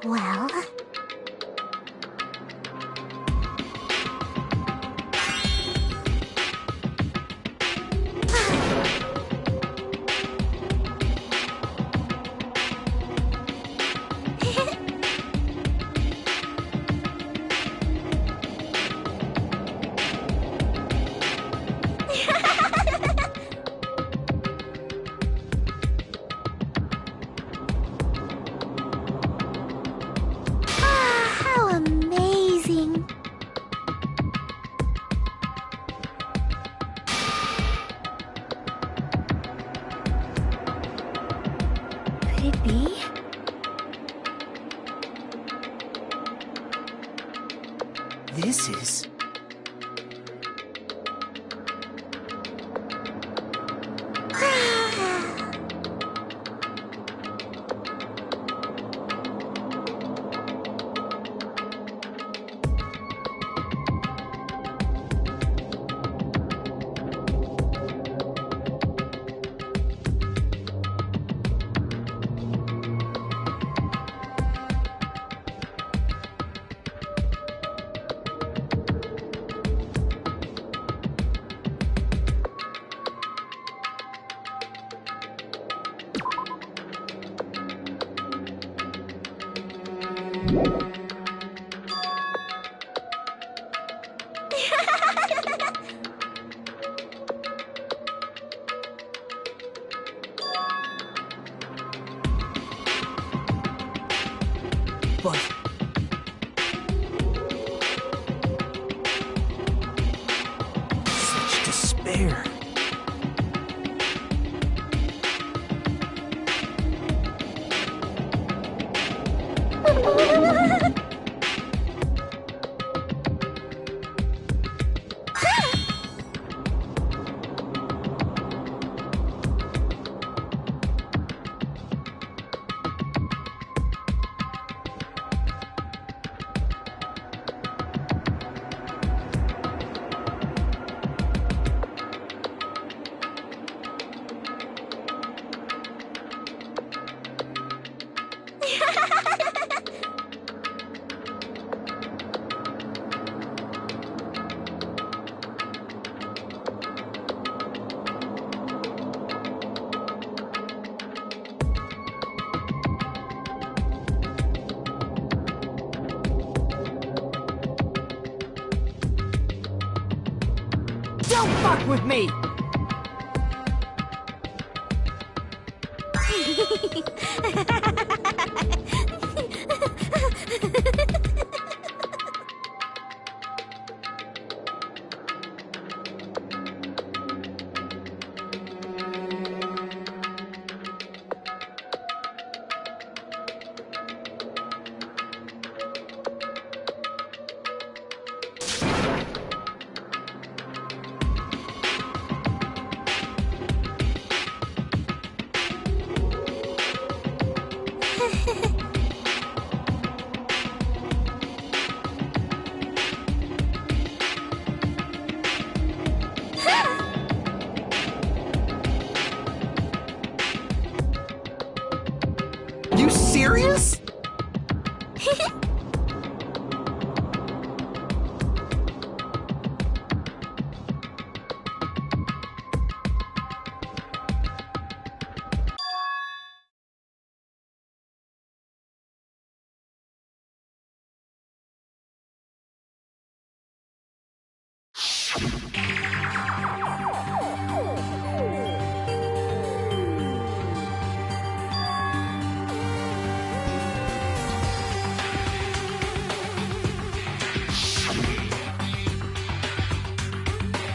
Well... it be? This is... But... such despair. Don't fuck with me! You serious?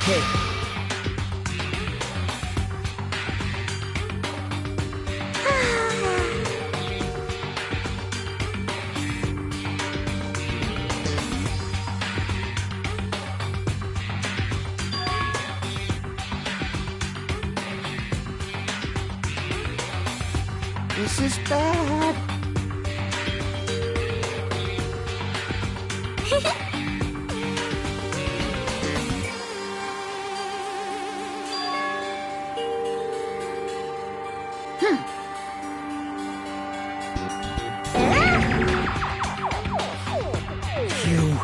Hey. This is bad. You.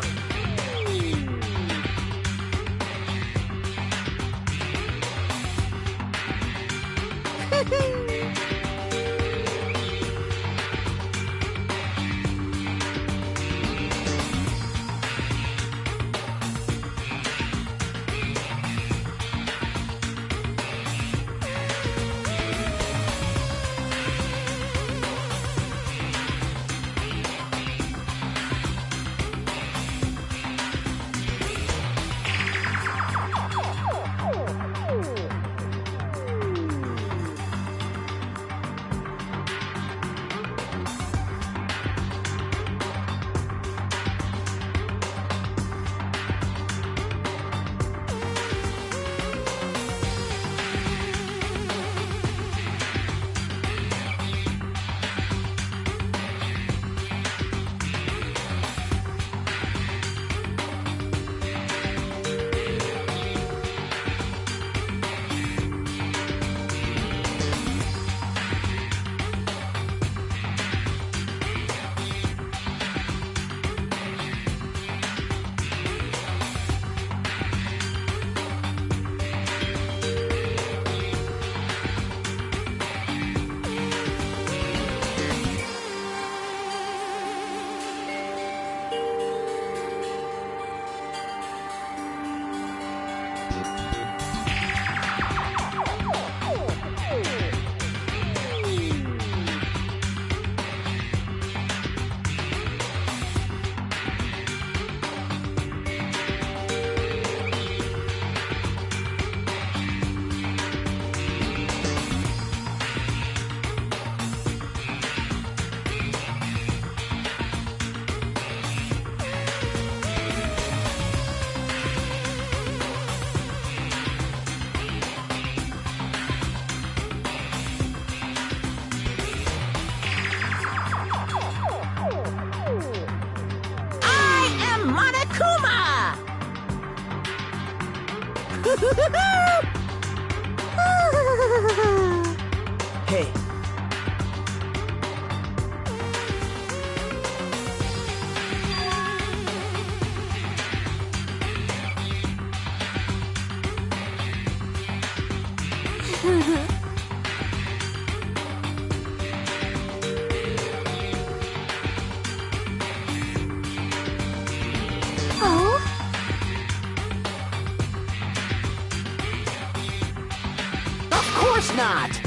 Hey. Oh? Of course not!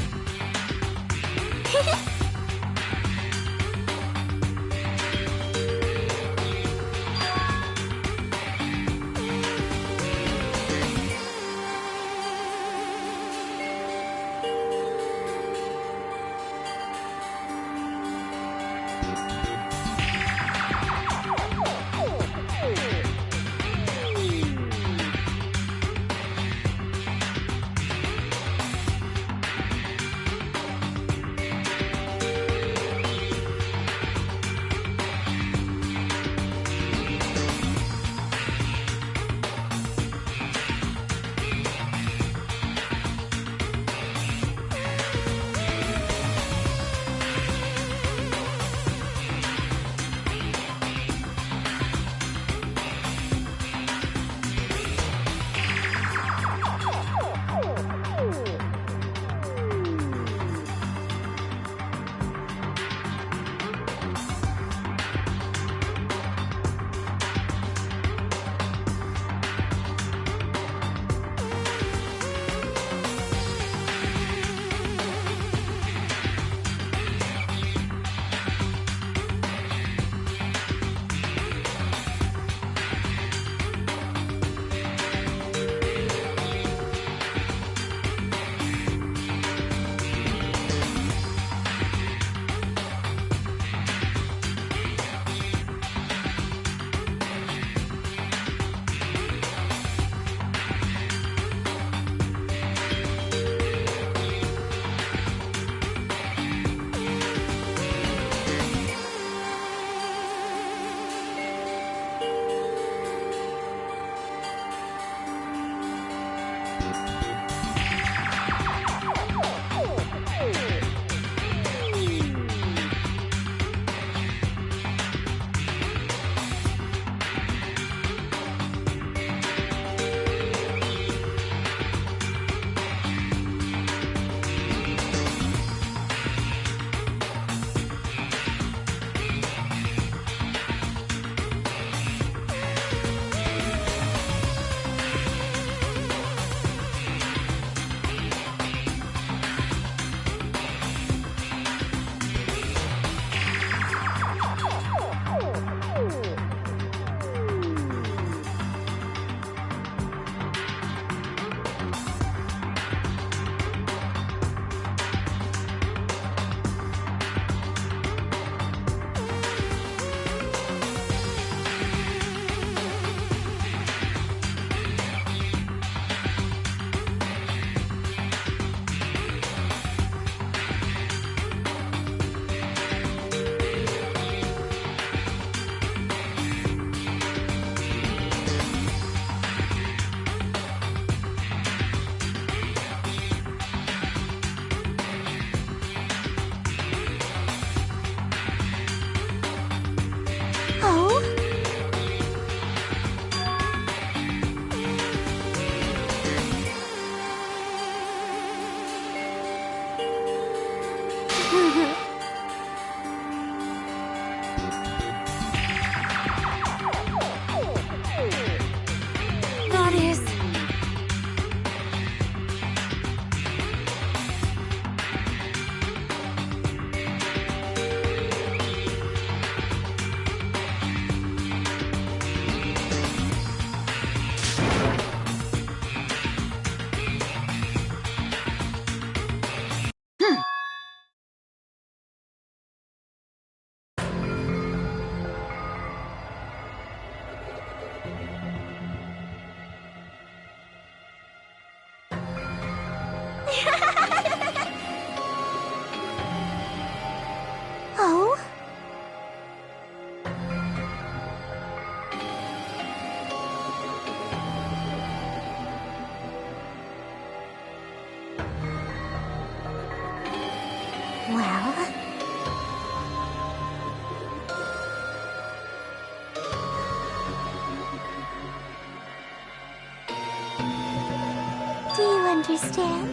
Do you understand?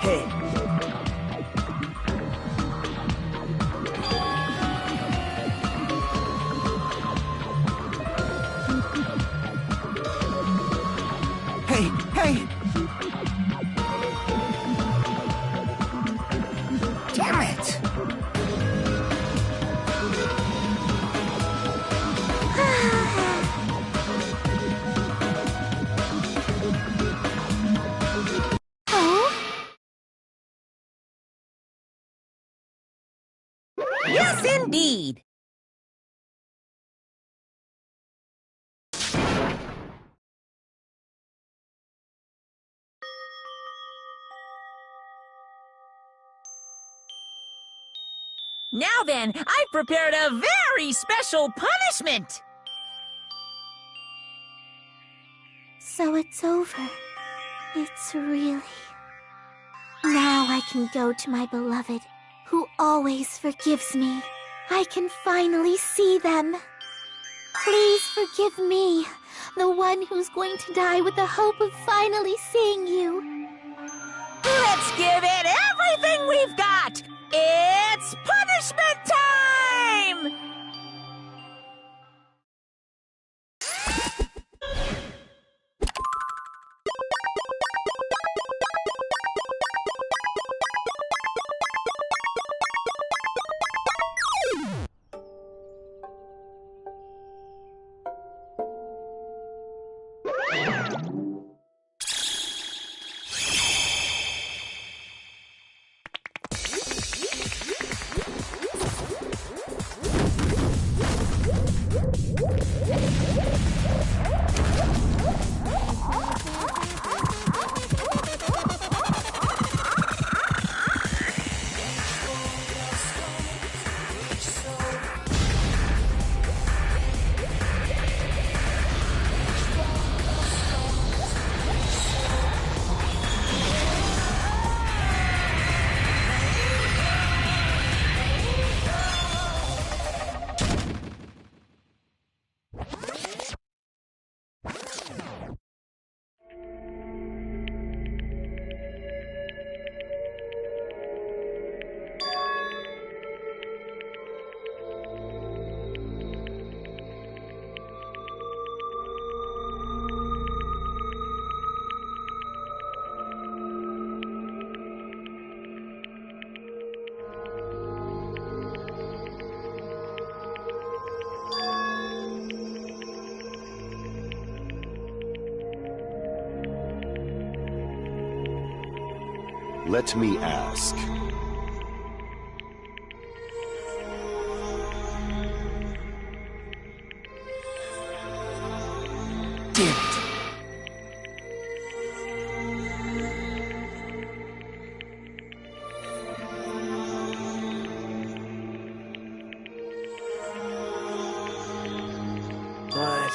Hey. Hey, hey! Damn it! Yes, indeed. Now then, I've prepared a very special punishment. So it's over. It's really... Now I can go to my beloved, who always forgives me. I can finally see them. Please forgive me, the one who's going to die with the hope of finally seeing you. Let's give it everything we've got. It's punishment time! Let me ask. Damn it. But...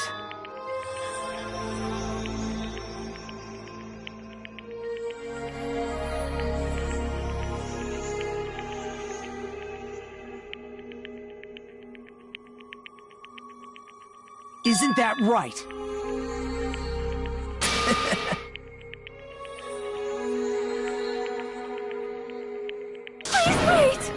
Isn't that right? Please wait!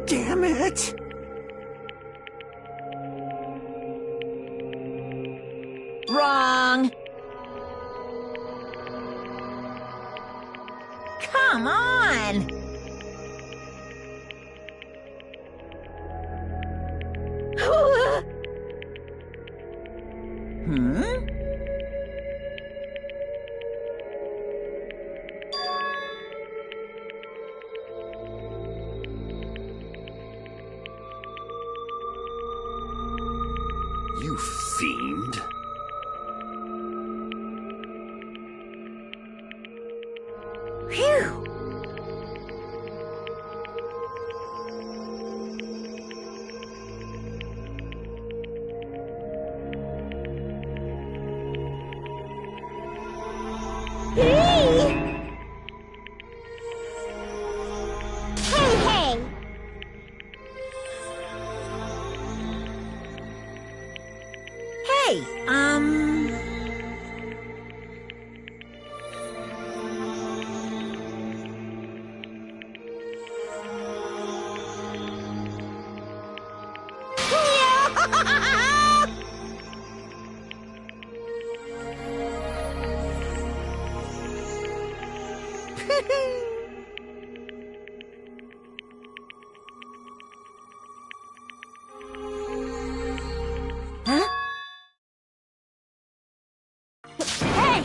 Damn it! Wrong. Come on. You fiend. Phew! Hey! Hey, Huh? Hey!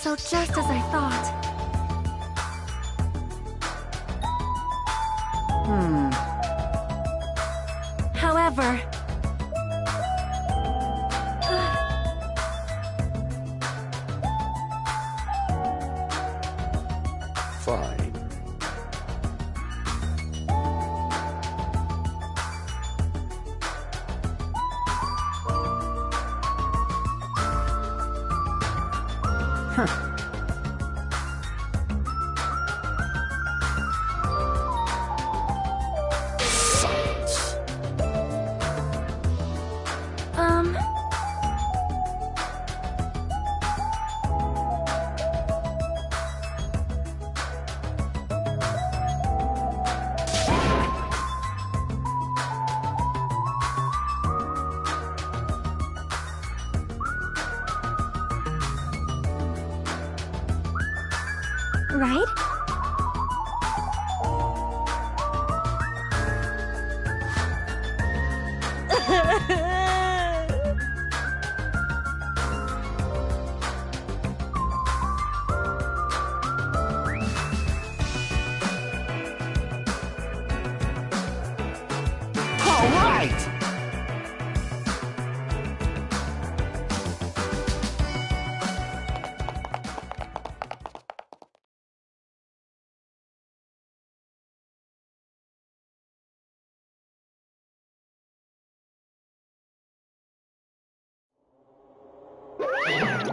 So just as I thought. However... Fine. Silence. Right? All right!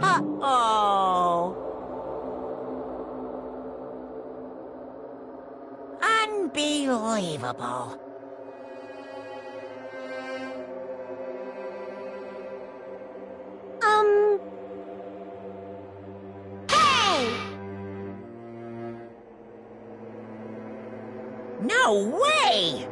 Uh-oh. Unbelievable. Hey! No way!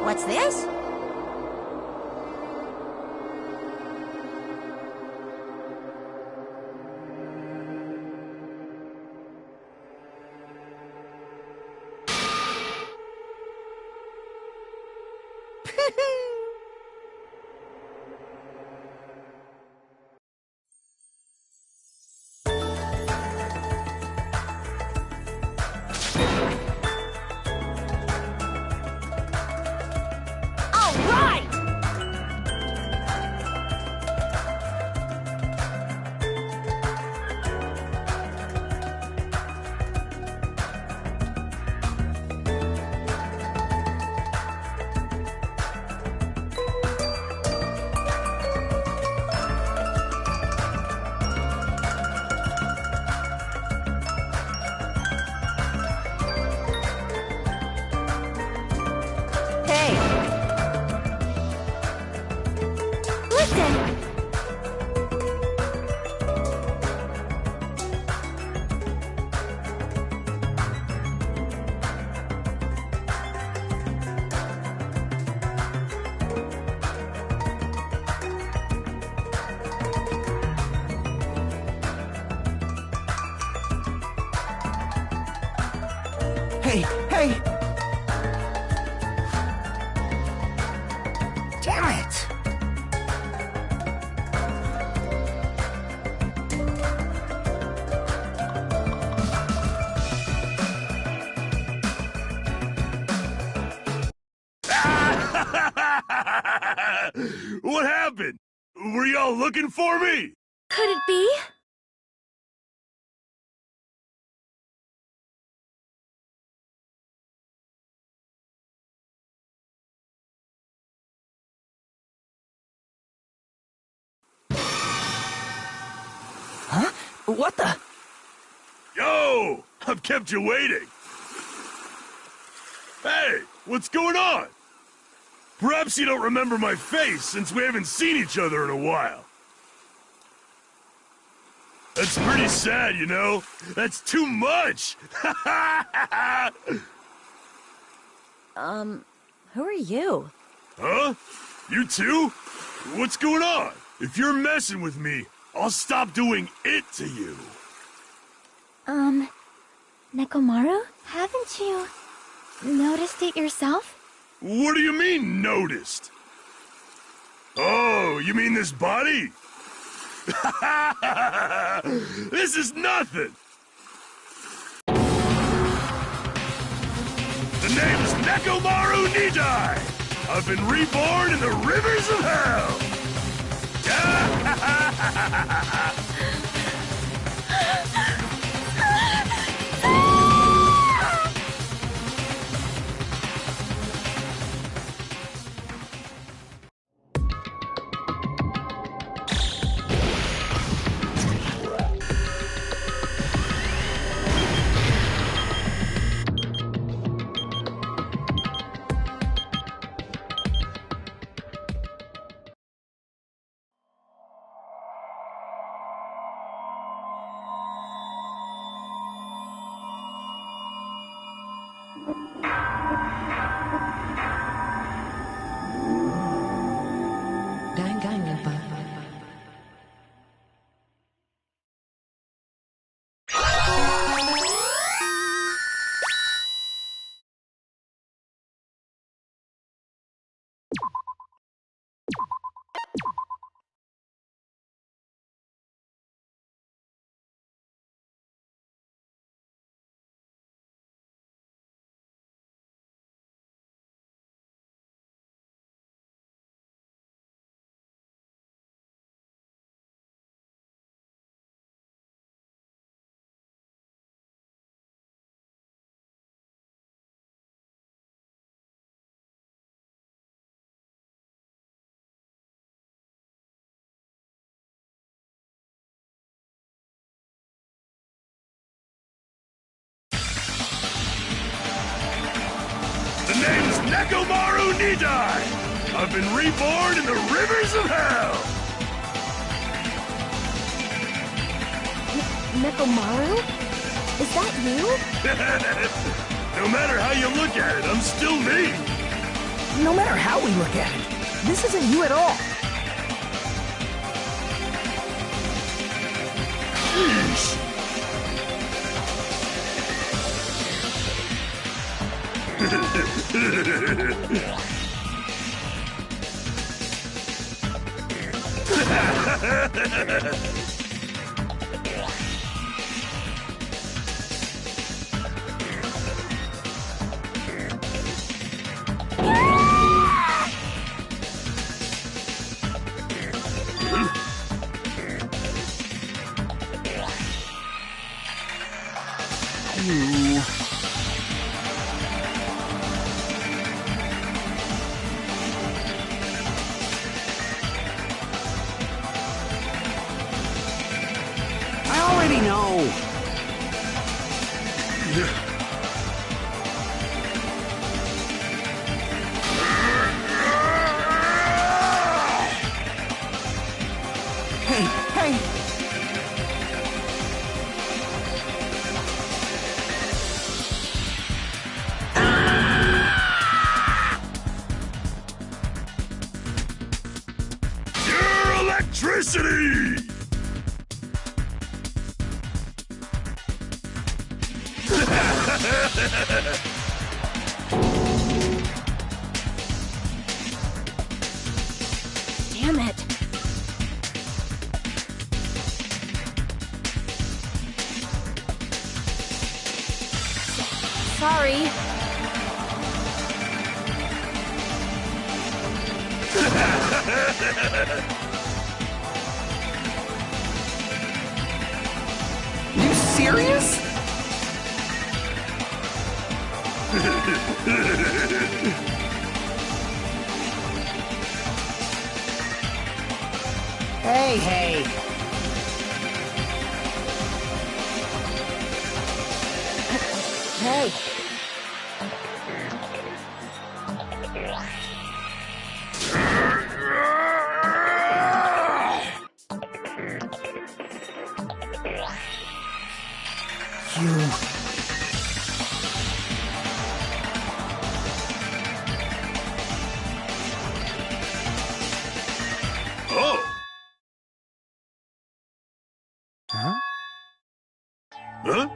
What's this? All right! Hey, hey! Damn it! What happened? Were y'all looking for me? Could it be? Huh? What the? Yo! I've kept you waiting. Hey, what's going on? Perhaps you don't remember my face since we haven't seen each other in a while. That's pretty sad, you know? That's too much! Who are you? Huh? You too? What's going on? If you're messing with me, I'll stop doing it to you. Nekomaru? Haven't you noticed it yourself? What do you mean, noticed? Oh, you mean this body? This is nothing! The name's Nekomaru Nidai! I've been reborn in the rivers of hell! The name's Nekomaru Nidai! I've been reborn in the rivers of hell! Nekomaru? Is that you? No matter how you look at it, I'm still me! No matter how we look at it, this isn't you at all. Yeesh! I already know. Hey, hey! Pure electricity! Sorry. You serious? Hey, hey. Hey. Oh! Huh? Huh?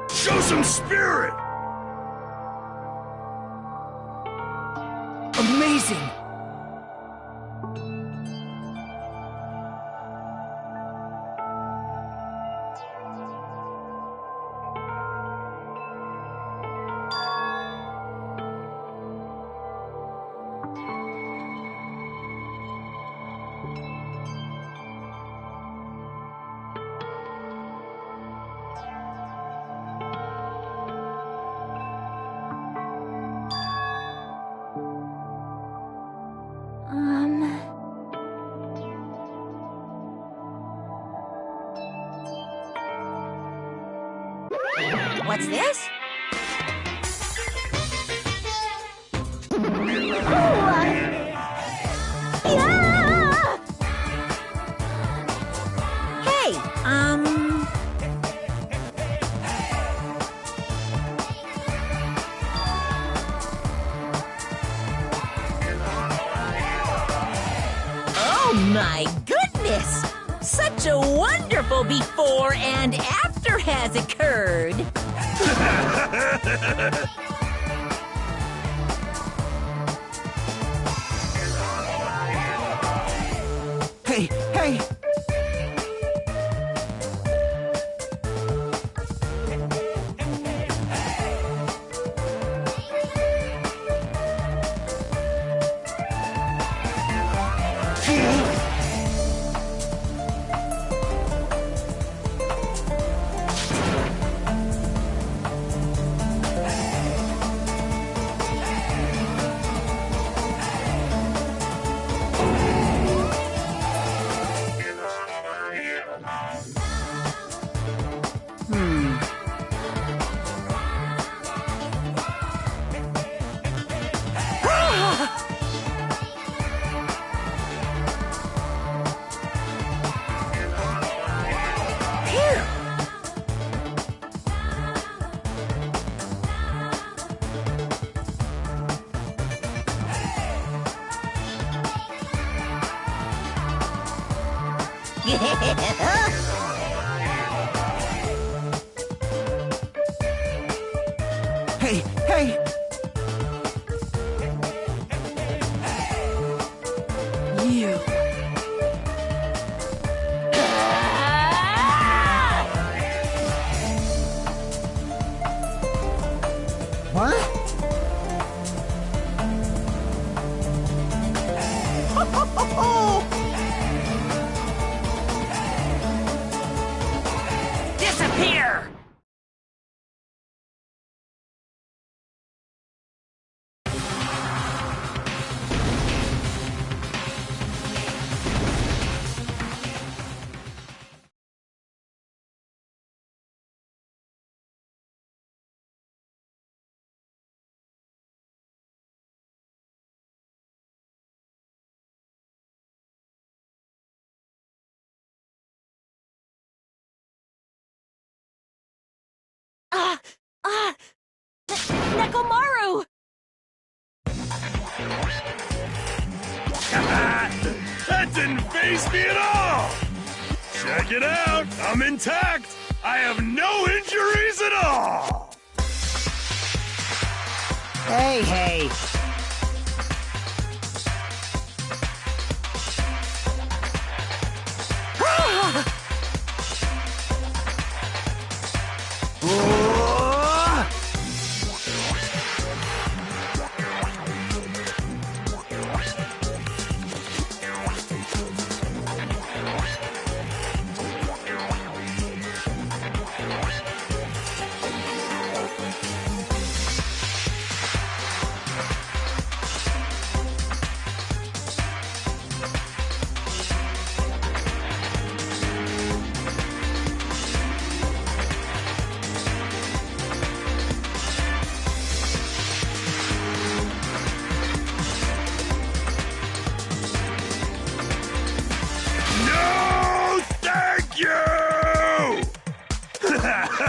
Show some spirit! Amazing! What's this? Hey, Oh my goodness! Such a wonderful before and after has occurred. Hey, hey! Hey, hey! You. What? Disappear! Nekomaru! That didn't faze me at all! Check it out! I'm intact! I have no injuries at all! Hey, hey!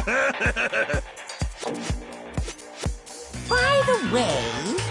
By the way,